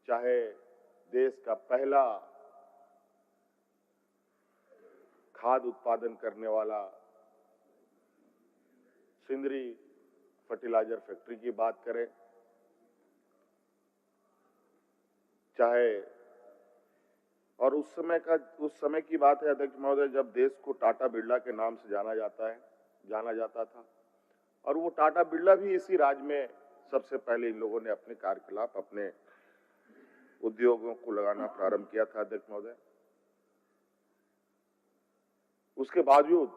चाहे देश का पहला खाद उत्पादन करने वाला सिंदरी फर्टिलाइजर फैक्ट्री की बात करें, चाहे और उस समय की बात है अध्यक्ष महोदय जब देश को टाटा बिरला के नाम से जाना जाता था और वो टाटा बिरला भी इसी राज्य में सबसे पहले इन लोगों ने अपने कार्यकलाप, अपने उद्योगों को लगाना प्रारंभ किया था अध्यक्ष महोदय। उसके बावजूद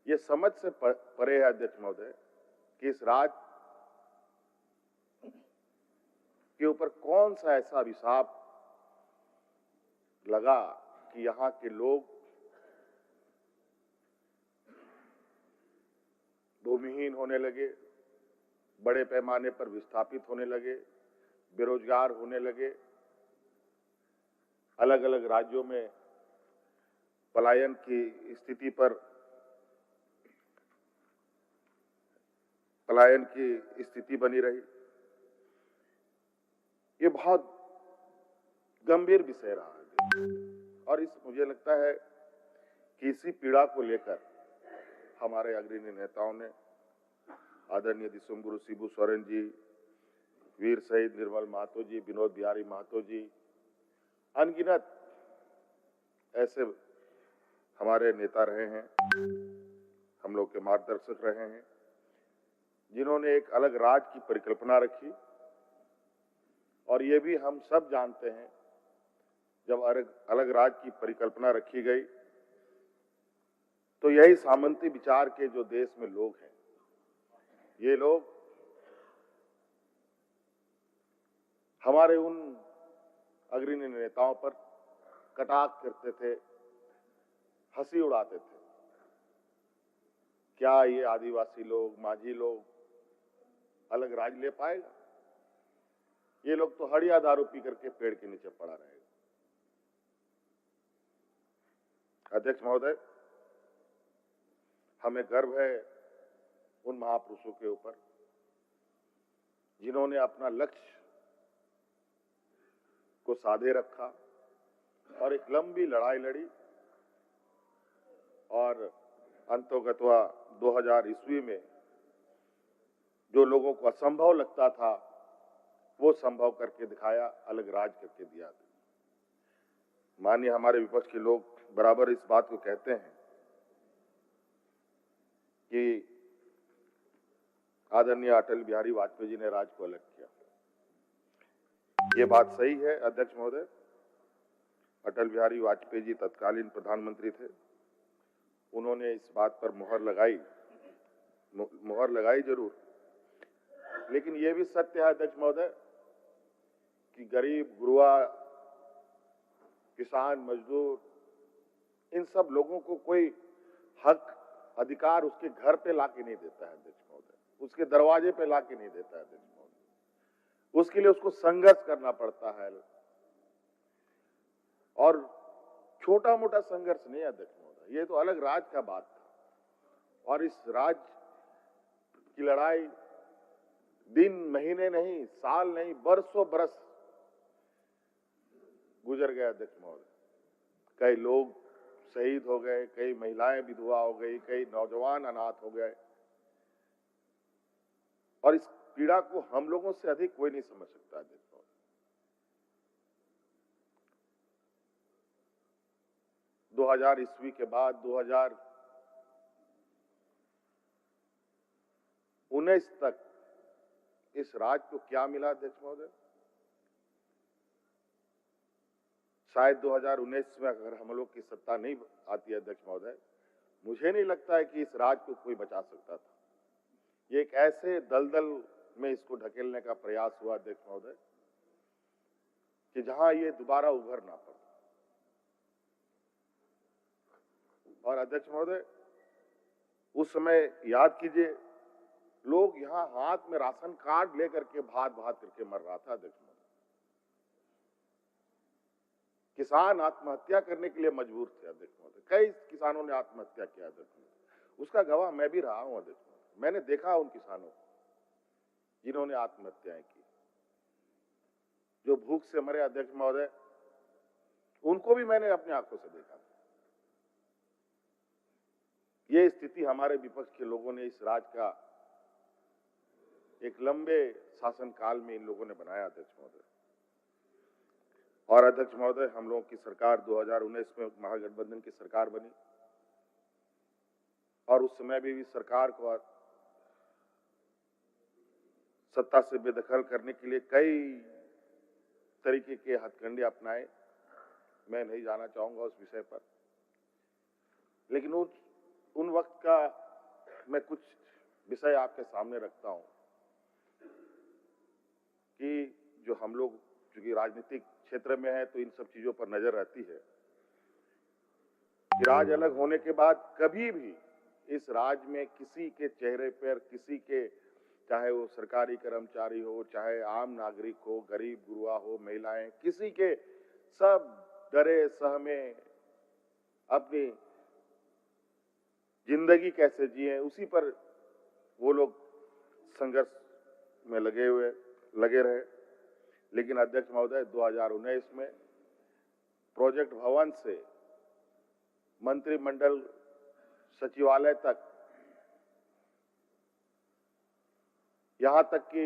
ये समझ से परे है अध्यक्ष महोदय कि इस राज्य के ऊपर कौन सा ऐसा अभिशाप लगा कि यहाँ के लोग भूमिहीन होने लगे, बड़े पैमाने पर विस्थापित होने लगे, बेरोजगार होने लगे, अलग अलग राज्यों में पलायन की स्थिति बनी रही। ये बहुत गंभीर विषय रहा है और मुझे लगता है कि इसी पीड़ा को लेकर हमारे अग्रणी नेताओं ने, आदरणीय दिसुमगुरु शिबू सोरेन जी, वीर शहीद निर्मल महतो जी, विनोद बिहारी महतो जी, अनगिनत ऐसे हमारे नेता रहे हैं, हम लोग के मार्गदर्शक रहे हैं, जिन्होंने एक अलग राज की परिकल्पना रखी। और ये भी हम सब जानते हैं, जब अलग राज की परिकल्पना रखी गई तो यही सामंती विचार के जो देश में लोग हैं, ये लोग हमारे उन अग्रणी नेताओं पर कटाक्ष करते थे, हंसी उड़ाते थे। क्या ये आदिवासी लोग, माझी लोग अलग राज ले पाएगा? ये लोग तो हड़िया दारू पी करके पेड़ के नीचे पड़ा रहेगा। अध्यक्ष महोदय, हमें गर्व है उन महापुरुषों के ऊपर जिन्होंने अपना लक्ष्य को साधे रखा और एक लंबी लड़ाई लड़ी और अंतोगत्वा 2000 ईस्वी में जो लोगों को असंभव लगता था वो संभव करके दिखाया, अलग राज करके दिया। माननीय हमारे विपक्ष के लोग बराबर इस बात को कहते हैं कि आदरणीय अटल बिहारी वाजपेयी जी ने राज को अलग किया। ये बात सही है अध्यक्ष महोदय। अटल बिहारी वाजपेयी जी तत्कालीन प्रधानमंत्री थे, उन्होंने इस बात पर मुहर लगाई जरूर, लेकिन ये भी सत्य है अध्यक्ष महोदय कि गरीब, गुरुआ, किसान, मजदूर, इन सब लोगों को कोई हक, अधिकार उसके घर पे लाके नहीं देता है अध्यक्ष महोदय, उसके दरवाजे पे लाके नहीं देता है अध्यक्ष महोदय। उसके लिए उसको संघर्ष करना पड़ता है, और छोटा मोटा संघर्ष नहीं अध्यक्ष महोदय, ये तो अलग राज का बात था। और इस राज की लड़ाई दिन, महीने नहीं, साल नहीं, बरसों बरस गुजर गए अध्यक्ष महोदय। कई लोग शहीद हो गए, कई महिलाएं विधवा हो गई, कई नौजवान अनाथ हो गए, और इस पीड़ा को हम लोगों से अधिक कोई नहीं समझ सकता अध्यक्ष महोदय। 2000 ईस्वी के बाद 2019 तक इस राज को क्या मिला अध्यक्ष महोदय? शायद 2019 में अगर हम लोग की सत्ता नहीं आती अध्यक्ष महोदय, मुझे नहीं लगता है कि इस राज को कोई बचा सकता था। ये एक ऐसे दलदल में इसको ढकेलने का प्रयास हुआ अध्यक्ष महोदय कि जहां ये दोबारा उभर ना पाए। और अध्यक्ष महोदय, उस समय याद कीजिए, लोग यहां हाथ में राशन कार्ड लेकर के भात करके मर रहा था अध्यक्ष महोदय। किसान आत्महत्या करने के लिए मजबूर थे अध्यक्ष महोदय, कई किसानों ने आत्महत्या किया अध्यक्ष महोदय। उसका गवाह मैं भी रहा हूं अध्यक्ष महोदय, मैंने देखा उन किसानों को जिन्होंने आत्महत्याएं की, जो भूख से मरे अध्यक्ष महोदय, उनको भी मैंने अपनी आंखों से देखा। ये स्थिति हमारे विपक्ष के लोगों ने इस राज का एक लंबे शासनकाल में इन लोगों ने बनाया अध्यक्ष महोदय। और अध्यक्ष महोदय, हम लोगों की सरकार 2019 में महागठबंधन की सरकार बनी, और उस समय भी सरकार को सत्ता से बेदखल करने के लिए कई तरीके के हथकंडे अपनाए। मैं नहीं जाना चाहूंगा उस विषय पर, लेकिन उन वक्त का मैं कुछ विषय आपके सामने रखता हूं कि जो हम लोग चूंकि राजनीतिक क्षेत्र में है तो इन सब चीजों पर नजर रहती है कि राज अलग होने के बाद कभी भी इस राज में किसी के चेहरे पर, किसी के, चाहे वो सरकारी कर्मचारी हो, चाहे आम नागरिक हो, गरीब गुरुआ हो, महिलाएं, किसी के, सब डरे सहमे अपनी जिंदगी कैसे जिए उसी पर वो लोग संघर्ष में लगे रहे। लेकिन अध्यक्ष महोदय, 2019 में प्रोजेक्ट भवन से मंत्रिमंडल सचिवालय तक, यहां तक कि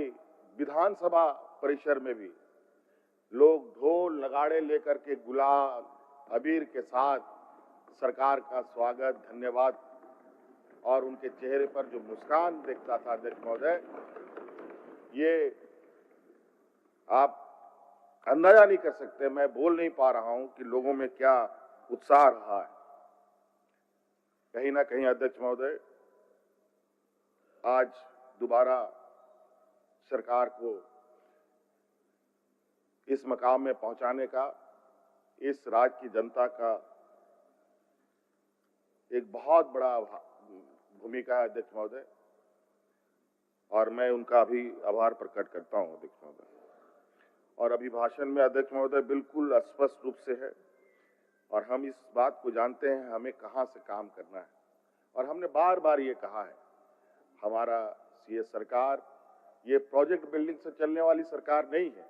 विधानसभा परिसर में भी लोग ढोल नगाड़े लेकर के गुलाल अबीर के साथ सरकार का स्वागत, धन्यवाद और उनके चेहरे पर जो मुस्कान देखता था अध्यक्ष महोदय, ये आप अंदाजा नहीं कर सकते। मैं बोल नहीं पा रहा हूं कि लोगों में क्या उत्साह रहा है। कहीं ना कहीं अध्यक्ष महोदय, आज दोबारा सरकार को इस मकाम में पहुंचाने का इस राज्य की जनता का एक बहुत बड़ा भूमिका है अध्यक्ष महोदय, और मैं उनका भी आभार प्रकट करता हूं अध्यक्ष महोदय। और अभिभाषण में अध्यक्ष महोदय बिल्कुल स्पष्ट रूप से है, और हम इस बात को जानते हैं हमें कहां से काम करना है, और हमने बार बार ये कहा है, हमारा ये सरकार ये प्रोजेक्ट बिल्डिंग से चलने वाली सरकार नहीं है,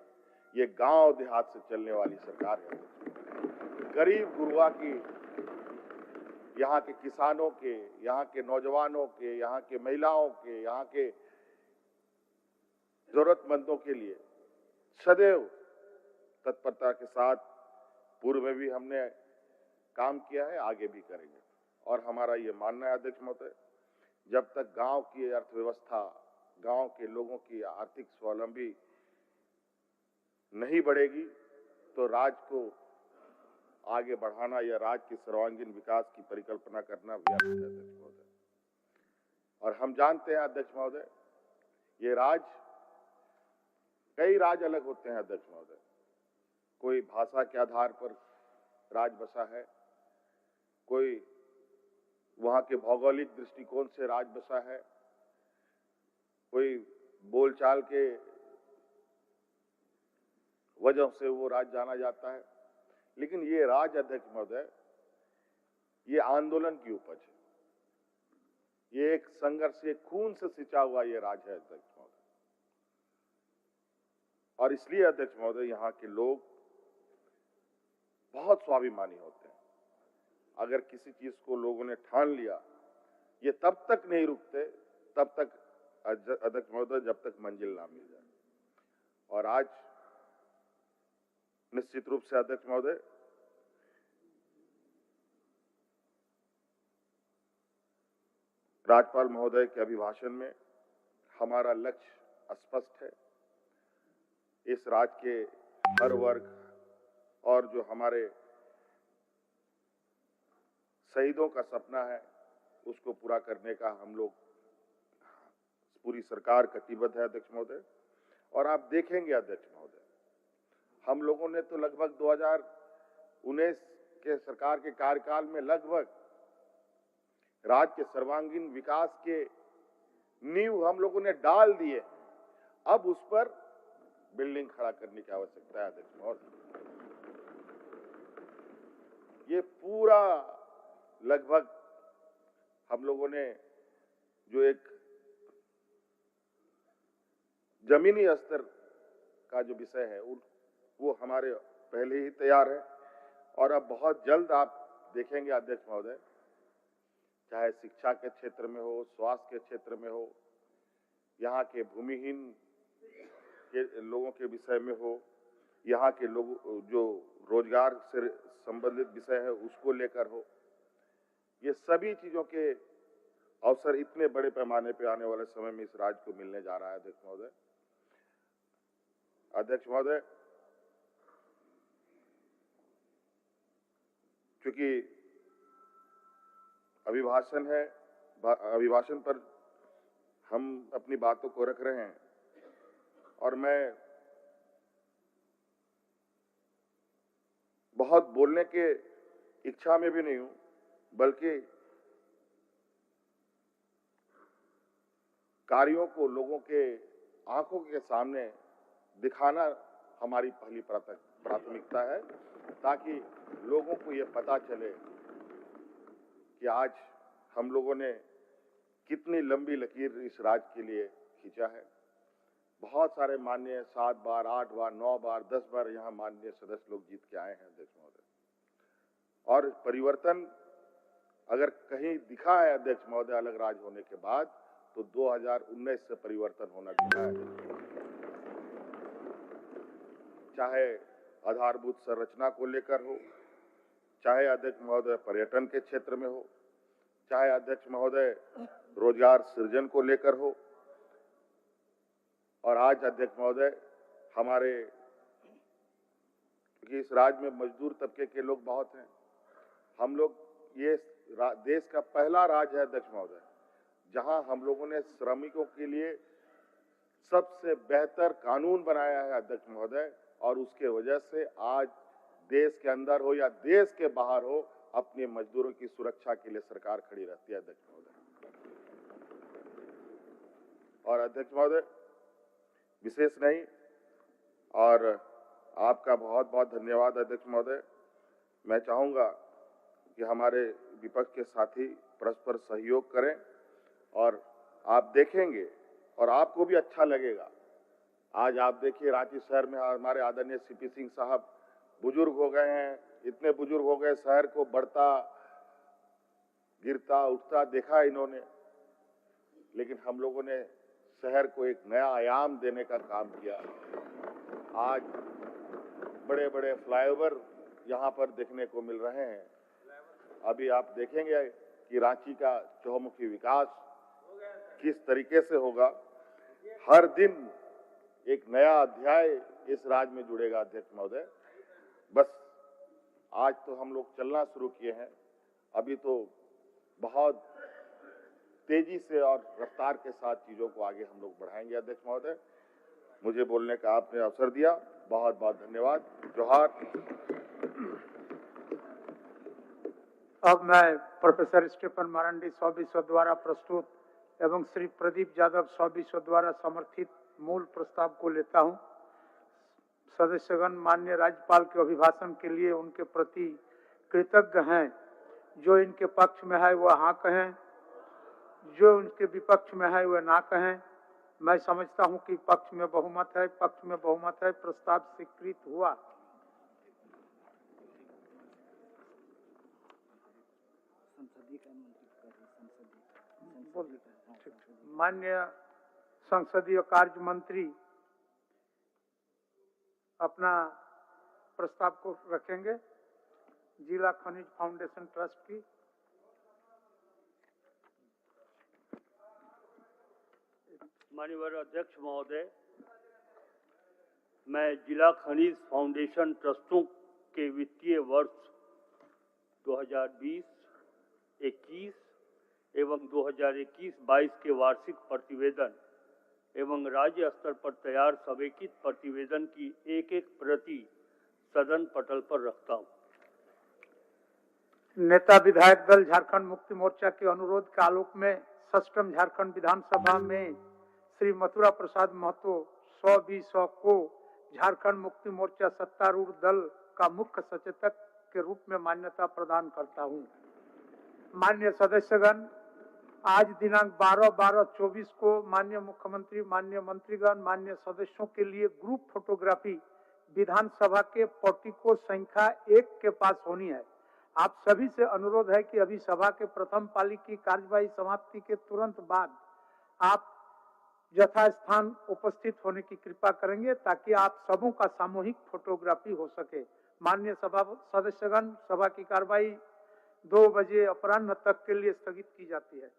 ये गांव देहात से चलने वाली सरकार है। गरीब गुरुआ की, यहाँ के किसानों के, यहाँ के नौजवानों के, यहाँ के महिलाओं के, यहाँ के जरूरतमंदों के लिए सदैव तत्परता के साथ पूर्व में भी हमने काम किया है, आगे भी करेंगे। और हमारा ये मानना है अध्यक्ष महोदय, जब तक गांव की अर्थव्यवस्था, गांव के लोगों की आर्थिक स्वावलंबी नहीं बढ़ेगी तो राज्य को आगे बढ़ाना या राज्य के सर्वांगीण विकास की परिकल्पना करना व्यर्थ है अध्यक्ष महोदय। और हम जानते हैं अध्यक्ष महोदय, ये राज्य, कई राज्य अलग होते हैं अध्यक्ष महोदय। कोई भाषा के आधार पर राज्य बसा है, कोई वहां के भौगोलिक दृष्टिकोण से राज्य बसा है, कोई बोलचाल के वजह से वो राज्य जाना जाता है। लेकिन ये राज्य अध्यक्ष महोदय, ये आंदोलन की उपज है, ये एक संघर्ष, एक खून से सिंचा हुआ ये राज्य है अध्यक्ष महोदय। और इसलिए अध्यक्ष महोदय, यहाँ के लोग बहुत स्वाभिमानी होते हैं। अगर किसी चीज को लोगों ने ठान लिया, ये तब तक नहीं रुकते, तब तक अध्यक्ष महोदय, जब तक मंजिल ना मिल जाए। और आज निश्चित रूप से अध्यक्ष महोदय, राज्यपाल महोदय के अभिभाषण में हमारा लक्ष्य स्पष्ट है। इस राज्य के हर वर्ग और जो हमारे शहीदों का सपना है, उसको पूरा करने का हम लोग, पूरी सरकार कटिबद्ध है अध्यक्ष महोदय। और आप देखेंगे अध्यक्ष महोदय, हम लोगों ने तो लगभग 2019 के सरकार के कार्यकाल में लगभग राज्य के सर्वांगीण विकास के नींव हम लोगों ने डाल दिए। अब उस पर बिल्डिंग खड़ा करने की आवश्यकता है अध्यक्ष महोदय। ये पूरा लगभग हम लोगों ने जो एक जमीनी स्तर का जो विषय है वो हमारे पहले ही तैयार है। और अब बहुत जल्द आप देखेंगे अध्यक्ष महोदय, चाहे शिक्षा के क्षेत्र में हो, स्वास्थ्य के क्षेत्र में हो, यहाँ के भूमिहीन के लोगों के विषय में हो, यहाँ के लोग जो रोजगार से संबंधित विषय है उसको लेकर हो, ये सभी चीजों के अवसर इतने बड़े पैमाने पे आने वाले समय में इस राज्य को मिलने जा रहा है अध्यक्ष महोदय। अध्यक्ष महोदय, क्योंकि अभिभाषण है, अभिभाषण पर हम अपनी बातों को रख रहे हैं, और मैं बहुत बोलने के इच्छा में भी नहीं हूं, बल्कि कार्यों को लोगों के आंखों के सामने दिखाना हमारी पहली प्राथमिकता है, ताकि लोगों को ये पता चले कि आज हम लोगों ने कितनी लंबी लकीर इस राज्य के लिए खींचा है। बहुत सारे माननीय 7 बार, 8 बार, 9 बार, 10 बार यहाँ माननीय सदस्य लोग जीत के आए हैं अध्यक्ष महोदय। और परिवर्तन अगर कहीं दिखा है अध्यक्ष महोदय अलग राज्य होने के बाद, तो 2019 से परिवर्तन होना दिखा है। चाहे आधारभूत संरचना को लेकर हो, चाहे अध्यक्ष महोदय पर्यटन के क्षेत्र में हो, चाहे अध्यक्ष महोदय रोजगार सृजन को लेकर हो, और आज अध्यक्ष महोदय हमारे क्योंकि इस राज्य में मजदूर तबके के लोग बहुत हैं, हम लोग ये देश का पहला राज्य है अध्यक्ष महोदय जहां हम लोगों ने श्रमिकों के लिए सबसे बेहतर कानून बनाया है अध्यक्ष महोदय, और उसके वजह से आज देश के अंदर हो या देश के बाहर हो अपने मजदूरों की सुरक्षा के लिए सरकार खड़ी रहती है अध्यक्ष महोदय। और अध्यक्ष महोदय विशेष नहीं, और आपका बहुत बहुत धन्यवाद अध्यक्ष महोदय। मैं चाहूंगा कि हमारे विपक्ष के साथी परस्पर सहयोग करें और आप देखेंगे और आपको भी अच्छा लगेगा। आज आप देखिए रांची शहर में हमारे आदरणीय सीपी सिंह साहब बुजुर्ग हो गए हैं, इतने बुजुर्ग हो गए, शहर को बढ़ता गिरता उठता देखा इन्होंने, लेकिन हम लोगों ने शहर को एक नया आयाम देने का काम किया। आज बड़े बड़े फ्लाईओवर यहाँ पर देखने को मिल रहे हैं। अभी आप देखेंगे कि रांची का चहुमुखी विकास किस तरीके से होगा। हर दिन एक नया अध्याय इस राज्य में जुड़ेगा अध्यक्ष महोदय। बस आज तो हम लोग चलना शुरू किए हैं, अभी तो बहुत तेजी से और रफ्तार के साथ चीजों को आगे हम लोग बढ़ाएंगे अध्यक्ष महोदय। मुझे बोलने का आपने अवसर दिया, बहुत बहुत धन्यवाद। जोहार। अब मैं प्रोफेसर स्टीफन मारंडी सौ विश्व द्वारा प्रस्तुत एवं श्री प्रदीप यादव सौ विश्व द्वारा समर्थित मूल प्रस्ताव को लेता हूं। सदस्यगण माननीय राज्यपाल के अभिभाषण के लिए उनके प्रति कृतज्ञ हैं। जो इनके पक्ष में है वह हाँ कहें, जो उनके विपक्ष में है वह ना कहें। मैं समझता हूं कि पक्ष में बहुमत है, पक्ष में बहुमत है, प्रस्ताव स्वीकृत हुआ। माननीय संसदीय कार्य मंत्री अपना प्रस्ताव को रखेंगे जिला खनिज फाउंडेशन ट्रस्ट की। माननीय अध्यक्ष महोदय, मैं जिला खनिज फाउंडेशन ट्रस्टों के वित्तीय वर्ष 2020-21 एवं 2021-22 के वार्षिक प्रतिवेदन एवं राज्य स्तर पर तैयार समेकित प्रतिवेदन की एक एक प्रति सदन पटल पर रखता हूं। नेता विधायक दल झारखंड मुक्ति मोर्चा के अनुरोध के आलोक में षष्ठम झारखंड विधानसभा में श्री मथुरा प्रसाद महतो 100 को झारखंड मुक्ति मोर्चा सत्तारूढ़ दल का मुख्य सचेतक के रूप में मान्यता प्रदान करता हूं। माननीय सदस्यगण, आज दिनांक 12/12/24 को माननीय मुख्यमंत्री, माननीय मंत्रीगण, माननीय सदस्यों के लिए ग्रुप फोटोग्राफी विधानसभा के पोर्टिको संख्या 1 के पास होनी है। आप सभी से अनुरोध है कि अभी सभा के प्रथम पाली की कार्यवाही समाप्ति के तुरंत बाद आप यथास्थान उपस्थित होने की कृपा करेंगे ताकि आप सबों का सामूहिक फोटोग्राफी हो सके। माननीय सभा सदस्यगण, सभा की कार्यवाही 2 बजे अपराह्न तक के लिए स्थगित की जाती है।